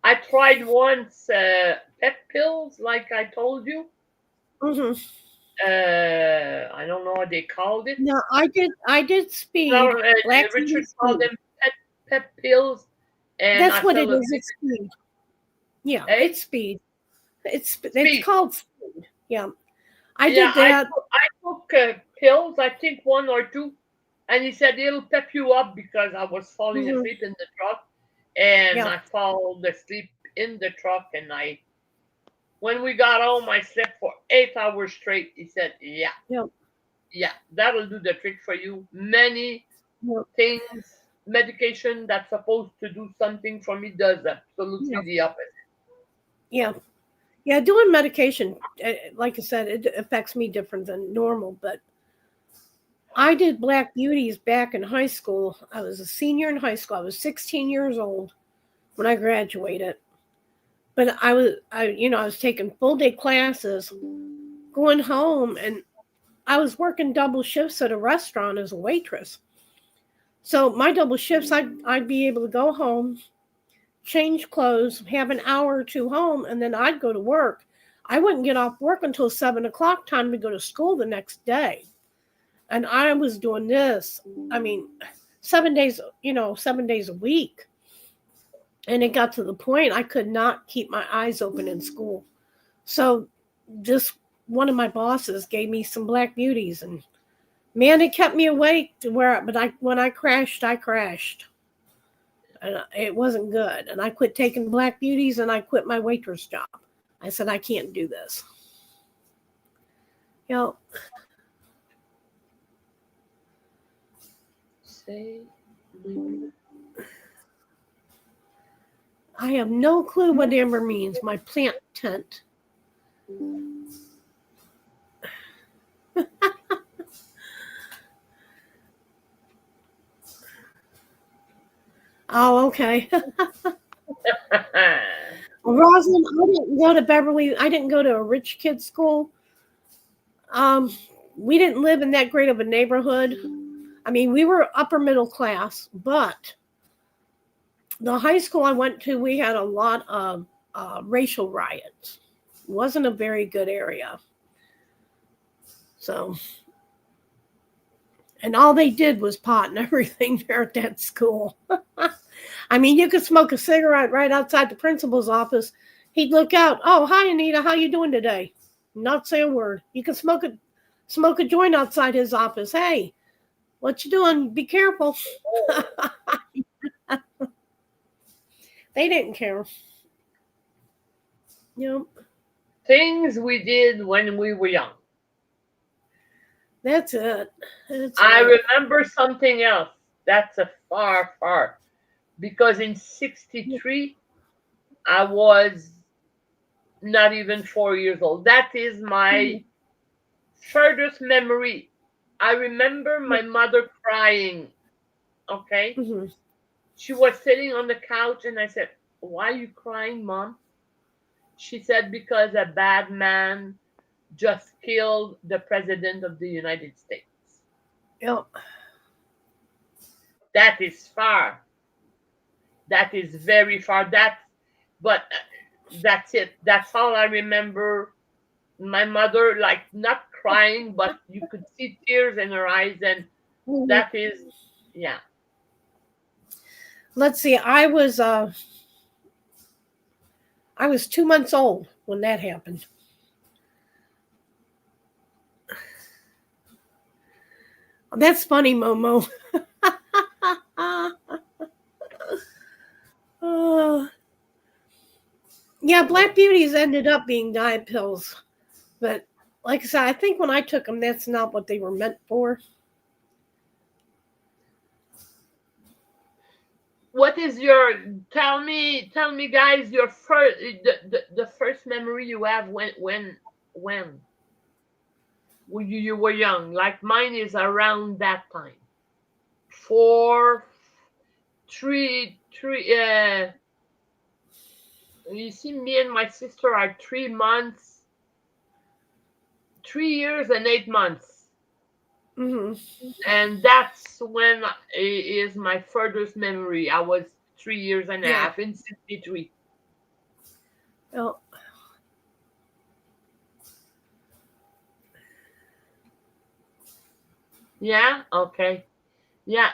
Speaker 1: I tried once pep pills, like I told you.
Speaker 2: Mm-hmm.
Speaker 1: I don't know what they called it.
Speaker 2: No, I did speed.
Speaker 1: No, Richard called them pep pills. And
Speaker 2: that's what it is. It's speed. Yeah, it's speed. It's called speed. Yeah, I did that.
Speaker 1: I took pills. I think 1 or 2, and he said it'll pep you up because I was falling asleep in the truck, and I fall asleep in the truck, and when we got home, I slept for 8 hours straight. He said, yeah, that'll do the trick for you. Many things, medication that's supposed to do something for me does absolutely the opposite.
Speaker 2: Yeah. Yeah, doing medication, like I said, it affects me different than normal, but I did Black Beauties back in high school. I was a senior in high school. I was 16 years old when I graduated. But I was taking full day classes, going home, and I was working double shifts at a restaurant as a waitress. So my double shifts, I'd be able to go home, change clothes, have an hour or 2 home, and then I'd go to work. I wouldn't get off work until 7 o'clock, time to go to school the next day. And I was doing this, 7 days, 7 days a week. And it got to the point I could not keep my eyes open in school. So one of my bosses gave me some Black Beauties, and man, it kept me awake when I crashed, and it wasn't good. And I quit taking Black Beauties and I quit my waitress job. I said, I can't do this. I have no clue what amber means. My plant tent. Oh, okay. Rosalind, I didn't go to Beverly. I didn't go to a rich kid school. We didn't live in that great of a neighborhood. We were upper middle class, but the high school I went to, we had a lot of racial riots. It wasn't a very good area. So, and all they did was pot and everything there at that school. You could smoke a cigarette right outside the principal's office. He'd look out. Oh, hi, Anita. How you doing today? Not say a word. You can smoke it smoke a joint outside his office. Hey, what you doing? Be careful. They didn't care. Yep.
Speaker 1: Things we did when we were young.
Speaker 2: That's it.
Speaker 1: I remember something else. That's a far. Because in 63, I was not even 4 years old. That is my furthest memory. I remember my mother crying. Okay.
Speaker 2: Mm-hmm.
Speaker 1: She was sitting on the couch and I said, "Why are you crying, Mom?" She said, "Because a bad man just killed the President of the United States."
Speaker 2: Yep.
Speaker 1: That is far. That is very far. But that's it. That's all I remember. My mother, like, not crying, but you could see tears in her eyes, and that is, yeah.
Speaker 2: Let's see. I was 2 months old when that happened. That's funny, Momo. Yeah, Black Beauties ended up being diet pills. But like I said, I think when I took them, that's not what they were meant for.
Speaker 1: What is your, tell me guys, your first, the first memory you have when you were young. Like mine is around that time. 4, 3, you see, me and my sister are 3 months, 3 years and 8 months.
Speaker 2: Mm-hmm.
Speaker 1: And that's when is my furthest memory. I was 3 years and a half in 63.
Speaker 2: Oh.
Speaker 1: Yeah, okay. Yeah,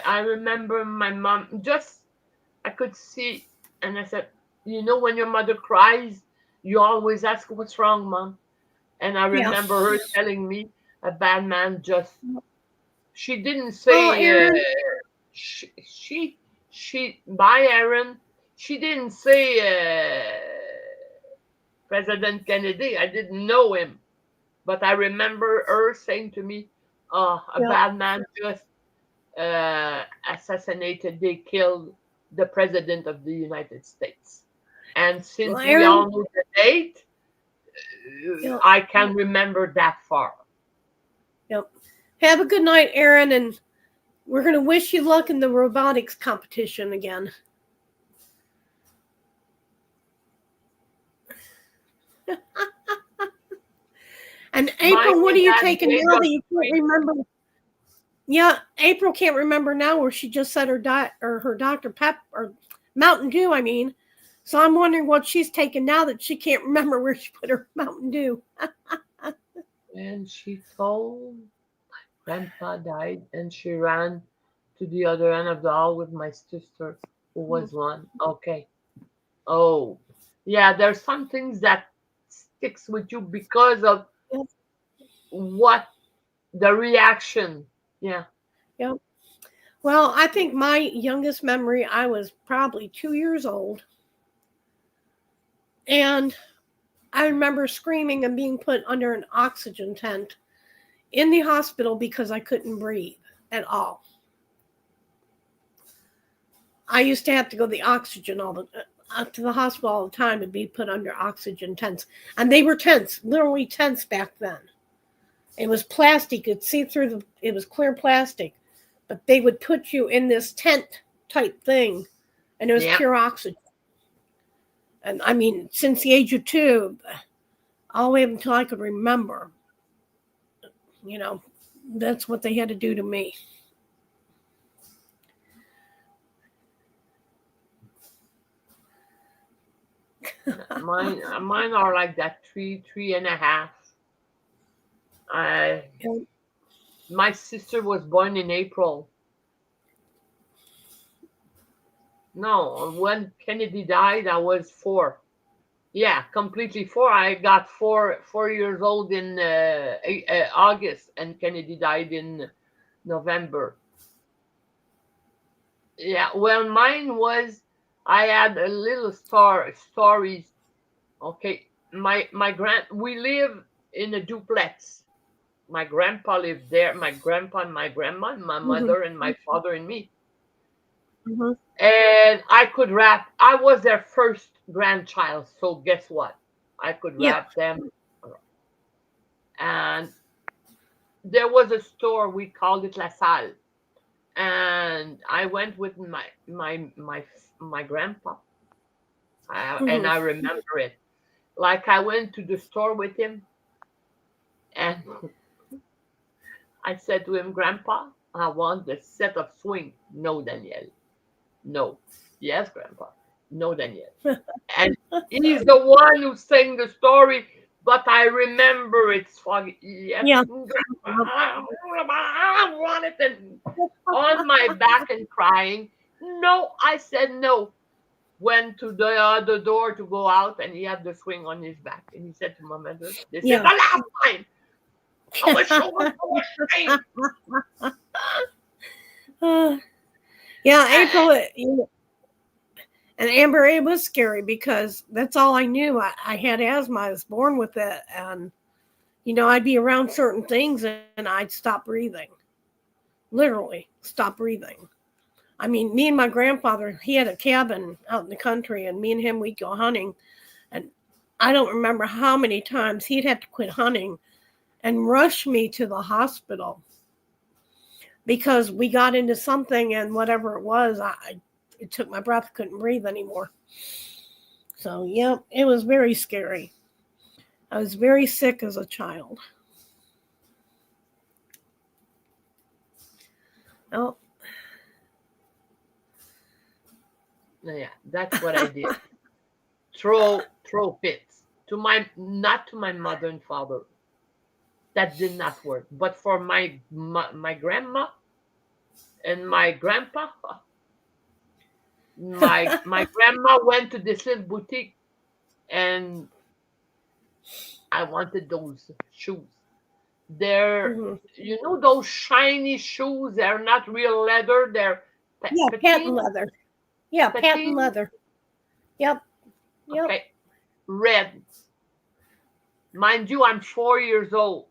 Speaker 1: I remember my mom, just, I could see, and I said, you know, when your mother cries, you always ask, "What's wrong, Mom?" And I remember her telling me, a bad man just, she didn't say, she, by Erin, she didn't say President Kennedy. I didn't know him. But I remember her saying to me, "Oh, a bad man just assassinated, they killed the President of the United States." And since we all know the date, I can remember that far.
Speaker 2: Yep. Have a good night, Erin, and we're going to wish you luck in the robotics competition again. And April, what are you taking now that you can't remember? Yeah, April can't remember now where she just said her diet or her Dr. Pep or Mountain Dew, I mean. So I'm wondering what she's taking now that she can't remember where she put her Mountain Dew.
Speaker 1: And she told Grandpa died, and she ran to the other end of the hall with my sister, who was one. Okay. Oh, yeah, there's some things that sticks with you because of what the reaction. Yeah.
Speaker 2: Yep. Well, I think my youngest memory, I was probably 2 years old. And I remember screaming and being put under an oxygen tent in the hospital because I couldn't breathe at all. I used to have to go to the oxygen to the hospital all the time and be put under oxygen tents. And they were tents, literally tents back then. It was plastic. You could see through it was clear plastic. But they would put you in this tent type thing. And it was pure oxygen. And I mean, since the age of 2, all the way up until I could remember, you know, that's what they had to do to me.
Speaker 1: Mine are like that, 3.5. My sister was born in April. No, when Kennedy died, I was 4. Yeah, completely 4. I got 4 years old in August, and Kennedy died in November. Yeah, well, mine was, I had a little stories. Okay, we live in a duplex. My grandpa lived there. My grandpa and my grandma, and my
Speaker 2: Mm-hmm.
Speaker 1: mother and my father and me.
Speaker 2: Mm-hmm.
Speaker 1: And I could wrap. I was their first grandchild, so guess what? I could
Speaker 2: Yeah.
Speaker 1: wrap them. And there was a store, we called it La Salle, and I went with my grandpa, and
Speaker 2: Mm-hmm.
Speaker 1: I remember it. Like, I went to the store with him, and I said to him, "Grandpa, I want the set of swing." "No, Danielle." "No." "Yes, Grandpa." "No, Danielle." And he's the one who sang the story, but I remember it's foggy. "Yes,
Speaker 2: Yeah.
Speaker 1: Grandpa, I want it," and on my back and crying. "No," I said no. Went to the other door to go out, and he had the swing on his back. And he said to my mother, "This is the
Speaker 2: Yeah.
Speaker 1: last time. I was so ashamed."
Speaker 2: Yeah,
Speaker 1: And,
Speaker 2: April, and Amber, it was scary because that's all I knew. I had asthma. I was born with it. And, I'd be around certain things and I'd stop breathing. Literally stop breathing. I mean, me and my grandfather, he had a cabin out in the country, and me and him, we'd go hunting. And I don't remember how many times he'd have to quit hunting and rush me to the hospital because we got into something, and whatever it was, it took my breath, couldn't breathe anymore. So, yeah, it was very scary. I was very sick as a child. Oh,
Speaker 1: yeah, that's what I did. Throw fits not to my mother and father. That did not work. But for my grandma and my grandpa, my grandma went to this little boutique, and I wanted those shoes. They're,
Speaker 2: mm-hmm.
Speaker 1: those shiny shoes. They're not real leather. They're
Speaker 2: Yeah, patent
Speaker 1: patina.
Speaker 2: leather. Yeah, patent
Speaker 1: Patina.
Speaker 2: leather. Yep.
Speaker 1: Okay, red. Mind you, I'm 4 years old.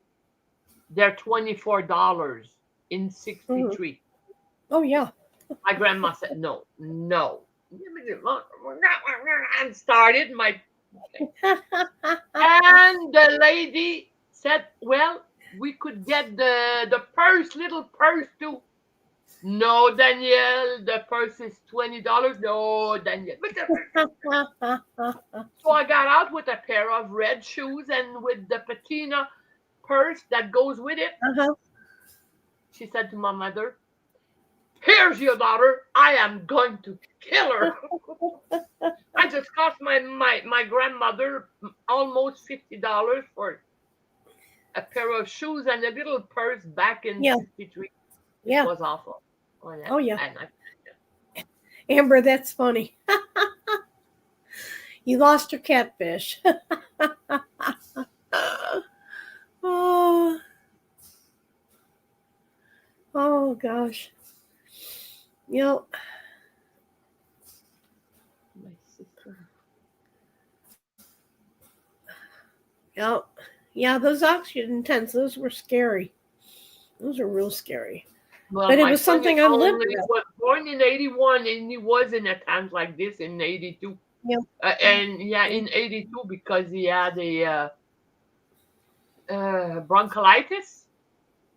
Speaker 1: They're $24 in
Speaker 2: Mm-hmm.
Speaker 1: 63.
Speaker 2: Oh, yeah.
Speaker 1: My grandma said, "No, no." And started my. And the lady said, "Well, we could get the little purse too." "No, Danielle, the purse is $20. No, Danielle." So I got out with a pair of red shoes and with the patina purse that goes with it.
Speaker 2: Uh-huh.
Speaker 1: She said to my mother, "Here's your daughter. I am going to kill her." I just cost my grandmother almost $50 for a pair of shoes and a little purse back in
Speaker 2: Yeah.
Speaker 1: 63. It
Speaker 2: Yeah.
Speaker 1: was awful. Yeah.
Speaker 2: Oh, yeah.
Speaker 1: And
Speaker 2: Amber, that's funny. You lost your catfish. Oh, oh gosh. Yep.
Speaker 1: my sister.
Speaker 2: Yep. Yeah, those oxygen tents, those were scary. Those are real scary.
Speaker 1: Well,
Speaker 2: But it
Speaker 1: my
Speaker 2: was
Speaker 1: son
Speaker 2: something I lived
Speaker 1: only
Speaker 2: with.
Speaker 1: was born in 81, and he was in a tent like this in 82.
Speaker 2: Yep.
Speaker 1: And yeah, in 82, because he had a bronchitis.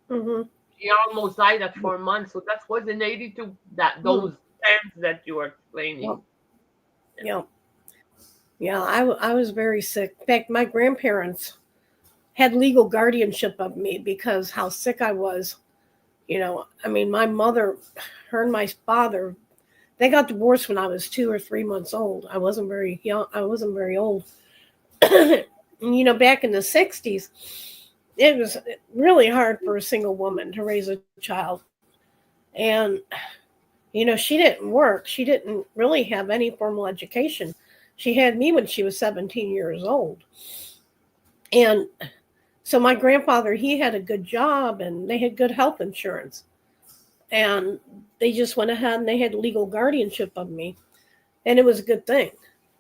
Speaker 2: Mm-hmm.
Speaker 1: He almost died at 4 months. So that was in 82. Those tents that you were explaining.
Speaker 2: Yep. Yep. Yeah, I was very sick. In fact, my grandparents had legal guardianship of me because how sick I was. I mean, my mother, her and my father, they got divorced when I was 2 or 3 months old. I wasn't very young. I wasn't very old. Back in the 60s, it was really hard for a single woman to raise a child. And, she didn't work. She didn't really have any formal education. She had me when she was 17 years old. And so my grandfather, he had a good job and they had good health insurance. And they just went ahead and they had legal guardianship of me. And it was a good thing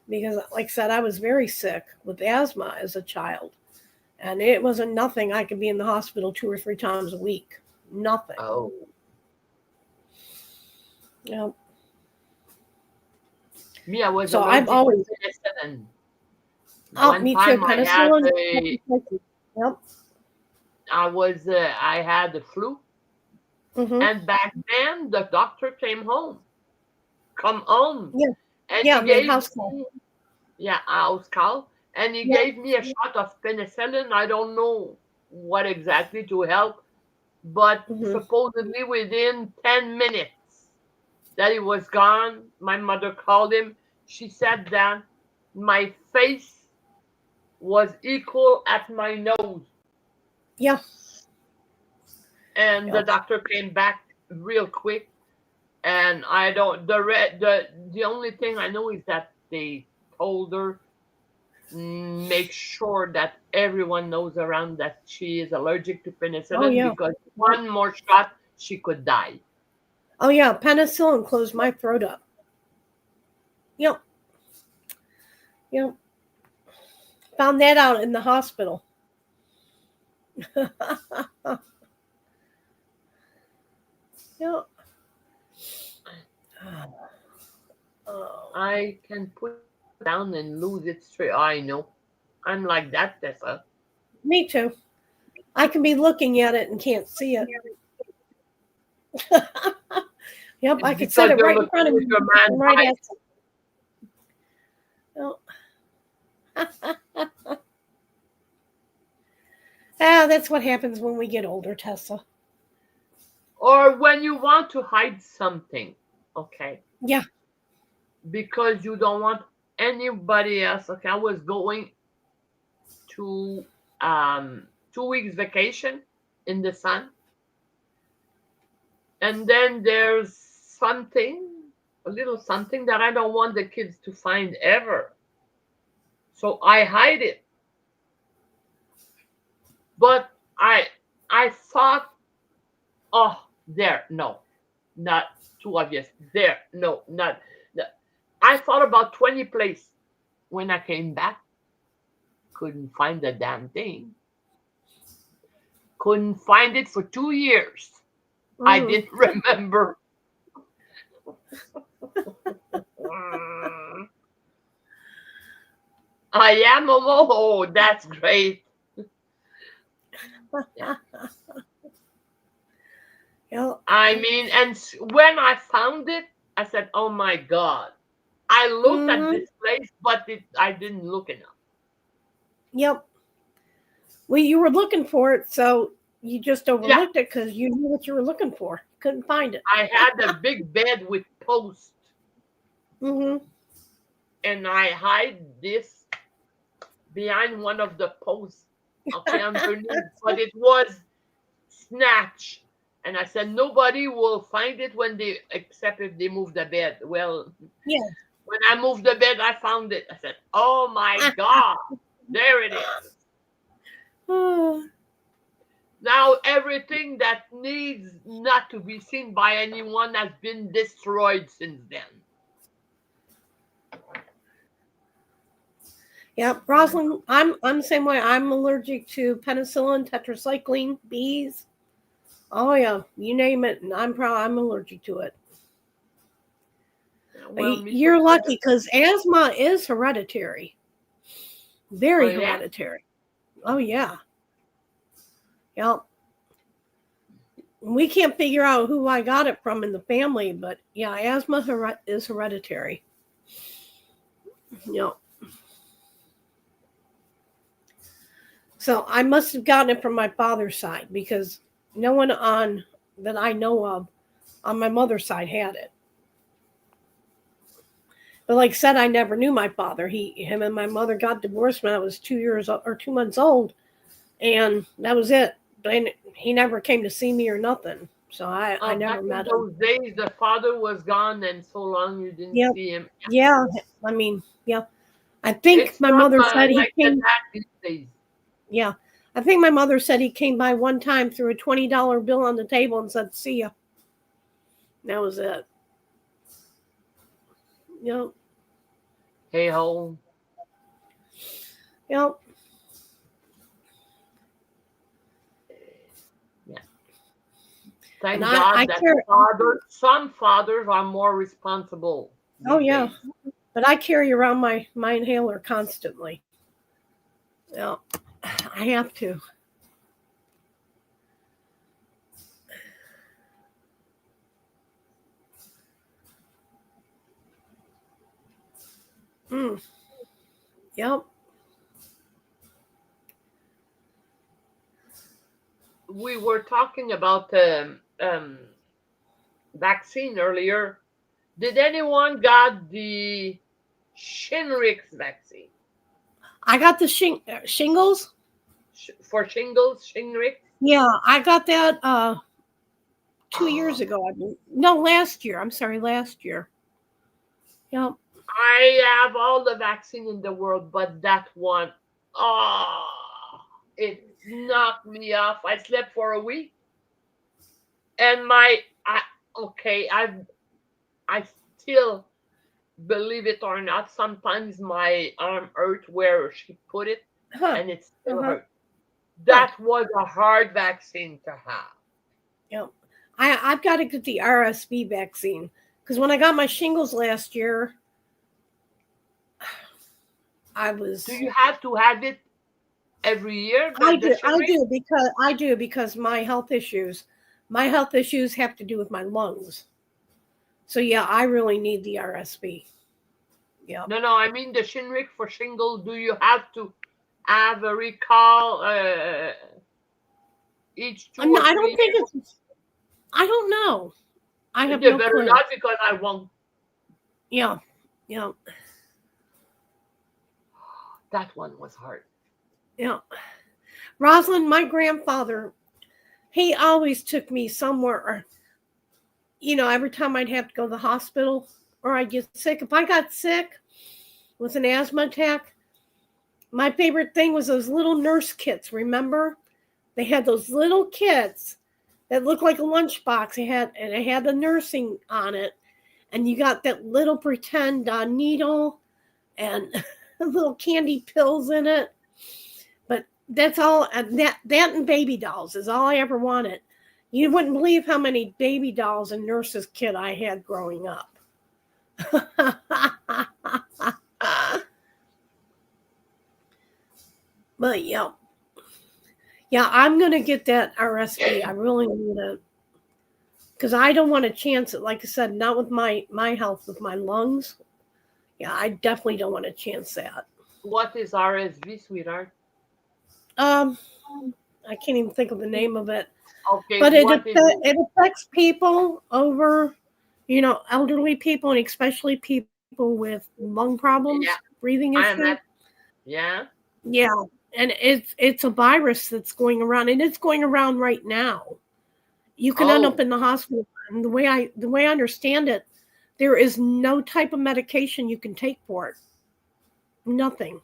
Speaker 2: because, like I said, I was very sick with asthma as a child. And it wasn't nothing. I could be in the hospital 2 or 3 times a week. Nothing.
Speaker 1: Oh.
Speaker 2: Yep.
Speaker 1: Me, I was
Speaker 2: So I've always.
Speaker 1: penicillin.
Speaker 2: Oh,
Speaker 1: One
Speaker 2: me too.
Speaker 1: time I had
Speaker 2: Penicillin. Yep.
Speaker 1: I had the flu.
Speaker 2: Mm-hmm.
Speaker 1: And back then, the doctor came home. Come home.
Speaker 2: Yeah.
Speaker 1: And
Speaker 2: Yeah,
Speaker 1: he gave
Speaker 2: house call.
Speaker 1: Yeah, house call. And he gave me a shot of penicillin. I don't know what exactly to help. But supposedly within 10 minutes that he was gone, my mother called him. She said that my face was equal at my nose.
Speaker 2: Yeah.
Speaker 1: And the doctor came back real quick. And I don't, the only thing I know is that they told her, make sure that everyone knows around that she is allergic to penicillin because one more shot, she could die.
Speaker 2: Oh, yeah. Penicillin closed my throat up. Yep. Yep. Found that out in the hospital. Yep.
Speaker 1: I can put it down and lose it straight. I know. I'm like that, Tessa.
Speaker 2: Me too. I can be looking at it and can't see it. Yep, I could set it right in front of me. Right oh. That's what happens when we get older, Tessa.
Speaker 1: Or when you want to hide something, okay?
Speaker 2: Yeah.
Speaker 1: Because you don't want anybody else. Okay, I was going to 2 weeks vacation in the sun. And then there's something, a little something that I don't want the kids to find ever. So I hide it. But I thought, oh, there, no, not too obvious. There, no, not. I thought about 20 places. When I came back, couldn't find the damn thing. Couldn't find it for 2 years. I didn't remember. I am Momo. Oh, that's great. Yeah. I mean, and when I found it, I said, oh my God. I looked at this place, but I didn't look enough.
Speaker 2: Yep. Well, you were looking for it, so you just overlooked it because you knew what you were looking for. Couldn't find it.
Speaker 1: I had a big bed with posts.
Speaker 2: Mm-hmm.
Speaker 1: And I hide this behind one of the posts. Okay, underneath, but it was snatched. And I said, nobody will find it except if they move the bed. Well, when I moved the bed, I found it. I said, oh my God, there it is. Now everything that needs not to be seen by anyone has been destroyed since then.
Speaker 2: Yeah, Rosalind, I'm the same way. I'm allergic to penicillin, tetracycline, bees. Oh yeah, you name it, and I'm allergic to it. Well, you're lucky because asthma is hereditary. Very hereditary. Oh yeah. Yep. We can't figure out who I got it from in the family, but yeah, asthma is hereditary. Yep. So I must have gotten it from my father's side because no one that I know of on my mother's side had it. But like I said, I never knew my father. Him and my mother got divorced when I was 2 months old, and that was it. But he never came to see me or nothing. So I never met him.
Speaker 1: Those days, the father was gone, and so long you didn't see him.
Speaker 2: Yeah, I mean, yeah. I think
Speaker 1: It's
Speaker 2: my
Speaker 1: not
Speaker 2: mother said he
Speaker 1: like
Speaker 2: came.
Speaker 1: that these days.
Speaker 2: Yeah, I think my mother said he came by one time, threw a $20 bill on the table, and said, "See ya." That was it. Yep.
Speaker 1: Hey ho.
Speaker 2: Yep.
Speaker 1: Yeah. Thank
Speaker 2: And
Speaker 1: God that some fathers are more responsible.
Speaker 2: Oh
Speaker 1: these
Speaker 2: yeah,
Speaker 1: days.
Speaker 2: but I carry around my inhaler constantly. Yeah, I have to. Yep.
Speaker 1: We were talking about vaccine earlier. Did anyone got the Shingrix vaccine?
Speaker 2: I got the shingles.
Speaker 1: For shingles, Shingrix?
Speaker 2: Yeah, I got that 2 years ago. No, last year. I'm sorry, last year. Yep.
Speaker 1: I have all the vaccine in the world, but that one, it knocked me off. I slept for a week, and I still, believe it or not, sometimes my arm hurt where she put it, and it still hurt. That was a hard vaccine to have.
Speaker 2: Yep. I've got to get the RSV vaccine because when I got my shingles last year, I was.
Speaker 1: Do you have to have it every year?
Speaker 2: I do because my health issues have to do with my lungs. So yeah, I really need the RSV. Yeah.
Speaker 1: No, I mean the Shingrix for shingles. Do you have to have a recall each 2 or 3
Speaker 2: I don't think
Speaker 1: years?
Speaker 2: it's. I don't know. I have
Speaker 1: You
Speaker 2: no
Speaker 1: better
Speaker 2: clue.
Speaker 1: not, because I won't.
Speaker 2: Yeah. Yeah.
Speaker 1: That one was hard.
Speaker 2: Yeah. Rosalind, my grandfather, he always took me somewhere. Every time I'd have to go to the hospital or I'd get sick. If I got sick with an asthma attack, my favorite thing was those little nurse kits. Remember? They had those little kits that looked like a lunchbox. It had the nursing on it, and you got that little pretend needle and little candy pills in it. But that's all. That and baby dolls is all I ever wanted. You wouldn't believe how many baby dolls and nurses kit I had growing up. But yeah, I'm gonna get that RSV. I really need it because I don't want to chance it. Like I said, not with my health, with my lungs. Yeah, I definitely don't want to chance that.
Speaker 1: What is RSV, sweetheart?
Speaker 2: I can't even think of the name of it.
Speaker 1: Okay,
Speaker 2: but it affects people over, elderly people, and especially people with lung problems, breathing issues.
Speaker 1: Yeah.
Speaker 2: And it's a virus that's going around, and it's going around right now. You can end up in the hospital. And the way I understand it, there is no type of medication you can take for it. Nothing.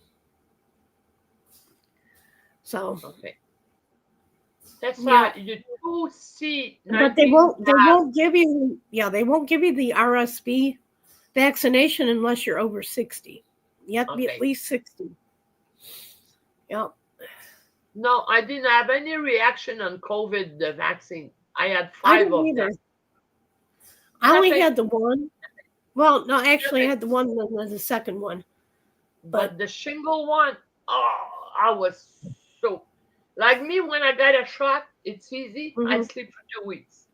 Speaker 2: So.
Speaker 1: Okay. That's right. You do see.
Speaker 2: But they won't give you. Yeah, they won't give you the RSV vaccination unless you're over 60. You have to be at least 60. Yep.
Speaker 1: No, I didn't have any reaction on COVID, the vaccine. I had 5 of them.
Speaker 2: I only had the one. Well, no, actually, I had the one that was the second one.
Speaker 1: But the shingle one, I was so. Like me, when I got a shot, it's easy. I sleep for 2 weeks.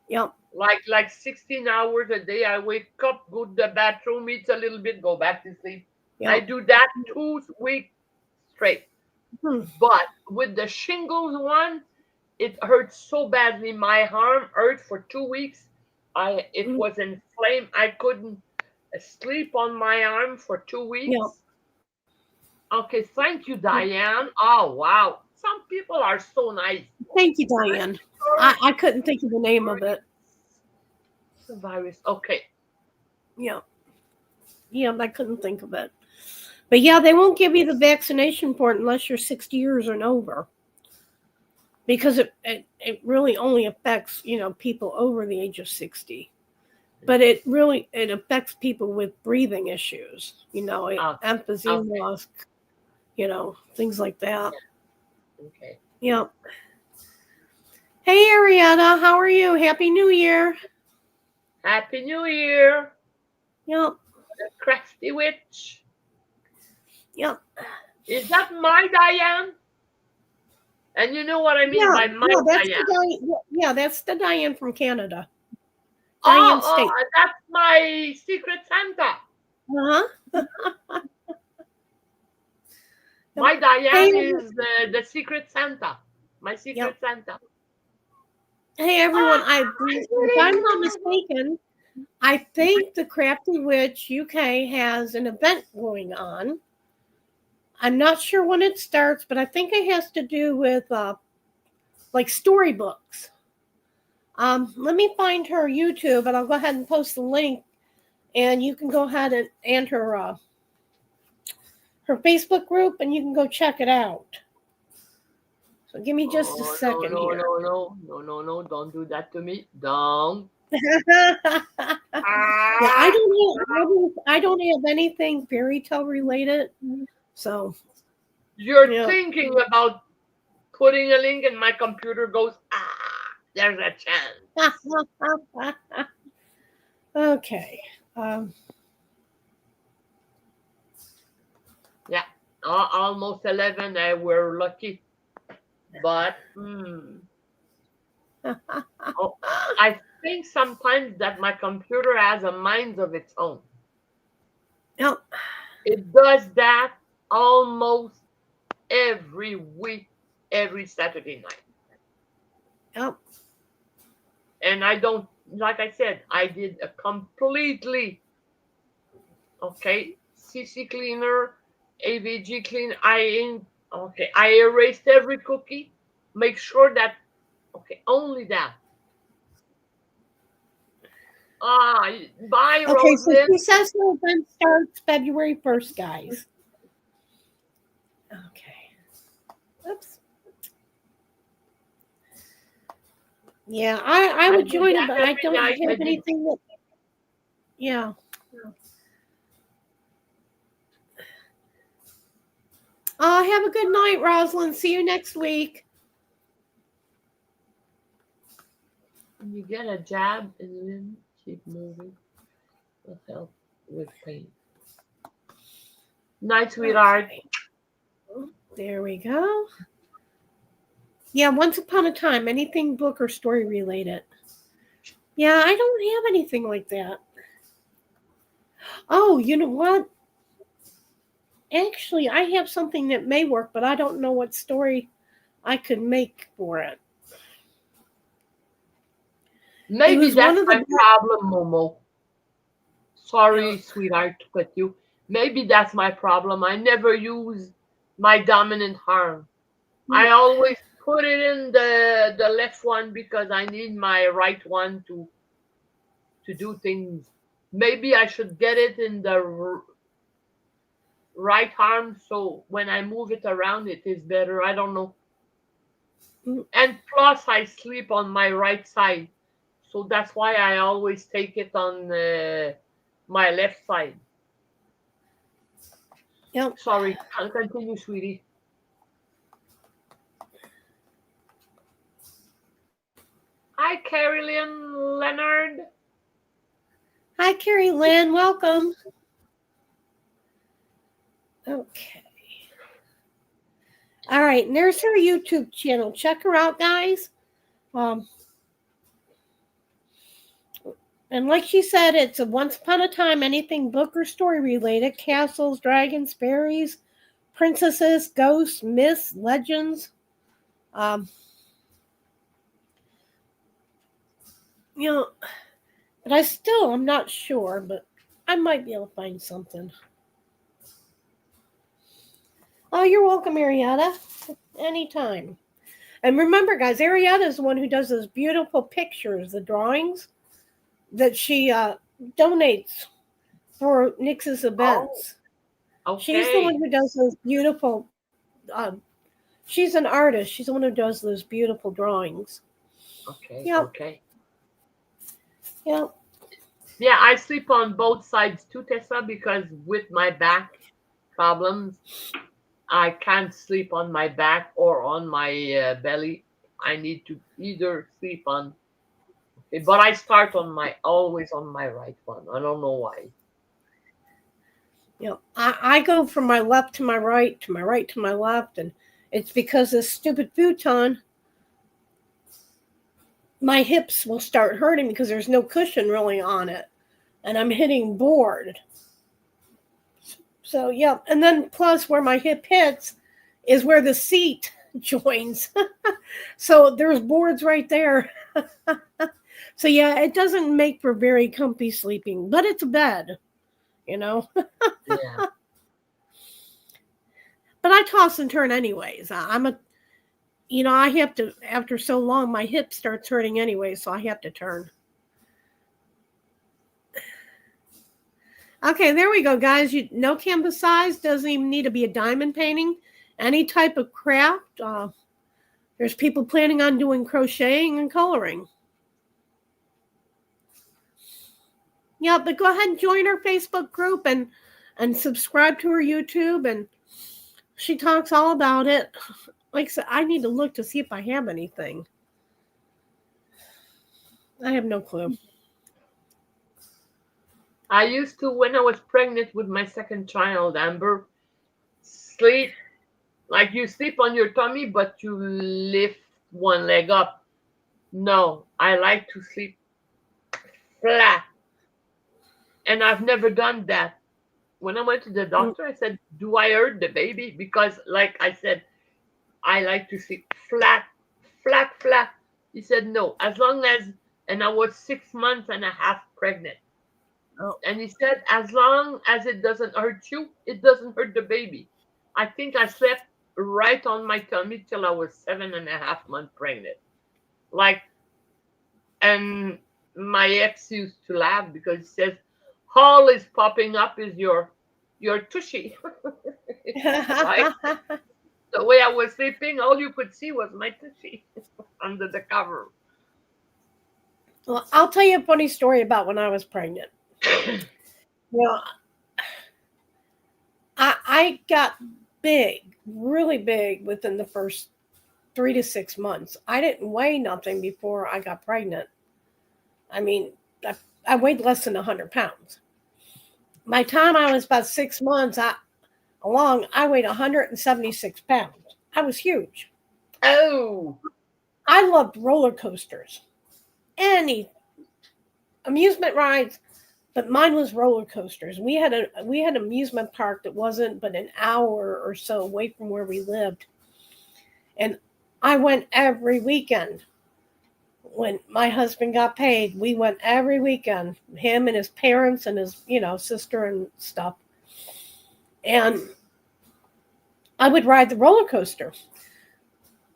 Speaker 2: Yep.
Speaker 1: Like 16 hours a day. I wake up, go to the bathroom, eat a little bit, go back to sleep. Yep. I do that 2 weeks straight. But with the shingles one, it hurt so badly. My arm hurt for 2 weeks. It was inflamed. I couldn't sleep on my arm for 2 weeks. Yep. Okay, thank you, Diane. Oh, wow. Some people are so nice.
Speaker 2: Thank you, Diane. I couldn't think of the name of it.
Speaker 1: The virus. Okay.
Speaker 2: Yeah, I couldn't think of it. But yeah, they won't give you the vaccination for it unless you're 60 years and over. Because it really only affects, people over the age of 60. But it affects people with breathing issues, emphysema loss, things like that.
Speaker 1: Okay.
Speaker 2: Yep. Hey, Arietta, how are you? Happy New Year.
Speaker 1: Happy New Year.
Speaker 2: Yep.
Speaker 1: The crafty witch.
Speaker 2: Yep.
Speaker 1: Is that my Diane? And you know what I mean by my
Speaker 2: Diane. That's the Diane from Canada. Diane State.
Speaker 1: That's my Secret Santa.
Speaker 2: Uh-huh.
Speaker 1: My Diane is the Secret Santa. My Secret Santa.
Speaker 2: Hey, everyone. If I'm not mistaken, I think the Crafty Witch UK has an event going on. I'm not sure when it starts, but I think it has to do with like storybooks. Let me find her YouTube, and I'll go ahead and post the link, and you can go ahead and her Facebook group, and you can go check it out. So give me just a second here.
Speaker 1: No, don't do that to me. Don't.
Speaker 2: I don't have anything fairy tale related. So
Speaker 1: you're thinking about putting a link, and my computer goes, there's a chance.
Speaker 2: Okay.
Speaker 1: Yeah, almost 11. We're lucky, but I think sometimes that my computer has a mind of its own.
Speaker 2: Yep.
Speaker 1: It does that almost every week, every Saturday night.
Speaker 2: Yep.
Speaker 1: And I don't, like I said, I did a completely, CC cleaner, AVG cleaner. I erased every cookie. Make sure that, only that. Bye,
Speaker 2: okay,
Speaker 1: Roslyn.
Speaker 2: so she says the event starts February 1st, guys. Okay. Oops. Yeah, I would join it, but I don't have anything that. Yeah. Have a good night, Rosalind. See you next week.
Speaker 1: You get a jab and then keep moving. Will help with pain. Night, sweetheart.
Speaker 2: Okay. There we go. Yeah, Once Upon a Time, anything book or story related. Yeah, I don't have anything like that. Oh, you know what? Actually, I have something that may work, but I don't know what story I could make for it.
Speaker 1: Maybe that's my problem, Momo. Sorry, sweetheart, to cut you. Maybe that's my problem. I never use my dominant arm. I always put it in the left one because I need my right one to do things. Maybe I should get it in the right arm, so when I move it around, it is better. I don't know. And plus, I sleep on my right side, so that's why I always take it on my left side.
Speaker 2: Yep.
Speaker 1: Sorry, I'll continue, sweetie. Hi, Carrie Lynn Leonard.
Speaker 2: Hi, Carrie Lynn. Welcome. Okay. All right. And there's her YouTube channel. Check her out, guys. And like she said, it's a Once Upon a Time, anything book or story related. Castles, dragons, fairies, princesses, ghosts, myths, legends. But I'm not sure, but I might be able to find something. Oh, you're welcome, Arietta. Anytime. And remember, guys, Arietta is the one who does those beautiful pictures, the drawings that she donates for Nyxs events. She's the one
Speaker 1: Okay.
Speaker 2: who does those beautiful. She's an artist. She's the one who does those beautiful drawings.
Speaker 1: Okay.
Speaker 2: Yep.
Speaker 1: Okay.
Speaker 2: Yep.
Speaker 1: Yeah, I sleep on both sides too, Tessa, because with my back problems, I can't sleep on my back or on my belly. I need to either sleep on, but I start on my always on my right one. I don't know why.
Speaker 2: I go from my left to my right, to my right to my left, and it's because this stupid futon, my hips will start hurting because there's no cushion really on it, and I'm hitting board. So, yeah. And then plus where my hip hits is where the seat joins. So there's boards right there. So, yeah, it doesn't make for very comfy sleeping, but it's a bed, you know.
Speaker 1: Yeah.
Speaker 2: But I toss and turn anyways. I have to, after so long, my hip starts hurting anyway, so I have to turn. Okay, there we go, guys. No canvas size, doesn't even need to be a diamond painting. Any type of craft. There's people planning on doing crocheting and coloring. Yeah, but go ahead and join her Facebook group and subscribe to her YouTube, and she talks all about it. Like I said, I need to look to see if I have anything. I have no clue.
Speaker 1: I used to, when I was pregnant with my second child, Amber, sleep like you sleep on your tummy, but you lift one leg up. No, I like to sleep flat. And I've never done that. When I went to the doctor, I said, do I hurt the baby? Because, like I said, I like to sleep flat, flat, flat. He said, no, as long as, and I was 6 months and a half pregnant.
Speaker 2: Oh.
Speaker 1: And he said, as long as it doesn't hurt you, it doesn't hurt the baby. I think I slept right on my tummy till I was 7.5 months pregnant. Like, and my ex used to laugh because he says, all is popping up is your tushy. Right? The way I was sleeping, all you could see was my tushy under the cover.
Speaker 2: Well, I'll tell you a funny story about when I was pregnant. I got big, really big within the first 3 to 6 months. I didn't weigh nothing before I got pregnant. I mean, I weighed less than 100 pounds. By the time I was about 6 months I weighed 176 pounds. I was huge.
Speaker 1: Oh.
Speaker 2: I loved roller coasters. Any amusement rides, but mine was roller coasters. We had an amusement park that wasn't but an hour or so away from where we lived. And I went every weekend. When my husband got paid, we went every weekend. Him and his parents and his, sister and stuff. And I would ride the roller coaster.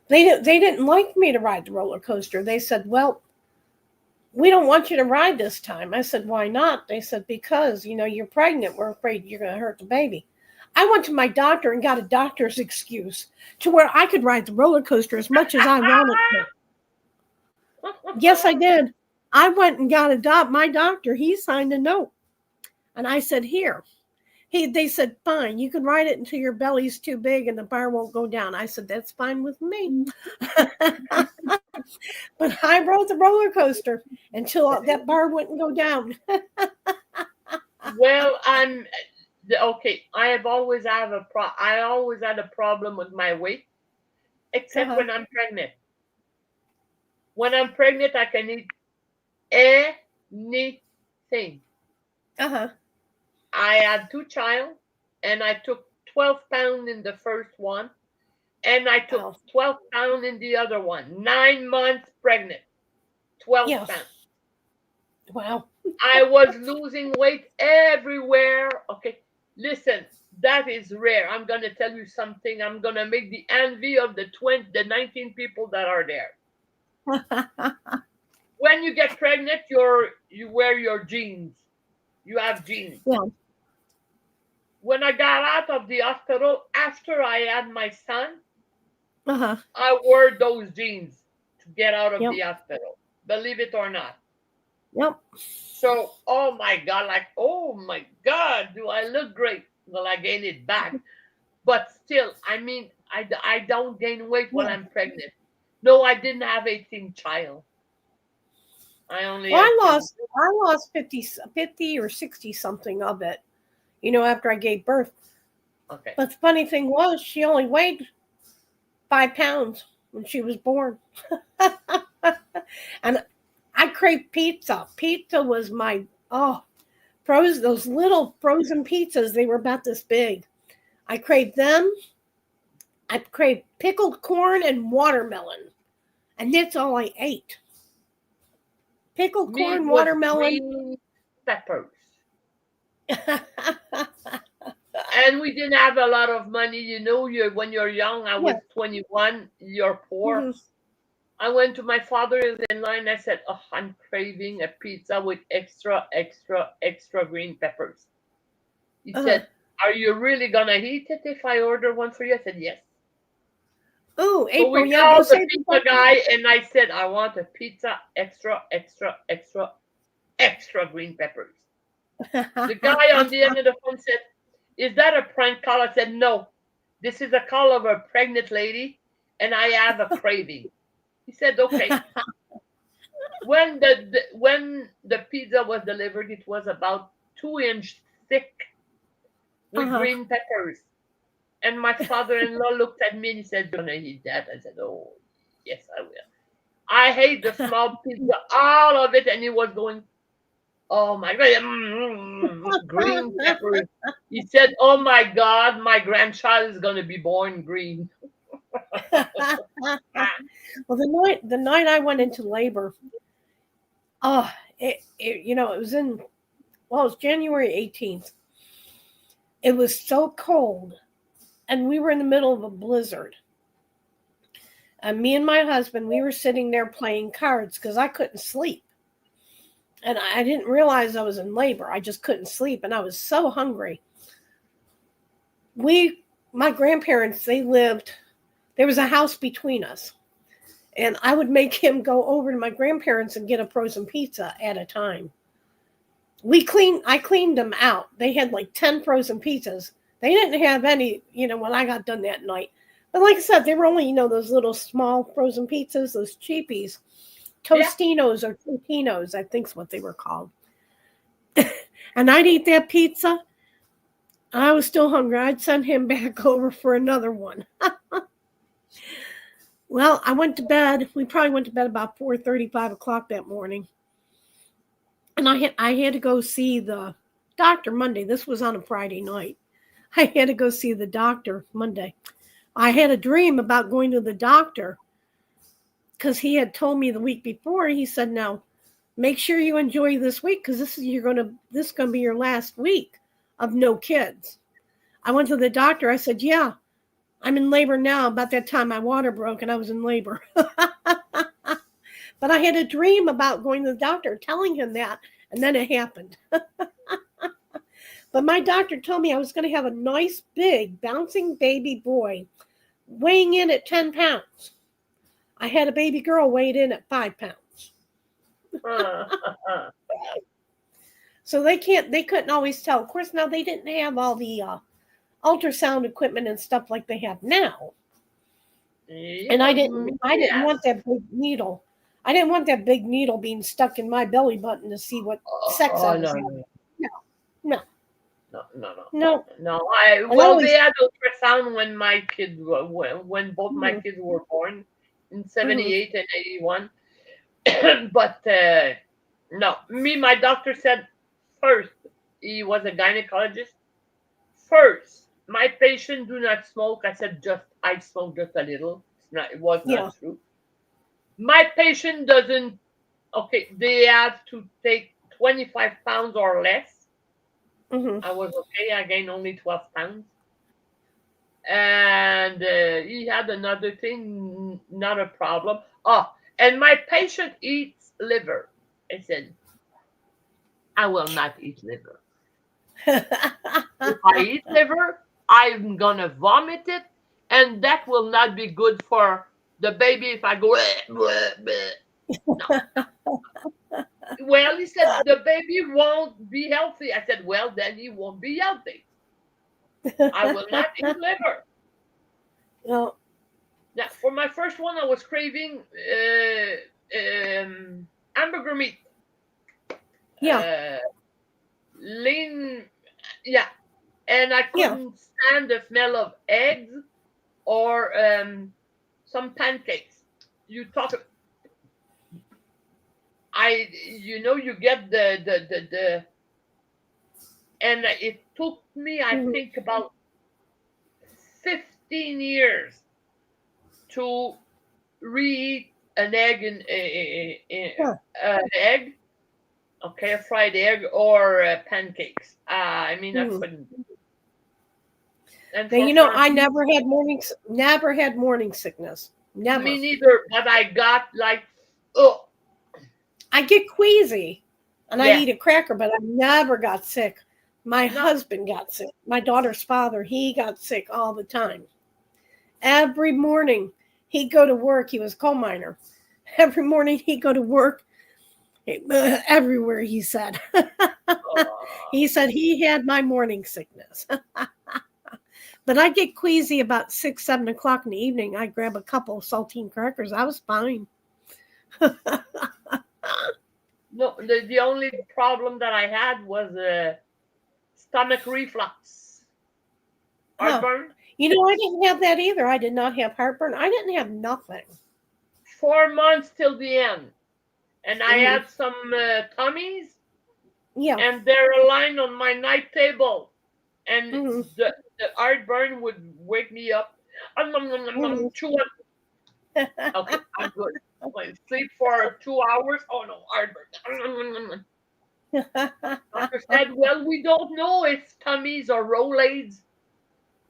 Speaker 2: They didn't like me to ride the roller coaster. They said, well, we don't want you to ride this time. I said, why not? They said, because, you're pregnant. We're afraid you're going to hurt the baby. I went to my doctor and got a doctor's excuse to where I could ride the roller coaster as much as I wanted to. Yes, I did. I went and got my doctor. He signed a note. And I said, here. They said, fine, you can ride it until your belly's too big and the bar won't go down. I said, that's fine with me. But I rode the roller coaster until that bar wouldn't go down.
Speaker 1: Well, okay. I always had a problem with my weight, except when I'm pregnant. When I'm pregnant, I can eat anything. I had 2 children, and I took 12 pounds in the first one, and I took 12 pounds in the other one. 9 months pregnant, 12 pounds.
Speaker 2: Wow.
Speaker 1: I was losing weight everywhere. Okay, listen, that is rare. I'm going to tell you something. I'm going to make the envy of the 19 people that are there. When you get pregnant, you wear your jeans. You have jeans.
Speaker 2: Yeah.
Speaker 1: when I got out of the hospital, after I had my son,
Speaker 2: Uh-huh.
Speaker 1: I wore those jeans to get out of
Speaker 2: Yep.
Speaker 1: the hospital. Believe it or not.
Speaker 2: Yep.
Speaker 1: So, oh my God, like, oh my God, do I look great? Well, I gained it back. But still, I mean, I don't gain weight while
Speaker 2: Yeah.
Speaker 1: I'm pregnant. No, I didn't have a teen child. I only
Speaker 2: Well,
Speaker 1: had
Speaker 2: I lost 50 or 60 something of it, after I gave birth.
Speaker 1: Okay.
Speaker 2: But the funny thing was, she only weighed 5 pounds when she was born. And I craved pizza. Pizza was my, those little frozen pizzas, they were about this big. I craved them. I craved pickled corn and watermelon. And that's all I ate. Pickled
Speaker 1: Me, it
Speaker 2: corn,
Speaker 1: was
Speaker 2: watermelon.
Speaker 1: green peppers. And we didn't have a lot of money. When you're young, I was 21, you're poor.
Speaker 2: Mm-hmm.
Speaker 1: I went to my father-in-law and I said, oh, I'm craving a pizza with extra, extra, extra green peppers. He said, are you really going to eat it if I order one for you? I said, yes.
Speaker 2: Oh,
Speaker 1: So we
Speaker 2: April,
Speaker 1: called the pizza guy and I said, I want a pizza extra, extra, extra, extra green peppers. The guy on the end of the phone said, is that a prank call? I said, no. This is a call of a pregnant lady and I have a craving. He said, okay. When the pizza was delivered, it was about 2-inch thick with green peppers. And my father-in-law looked at me and he said, you're going to eat that? I said, oh, yes, I will. I hate the small pizza, all of it. And he was going, oh my God, green peppers. He said, oh my God, my grandchild is going to be born green.
Speaker 2: Well, the night I went into labor, it was January 18th. It was so cold, and we were in the middle of a blizzard. And me and my husband, we were sitting there playing cards because I couldn't sleep. And I didn't realize I was in labor. I just couldn't sleep, and I was so hungry. My grandparents, there was a house between us. And I would make him go over to my grandparents and get a frozen pizza at a time. I cleaned them out. They had like 10 frozen pizzas. They didn't have any, when I got done that night. But like I said, they were only, those little small frozen pizzas, those cheapies. Tostinos or Totinos, I think is what they were called. And I'd eat that pizza. I was still hungry. I'd send him back over for another one. Well, I went to bed. We probably went to bed about 4:30, 5 o'clock that morning. And I had to go see the doctor Monday. This was on a Friday night. I had to go see the doctor Monday. I had a dream about going to the doctor because he had told me the week before. He said, "Now, make sure you enjoy this week because this is going to be your last week of no kids." I went to the doctor. I said, "Yeah, I'm in labor now." About that time, my water broke and I was in labor. But I had a dream about going to the doctor, telling him that, and then it happened. But my doctor told me I was going to have a nice, big, bouncing baby boy weighing in at 10 pounds. I had a baby girl weighed in at 5 pounds. So they couldn't always tell. Of course, now they didn't have all the ultrasound equipment and stuff like they have now. And I didn't want that big needle. I didn't want that big needle being stuck in my belly button to see what sex I was having. No.
Speaker 1: They had ultrasound when my kids when both my kids were born in 78 and 81. But no, my doctor said first, he was a gynecologist. First, my patient do not smoke. I said I smoke just a little. It was not true. My patient doesn't. Okay, they have to take 25 pounds or less. I was okay. I gained only 12 pounds. And he had another thing, not a problem. And my patient eats liver. I said, I will not eat liver. If I eat liver, I'm gonna vomit it, and that will not be good for the baby if I go. "Bleh, bleh, bleh." No. Well, he said the baby won't be healthy. I said, well, then he won't be healthy. I will not eat liver.
Speaker 2: No.
Speaker 1: Now, for my first one, I was craving hamburger meat.
Speaker 2: Yeah.
Speaker 1: Lean, yeah. And I
Speaker 2: Yeah.
Speaker 1: couldn't stand the smell of eggs or some pancakes. You talk, you get the, and it took me, I
Speaker 2: Mhm.
Speaker 1: think, about 15 years to re-eat an egg
Speaker 2: Yeah.
Speaker 1: an egg, okay, a fried egg or pancakes. I mean, I
Speaker 2: Mhm.
Speaker 1: couldn't. And
Speaker 2: Now
Speaker 1: for
Speaker 2: I
Speaker 1: Francis,
Speaker 2: never had morning sickness.
Speaker 1: me
Speaker 2: Never.
Speaker 1: neither, but I got like, oh,
Speaker 2: I get queasy, and I
Speaker 1: yeah,
Speaker 2: eat a cracker, but I never got sick. My
Speaker 1: no,
Speaker 2: husband got sick. My daughter's father, he got sick all the time. Every morning he'd go to work. He was a coal miner. Every morning he'd go to work. Everywhere, he said. He said he had my morning sickness. But I get queasy about 6, 7 o'clock in the evening. I grab a couple of saltine crackers. I was fine.
Speaker 1: no. The only problem that I had was stomach reflux,
Speaker 2: Huh.
Speaker 1: heartburn.
Speaker 2: I didn't have that either. I did not have heartburn. I didn't have nothing.
Speaker 1: 4 months till the end, and I
Speaker 2: Hmm.
Speaker 1: had some tummies,
Speaker 2: Yeah.
Speaker 1: and they're aligned on my night table, and
Speaker 2: Hmm.
Speaker 1: the heartburn would wake me up.
Speaker 2: Hmm.
Speaker 1: Chew on. Okay, I'm good. I sleep for 2 hours. Oh no, heartburn. Doctor said, well, we don't know if tummies or Rolaids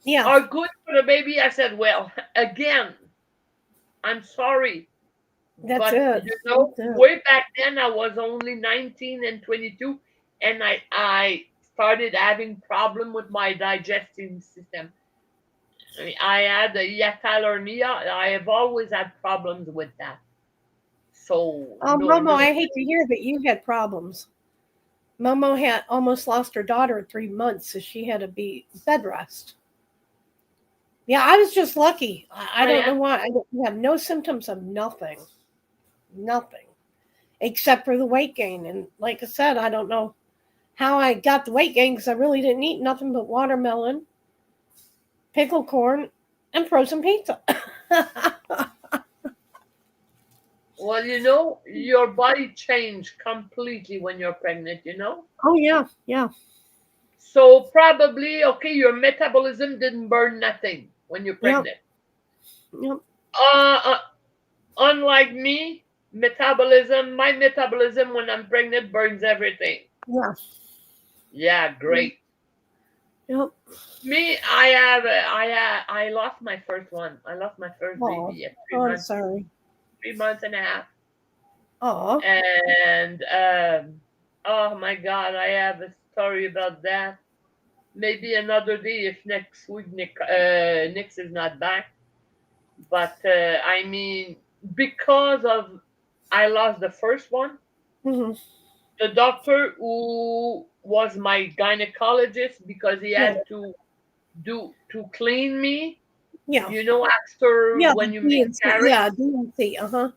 Speaker 2: Yeah,
Speaker 1: are good for the baby. I said, well, again, I'm sorry,
Speaker 2: that's
Speaker 1: but
Speaker 2: it. That's it.
Speaker 1: way back then I was only 19 and 22, and I started having problem with my digestive system. I mean, I had a hiatalhernia. I have always had problems with that. So
Speaker 2: Oh,
Speaker 1: no,
Speaker 2: Momo,
Speaker 1: no.
Speaker 2: I hate to hear that you had problems. Momo had almost lost her daughter at 3 months, so she had to be bed rest. Yeah, I was just lucky. I
Speaker 1: Oh,
Speaker 2: don't know
Speaker 1: yeah.
Speaker 2: why. I didn't have no symptoms of nothing. Nothing. Except for the weight gain. And like I said, I don't know how I got the weight gain because I really didn't eat nothing but watermelon, pickled corn, and frozen pizza.
Speaker 1: Well, your body changed completely when you're pregnant.
Speaker 2: Oh, yeah. Yeah.
Speaker 1: So probably, okay, your metabolism didn't burn nothing when you're
Speaker 2: Yep.
Speaker 1: pregnant.
Speaker 2: Yep.
Speaker 1: Uh, uh Unlike me, my metabolism when I'm pregnant burns everything.
Speaker 2: Yeah.
Speaker 1: Yeah, great.
Speaker 2: Yep.
Speaker 1: Me, I lost my first one. I lost my first
Speaker 2: Oh,
Speaker 1: baby at
Speaker 2: oh, I'm sorry.
Speaker 1: 3 months and a half.
Speaker 2: Oh.
Speaker 1: And oh my God, I have a story about that. Maybe another day if next week Nyxs is not back. But I mean, because of I lost the first one,
Speaker 2: Hmm.
Speaker 1: the doctor who was my gynecologist because he
Speaker 2: Yeah.
Speaker 1: had to clean me,
Speaker 2: Yeah.
Speaker 1: after
Speaker 2: Yeah.
Speaker 1: when
Speaker 2: The
Speaker 1: you
Speaker 2: DNC.
Speaker 1: miscarry,
Speaker 2: Yeah. DNC. Uh-huh.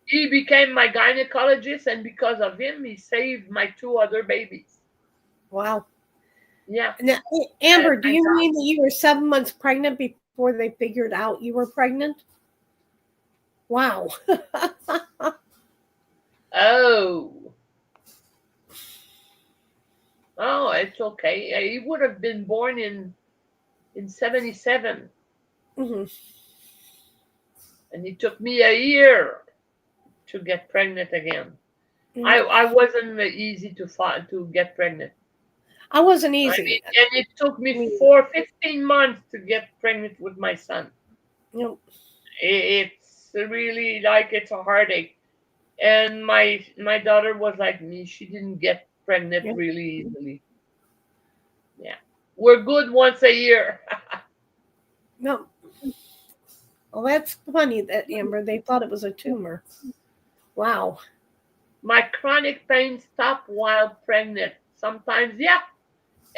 Speaker 1: he became my gynecologist, and because of him, he saved my two other babies.
Speaker 2: Wow.
Speaker 1: Yeah,
Speaker 2: Now,
Speaker 1: and
Speaker 2: Amber, do
Speaker 1: I
Speaker 2: you
Speaker 1: got
Speaker 2: mean that you were 7 months pregnant before they figured out you were pregnant? Wow.
Speaker 1: oh. Oh, it's okay. He would have been born in 77,
Speaker 2: Hmm.
Speaker 1: and it took me a year to get pregnant again. I
Speaker 2: Yep.
Speaker 1: I wasn't easy to get pregnant.
Speaker 2: I wasn't
Speaker 1: I mean,
Speaker 2: easy.
Speaker 1: and it took me
Speaker 2: Me.
Speaker 1: 15 months to get pregnant with my son.
Speaker 2: Yep.
Speaker 1: It's really like it's a heartache. And my daughter was like me; she didn't get pregnant
Speaker 2: Yep.
Speaker 1: really easily. Yeah. We're good once a year.
Speaker 2: No. Well, that's funny that Amber. They thought it was a tumor. Wow.
Speaker 1: My chronic pain stopped while pregnant. Sometimes, yeah.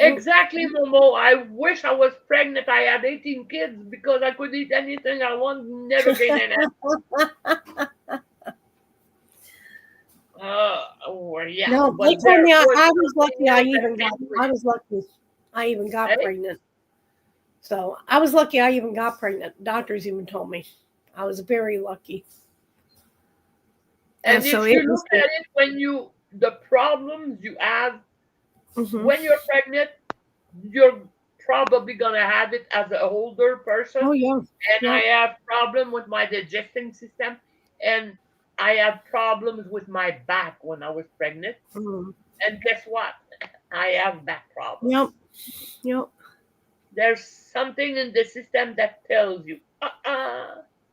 Speaker 2: Mm.
Speaker 1: Exactly, Momo. I wish I was pregnant. I had 18 kids because I could eat anything I want, never gain any. Yeah.
Speaker 2: No,
Speaker 1: But
Speaker 2: they told me I
Speaker 1: was
Speaker 2: was lucky.
Speaker 1: something else that came
Speaker 2: I
Speaker 1: with
Speaker 2: was lucky. I even got
Speaker 1: it.
Speaker 2: pregnant. So I was lucky. I even got pregnant. Doctors even told me I was very lucky.
Speaker 1: And
Speaker 2: So
Speaker 1: if
Speaker 2: it
Speaker 1: you
Speaker 2: was.
Speaker 1: look at it, the problems you have when you're pregnant, you're probably gonna have it as an older person.
Speaker 2: Oh yeah.
Speaker 1: And I
Speaker 2: Yeah.
Speaker 1: have problem with my digesting system, and I had problems with my back when I was pregnant.
Speaker 2: Mm.
Speaker 1: And guess what? I have back problems.
Speaker 2: Yep. Yep.
Speaker 1: There's something in the system that tells you,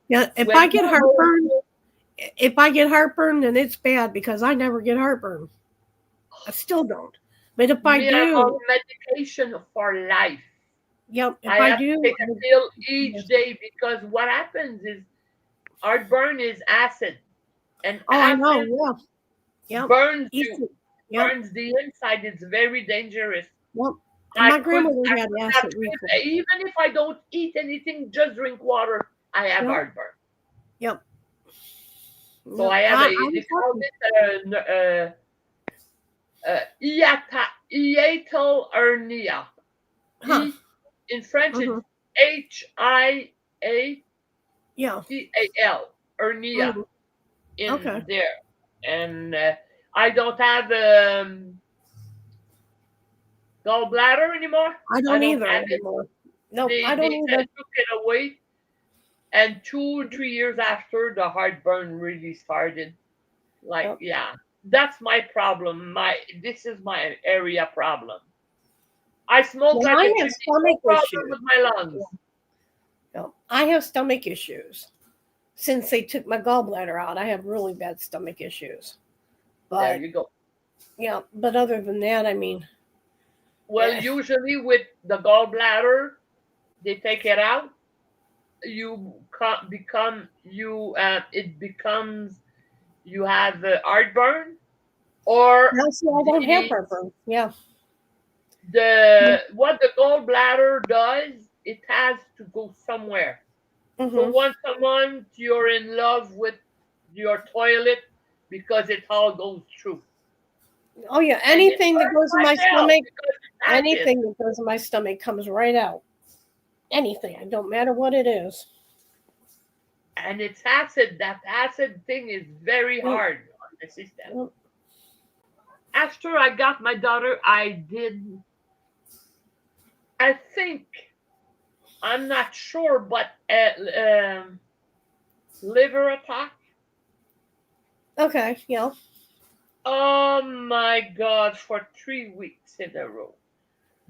Speaker 2: Yeah. If
Speaker 1: when
Speaker 2: I get
Speaker 1: you're going
Speaker 2: heartburn, then it's bad because I never get heartburn. I still don't. But if I
Speaker 1: me, I'm on
Speaker 2: do,
Speaker 1: medication for life.
Speaker 2: yep. If
Speaker 1: I
Speaker 2: I
Speaker 1: have to
Speaker 2: do,
Speaker 1: take a pill each day because what happens is heartburn is acid, and
Speaker 2: oh, I know.
Speaker 1: acid
Speaker 2: Yeah. Yep.
Speaker 1: burns you,
Speaker 2: Easy. Yep.
Speaker 1: burns the inside. It's very dangerous.
Speaker 2: Yep. And
Speaker 1: I
Speaker 2: my
Speaker 1: could,
Speaker 2: grandmother
Speaker 1: I
Speaker 2: had
Speaker 1: could have
Speaker 2: acid reflux.
Speaker 1: even if I don't eat anything, just drink water. I have
Speaker 2: Yep.
Speaker 1: heartburn.
Speaker 2: Yep.
Speaker 1: So
Speaker 2: Yep.
Speaker 1: I have
Speaker 2: I
Speaker 1: they
Speaker 2: was
Speaker 1: call
Speaker 2: lucky.
Speaker 1: it hiatal hernia.
Speaker 2: Huh.
Speaker 1: In French, it's
Speaker 2: Mm-hmm.
Speaker 1: HIATAL
Speaker 2: Yeah.
Speaker 1: hernia
Speaker 2: Mm-hmm. Okay.
Speaker 1: in there, and I don't have gallbladder anymore.
Speaker 2: I
Speaker 1: I
Speaker 2: don't
Speaker 1: don't
Speaker 2: either
Speaker 1: have it.
Speaker 2: anymore. Nope.
Speaker 1: They
Speaker 2: I don't either.
Speaker 1: took it away, and 2 or 3 years after, the heartburn really started. Like,
Speaker 2: Yep.
Speaker 1: yeah, that's my problem. This is my area problem. I smoke
Speaker 2: Well,
Speaker 1: like
Speaker 2: I
Speaker 1: a
Speaker 2: have
Speaker 1: chimney. No
Speaker 2: stomach
Speaker 1: problem
Speaker 2: issues.
Speaker 1: with my lungs.
Speaker 2: Yep. I have stomach issues. Since they took my gallbladder out, I have really bad stomach issues.
Speaker 1: There
Speaker 2: But
Speaker 1: you go.
Speaker 2: yeah, but other than that, I mean,
Speaker 1: Well, usually with the gallbladder, they take it out. You become you. It becomes you have heartburn, or
Speaker 2: now see, I don't have heartburn. Yeah.
Speaker 1: the what the gallbladder does. It has to go somewhere. So
Speaker 2: Mm-hmm.
Speaker 1: once a month, you're in love with your toilet because it all goes through.
Speaker 2: Oh yeah,
Speaker 1: And it
Speaker 2: anything that
Speaker 1: hurts
Speaker 2: goes in my
Speaker 1: like hell
Speaker 2: stomach,
Speaker 1: because it's acid.
Speaker 2: anything that goes in my stomach comes right out. Anything, it don't matter what it is.
Speaker 1: And it's acid. That acid thing is very
Speaker 2: Yep.
Speaker 1: hard on the system.
Speaker 2: Yep.
Speaker 1: After I got my daughter, I think, I'm not sure, but liver attack.
Speaker 2: Okay. Yeah.
Speaker 1: Oh my God, for 3 weeks in a row.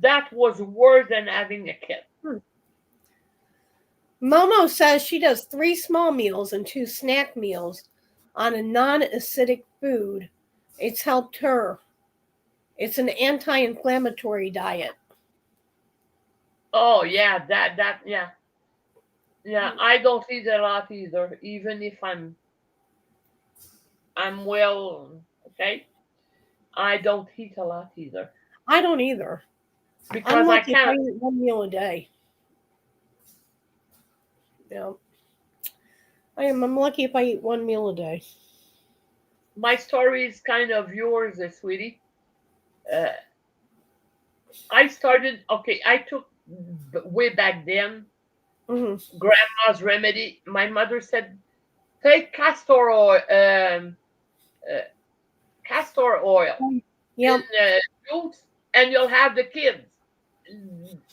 Speaker 1: That was worse than having a kid.
Speaker 2: Momo says she does 3 small meals and 2 snack meals on a non-acidic food. It's helped her. It's an anti-inflammatory diet.
Speaker 1: Oh yeah, yeah. Yeah, I don't eat a lot either, even if I'm well, okay? I don't eat a lot either.
Speaker 2: I don't either. I'm
Speaker 1: Because I
Speaker 2: lucky if I
Speaker 1: can't.
Speaker 2: eat 1 meal a day. Yeah. I'm lucky if I eat 1 meal a day.
Speaker 1: My story is kind of yours, sweetie. Uh, I took way back then
Speaker 2: Mm-hmm.
Speaker 1: grandma's remedy. My mother said, take uh, castor oil
Speaker 2: Yep.
Speaker 1: in juice, and you'll have the kids.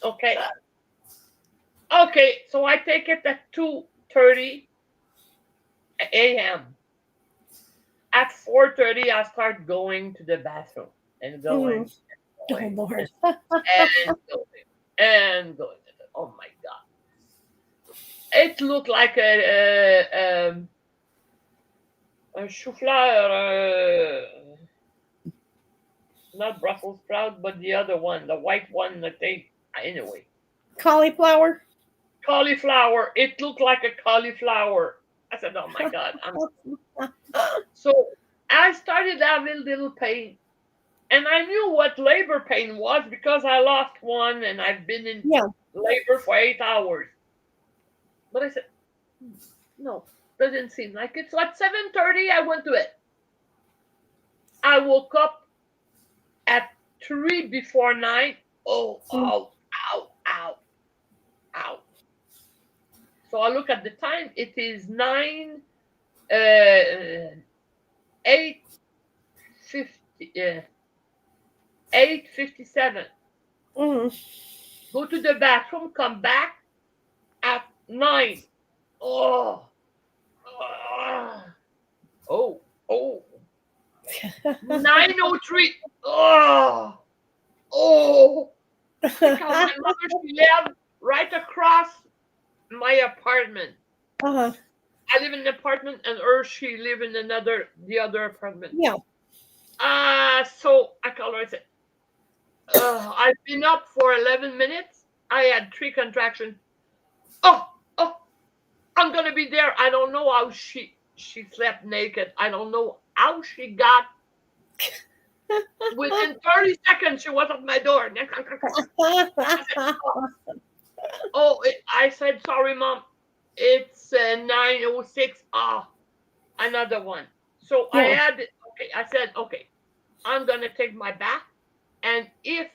Speaker 1: Okay. Okay, so I take it at 2:30 a.m. At 4:30, I start going to the bathroom and
Speaker 2: Mm-hmm.
Speaker 1: going
Speaker 2: Oh
Speaker 1: and
Speaker 2: Lord.
Speaker 1: going and going. Oh my God. It looked like a chou-fleur not Brussels sprout, but the other one, the white one that they, anyway.
Speaker 2: Cauliflower?
Speaker 1: Cauliflower. It looked like a cauliflower. I said, oh my God. So I started having little pain. And I knew what labor pain was because I lost one and I've been in labor for 8 hours. But I said, no, doesn't seem like it. So at 7:30, I went to it. I woke up at 3 before 9. Oh, ow, ow, ow, ow. So I look at the time. It is 8:57. Go to the bathroom, come back at 9. Oh, 9:03. Because my mother, she lived right across my apartment. I live in an apartment, and she live in the other apartment. So I called her. I said, I've been up for 11 minutes. I had 3 contractions. I'm gonna be there. I don't know how she slept naked. I don't know how she got. Within 30 seconds, she was at my door. I said, sorry, Mom. It's 9:06. Another one. So I said, okay, I'm gonna take my bath, and if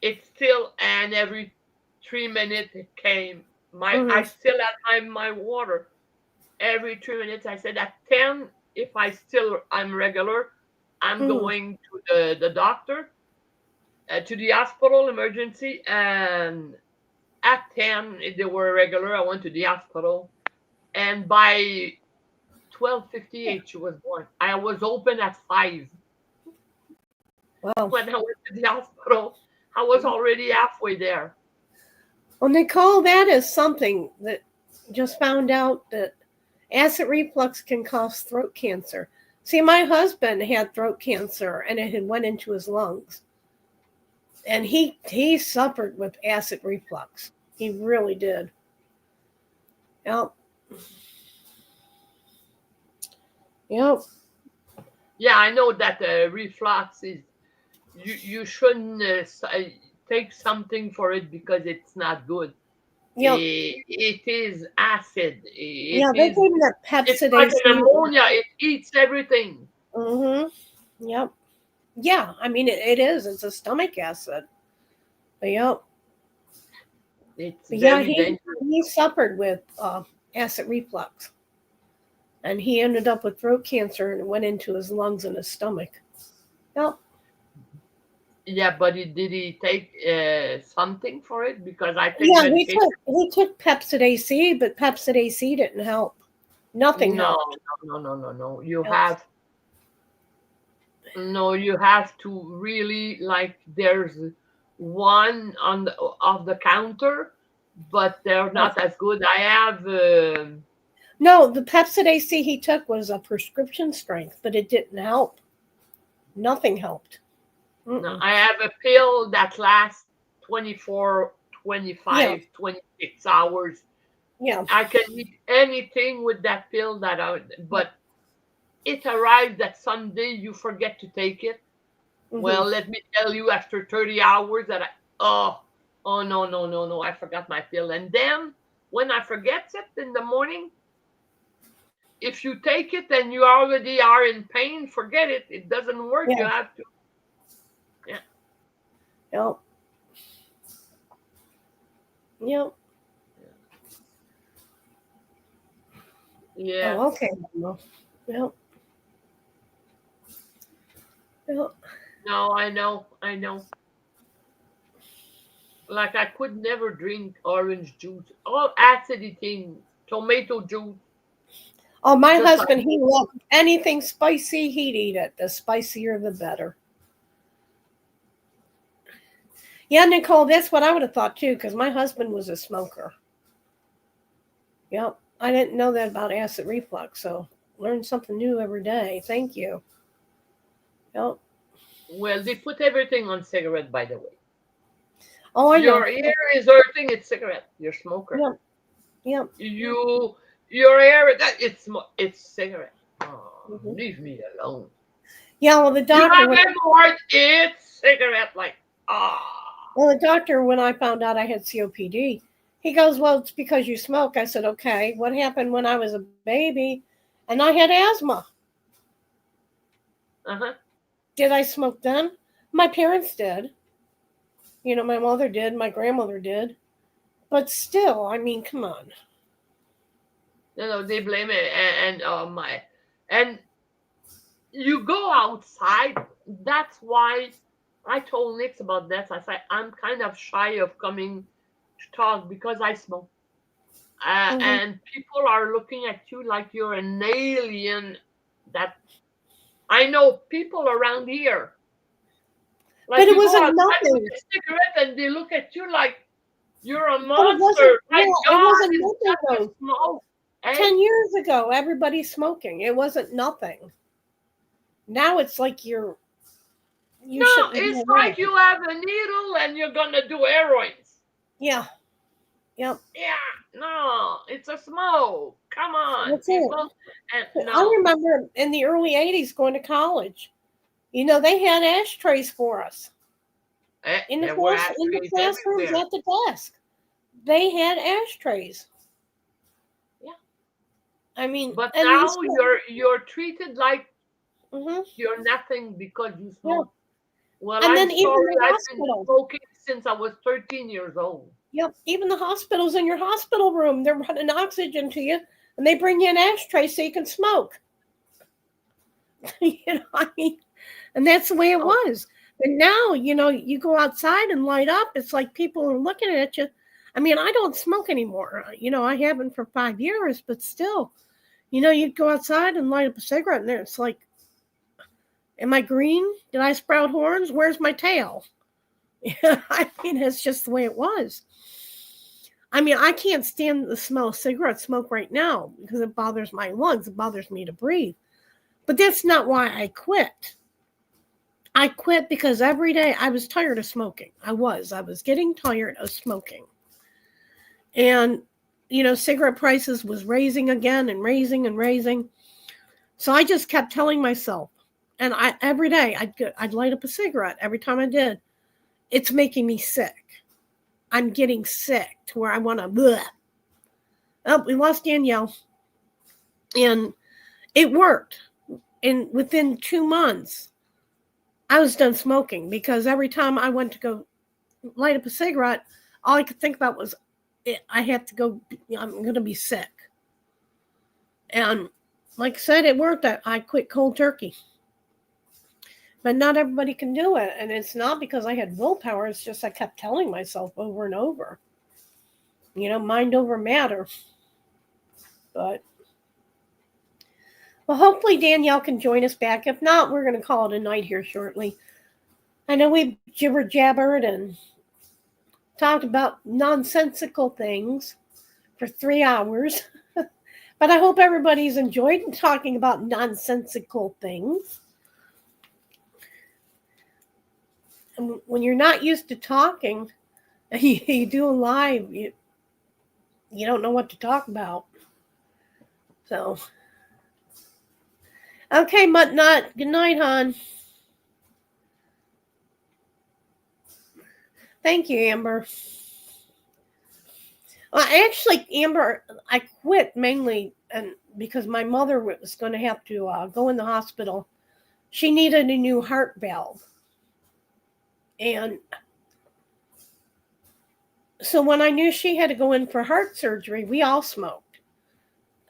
Speaker 1: it's still, and every 3 minutes it came. I still had my water every 3 minutes. I said at 10, if I'm regular, I'm going to the doctor, to the hospital emergency, and at 10, if they were regular, I went to the hospital, and by 12:58 she was born. I was open at 5.
Speaker 2: Wow.
Speaker 1: When I went to the hospital, I was already halfway there.
Speaker 2: Well, Nicole, that is something that just found out that acid reflux can cause throat cancer. See, my husband had throat cancer, and it had went into his lungs. And he suffered with acid reflux. He really did. Yep. Yep.
Speaker 1: Yeah, I know that reflux is, you shouldn't take something for it because it's not good.
Speaker 2: Yep.
Speaker 1: It is acid.
Speaker 2: They gave him that Pepsi.
Speaker 1: It's like an ammonia. It eats everything.
Speaker 2: Yep. Yeah, I mean, it is. It's a stomach acid. But yep. He suffered with acid reflux. And he ended up with throat cancer, and it went into his lungs and his stomach. Yep.
Speaker 1: Yeah, but did he take something for it? Because I think
Speaker 2: he took Pepsi AC, but Pepsi AC didn't help. Nothing helped.
Speaker 1: No. You have to really, like, there's one off the counter, but they're not as good. I have.
Speaker 2: No, the Pepsi AC he took was a prescription strength, but it didn't help. Nothing helped.
Speaker 1: No, I have a pill that lasts 24, 25, 26 hours.
Speaker 2: Yeah.
Speaker 1: I can eat anything with that pill but it arrives that someday you forget to take it. Well, let me tell you, after 30 hours that no, I forgot my pill. And then when I forget it in the morning, if you take it and you already are in pain, forget it. It doesn't work. You have to.
Speaker 2: Yeah. Yep.
Speaker 1: Yeah.
Speaker 2: Oh, okay. Yep.
Speaker 1: No, I know. Like, I could never drink orange juice. All acidy things, tomato juice.
Speaker 2: Oh, my husband, he loved anything spicy, he'd eat it. The spicier, the better. Yeah, Nicole, that's what I would have thought too, because my husband was a smoker. Yep. I didn't know that about acid reflux, so learn something new every day. Thank you. Yep.
Speaker 1: Well, they put everything on cigarette, by the way.
Speaker 2: Oh, I know.
Speaker 1: Your ear is hurting, it's cigarette. You're a smoker.
Speaker 2: Yep. Yep.
Speaker 1: Your hair, it's cigarette. Oh,
Speaker 2: Mhm.
Speaker 1: leave me alone.
Speaker 2: Yeah. Well, the
Speaker 1: You
Speaker 2: doctor.
Speaker 1: have hemorrhoid, it's cigarette. Like,
Speaker 2: Well, the doctor, when I found out I had COPD, he goes, "Well, it's because you smoke." I said, "Okay. What happened when I was a baby, and I had asthma?
Speaker 1: uh-huh.
Speaker 2: Did I smoke then? My parents did. You know, my mother did. My grandmother did. But still, I mean, come on."
Speaker 1: No, they blame it, and oh my, and you go outside. That's why I told Nyxs about this. I said I'm kind of shy of coming to talk because I smoke.
Speaker 2: Mm-hmm.
Speaker 1: And people are looking at you like you're an alien. That I know people around here.
Speaker 2: But
Speaker 1: Like
Speaker 2: it
Speaker 1: you go
Speaker 2: wasn't
Speaker 1: outside with
Speaker 2: nothing.
Speaker 1: a cigarette and they look at you like you're a
Speaker 2: But it wasn't.
Speaker 1: monster.
Speaker 2: Yeah,
Speaker 1: My
Speaker 2: it
Speaker 1: God,
Speaker 2: wasn't
Speaker 1: it's
Speaker 2: nothing
Speaker 1: just a
Speaker 2: though.
Speaker 1: smoke. Eh?
Speaker 2: 10 years ago, everybody's smoking. It wasn't nothing. Now it's like you
Speaker 1: No,
Speaker 2: shouldn't be
Speaker 1: it's
Speaker 2: around.
Speaker 1: like you have a needle and you're gonna do heroines.
Speaker 2: Yeah. Yep.
Speaker 1: Yeah, no, it's a smoke. Come on,
Speaker 2: That's it.
Speaker 1: people. And
Speaker 2: I
Speaker 1: no,
Speaker 2: remember in the early '80s going to college. You know, they had ashtrays for us in
Speaker 1: there were
Speaker 2: the
Speaker 1: ashtrays
Speaker 2: classrooms
Speaker 1: everywhere.
Speaker 2: at the desk. They had ashtrays.
Speaker 1: Yeah,
Speaker 2: I mean,
Speaker 1: but
Speaker 2: and you
Speaker 1: now
Speaker 2: still.
Speaker 1: you're treated like
Speaker 2: Hmm.
Speaker 1: you're nothing because you
Speaker 2: Yeah.
Speaker 1: smoke. Well,
Speaker 2: And
Speaker 1: I'm
Speaker 2: then even
Speaker 1: sorry.
Speaker 2: the
Speaker 1: I've been
Speaker 2: hospital.
Speaker 1: smoking since I was 13 years old.
Speaker 2: Yep. Even the hospitals in your hospital room, they're running oxygen to you, and they bring you an ashtray so you can smoke. You know, I mean, and that's the way it
Speaker 1: Oh,
Speaker 2: was. But now, you know, you go outside and light up. It's like people are looking at you. I mean, I don't smoke anymore. You know, I haven't for 5 years, but still, you know, you'd go outside and light up a cigarette, and there it's like, am I green? Did I sprout horns? Where's my tail? I mean, it's just the way it was. I mean, I can't stand the smell of cigarette smoke right now because it bothers my lungs. It bothers me to breathe. But that's not why I quit. I quit because every day I was tired of smoking. I was getting tired of smoking. And, you know, cigarette prices was raising again and raising and raising. So I just kept telling myself, and every day I'd light up a cigarette every time I did. It's making me sick. I'm getting sick to where I want to. Oh, we lost Danielle, and it worked. And within 2 months, I was done smoking because every time I went to go light up a cigarette, all I could think about was I have to go. I'm going to be sick. And like I said, it worked. I quit cold turkey. But not everybody can do it. And it's not because I had willpower. It's just I kept telling myself over and over, you know, mind over matter. But, well, hopefully Danielle can join us back. If not, we're going to call it a night here shortly. I know we jibber jabbered and talked about nonsensical things for 3 hours. But I hope everybody's enjoyed talking about nonsensical things. And when you're not used to talking, you do a live, you don't know what to talk about. So, okay, MuttNutt. Good night, hon. Thank you, Amber. Well, actually, Amber, I quit mainly and because my mother was going to have to go in the hospital. She needed a new heart valve. And so when I knew she had to go in for heart surgery, we all smoked.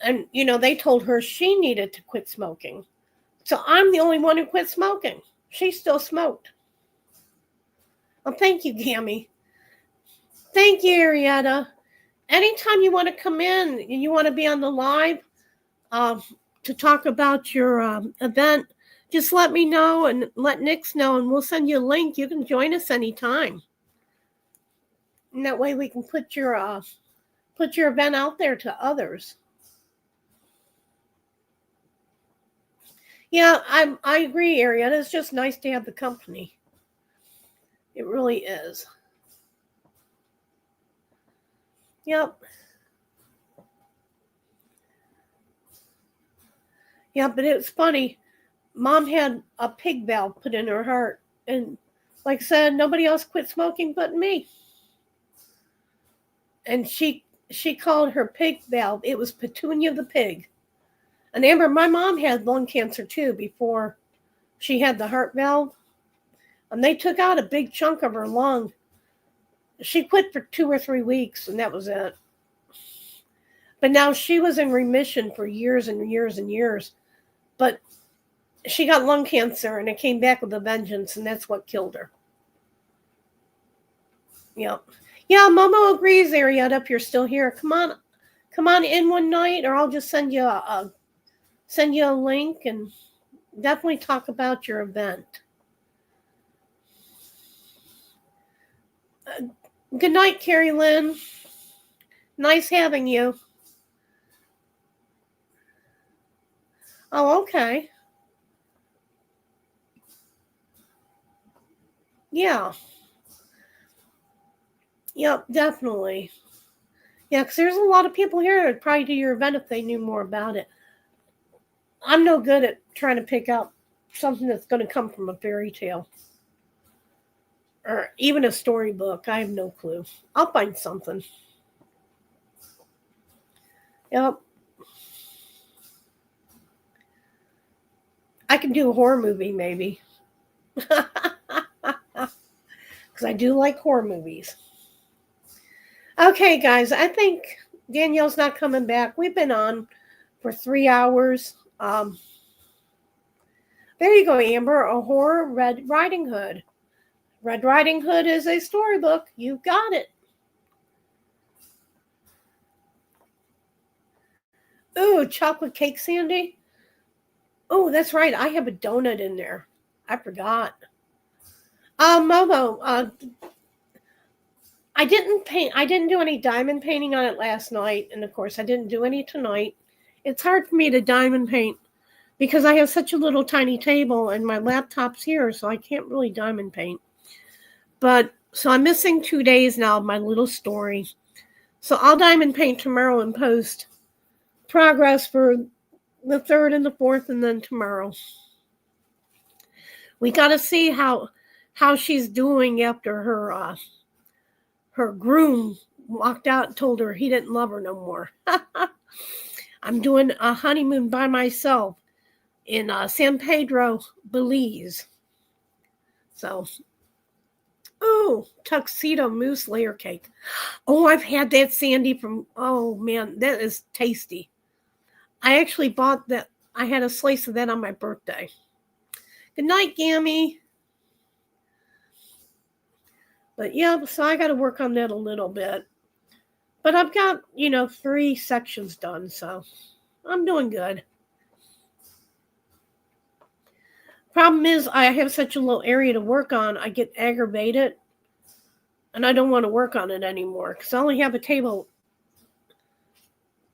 Speaker 2: And, you know, they told her she needed to quit smoking. So I'm the only one who quit smoking. She still smoked. Well, thank you, Gammy. Thank you, Arietta. Anytime you want to come in and you want to be on the live to talk about your event, just let me know and let Nyxs know, and we'll send you a link. You can join us anytime. And that way we can put your event out there to others. Yeah, I agree, Ariana. It's just nice to have the company. It really is. Yep. Yeah, but it's funny. Mom had a pig valve put in her heart, and like I said, nobody else quit smoking but me. And she called her pig valve. It was Petunia the pig. And Amber, my mom had lung cancer too before she had the heart valve, and they took out a big chunk of her lung. She quit for 2 or 3 weeks, and that was it. But now she was in remission for years and years and years. But she got lung cancer, and it came back with a vengeance, and that's what killed her. Yep. Yeah, Momo agrees, Arietta, if you're still here. Come on in one night, or I'll just send you a link and definitely talk about your event. Good night, Carrie Lynn. Nice having you. Oh, okay. Yeah. Yep, definitely. Yeah, because there's a lot of people here that would probably do your event if they knew more about it. I'm no good at trying to pick up something that's going to come from a fairy tale. Or even a storybook. I have no clue. I'll find something. Yep. I can do a horror movie, maybe. Because I do like horror movies. Okay, guys, I think Danielle's not coming back. We've been on for 3 hours. There you go, Amber. A horror Red Riding Hood. Red Riding Hood is a storybook. You got it. Ooh, chocolate cake, Sandy. Oh, that's right. I have a donut in there. I forgot. Momo, I didn't paint. I didn't do any diamond painting on it last night, and of course, I didn't do any tonight. It's hard for me to diamond paint because I have such a little tiny table, and my laptop's here, so I can't really diamond paint. But so I'm missing 2 days now of my little story. So I'll diamond paint tomorrow and post progress for the 3rd and the 4th, and then tomorrow. We got to see how she's doing after her groom walked out and told her he didn't love her no more. I'm doing a honeymoon by myself in San Pedro, Belize. So, oh, tuxedo mousse layer cake. Oh, I've had that, Sandy, oh man, that is tasty. I actually bought that. I had a slice of that on my birthday. Good night, Gammy. But yeah, so I got to work on that a little bit. But I've got, 3 sections done, so I'm doing good. Problem is, I have such a low area to work on, I get aggravated, and I don't want to work on it anymore, because I only have a table,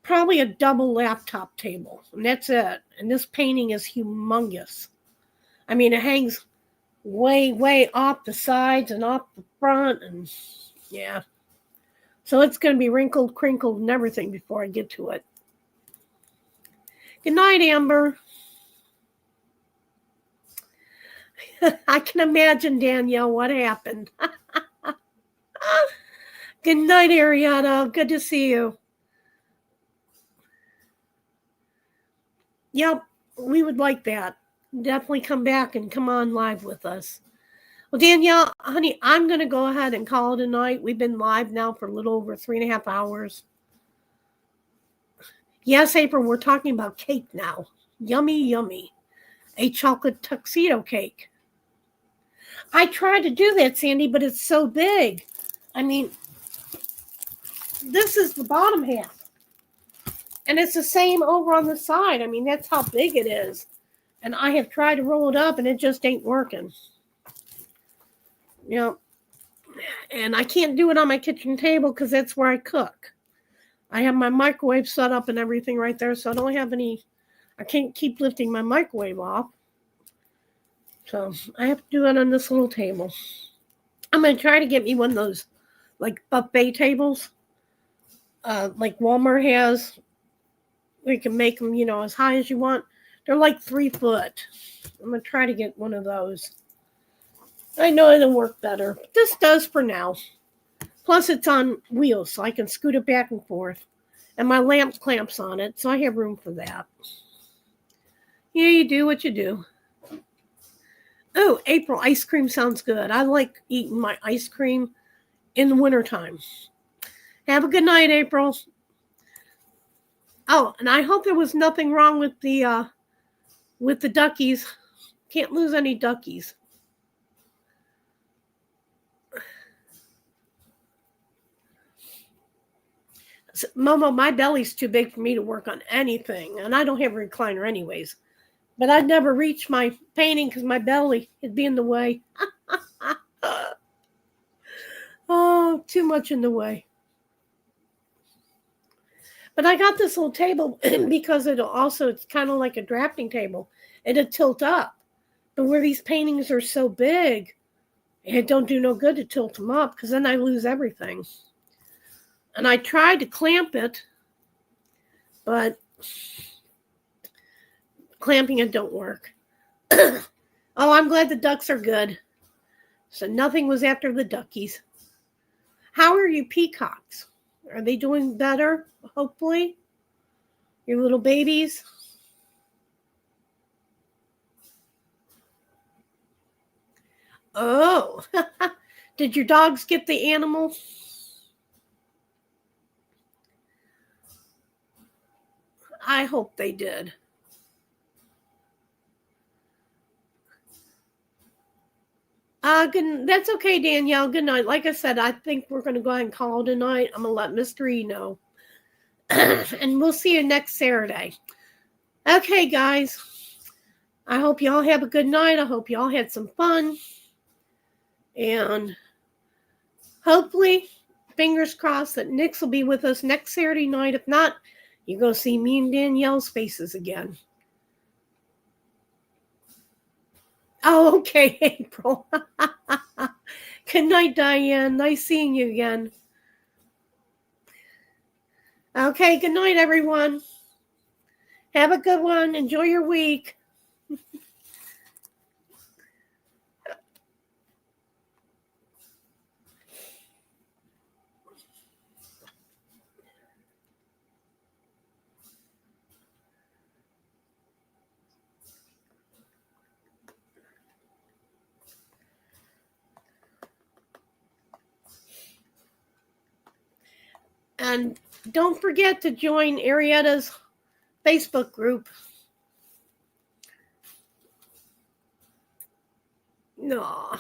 Speaker 2: probably a double laptop table, and that's it. And this painting is humongous. I mean, it hangs way, way off the sides and off the front, and yeah. So it's going to be wrinkled, crinkled, and everything before I get to it. Good night, Amber. I can imagine, Danielle, what happened. Good night, Ariana. Good to see you. Yep, we would like that. Definitely come back and come on live with us. Well, Danielle, honey, I'm going to go ahead and call it a night. We've been live now for a little over 3.5 hours. Yes, April, we're talking about cake now. Yummy, yummy. A chocolate tuxedo cake. I tried to do that, Sandy, but it's so big. I mean, this is the bottom half. And it's the same over on the side. I mean, that's how big it is. And I have tried to roll it up, and it just ain't working. And I can't do it on my kitchen table because that's where I cook. I have my microwave set up and everything right there, so I don't have any I can't keep lifting my microwave off. So I have to do it on this little table. I'm going to try to get me one of those like buffet tables, like Walmart has. We can make them, as high as you want. They're like 3 foot. I'm going to try to get one of those. I know it'll work better, but this does for now. Plus, it's on wheels, so I can scoot it back and forth. And my lamp clamps on it, so I have room for that. Yeah, you do what you do. Oh, April, ice cream sounds good. I like eating my ice cream in the wintertime. Have a good night, April. Oh, and I hope there was nothing wrong with the duckies. Can't lose any duckies. So, Momo, my belly's too big for me to work on anything, and I don't have a recliner anyways. But I'd never reach my painting because my belly would be in the way. Oh, too much in the way. But I got this little table because it's kind of like a drafting table. It'll tilt up. But where these paintings are so big, it don't do no good to tilt them up because then I lose everything. And I tried to clamp it, but clamping it don't work. Oh, I'm glad the ducks are good. So nothing was after the duckies. How are you peacocks? Are they doing better, hopefully? Your little babies? Oh, did your dogs get the animal? I hope they did. That's okay, Danielle. Good night. Like I said, I think we're going to go ahead and call it a night. I'm going to let Mr. E know. And we'll see you next Saturday. Okay, guys. I hope y'all have a good night. I hope y'all had some fun. And hopefully, fingers crossed that Nyxs will be with us next Saturday night. If not, you go see me and Danielle's faces again. Oh, okay, April. Good night, Diane. Nice seeing you again. Okay, good night, everyone. Have a good one. Enjoy your week. And don't forget to join Arietta's Facebook group. No.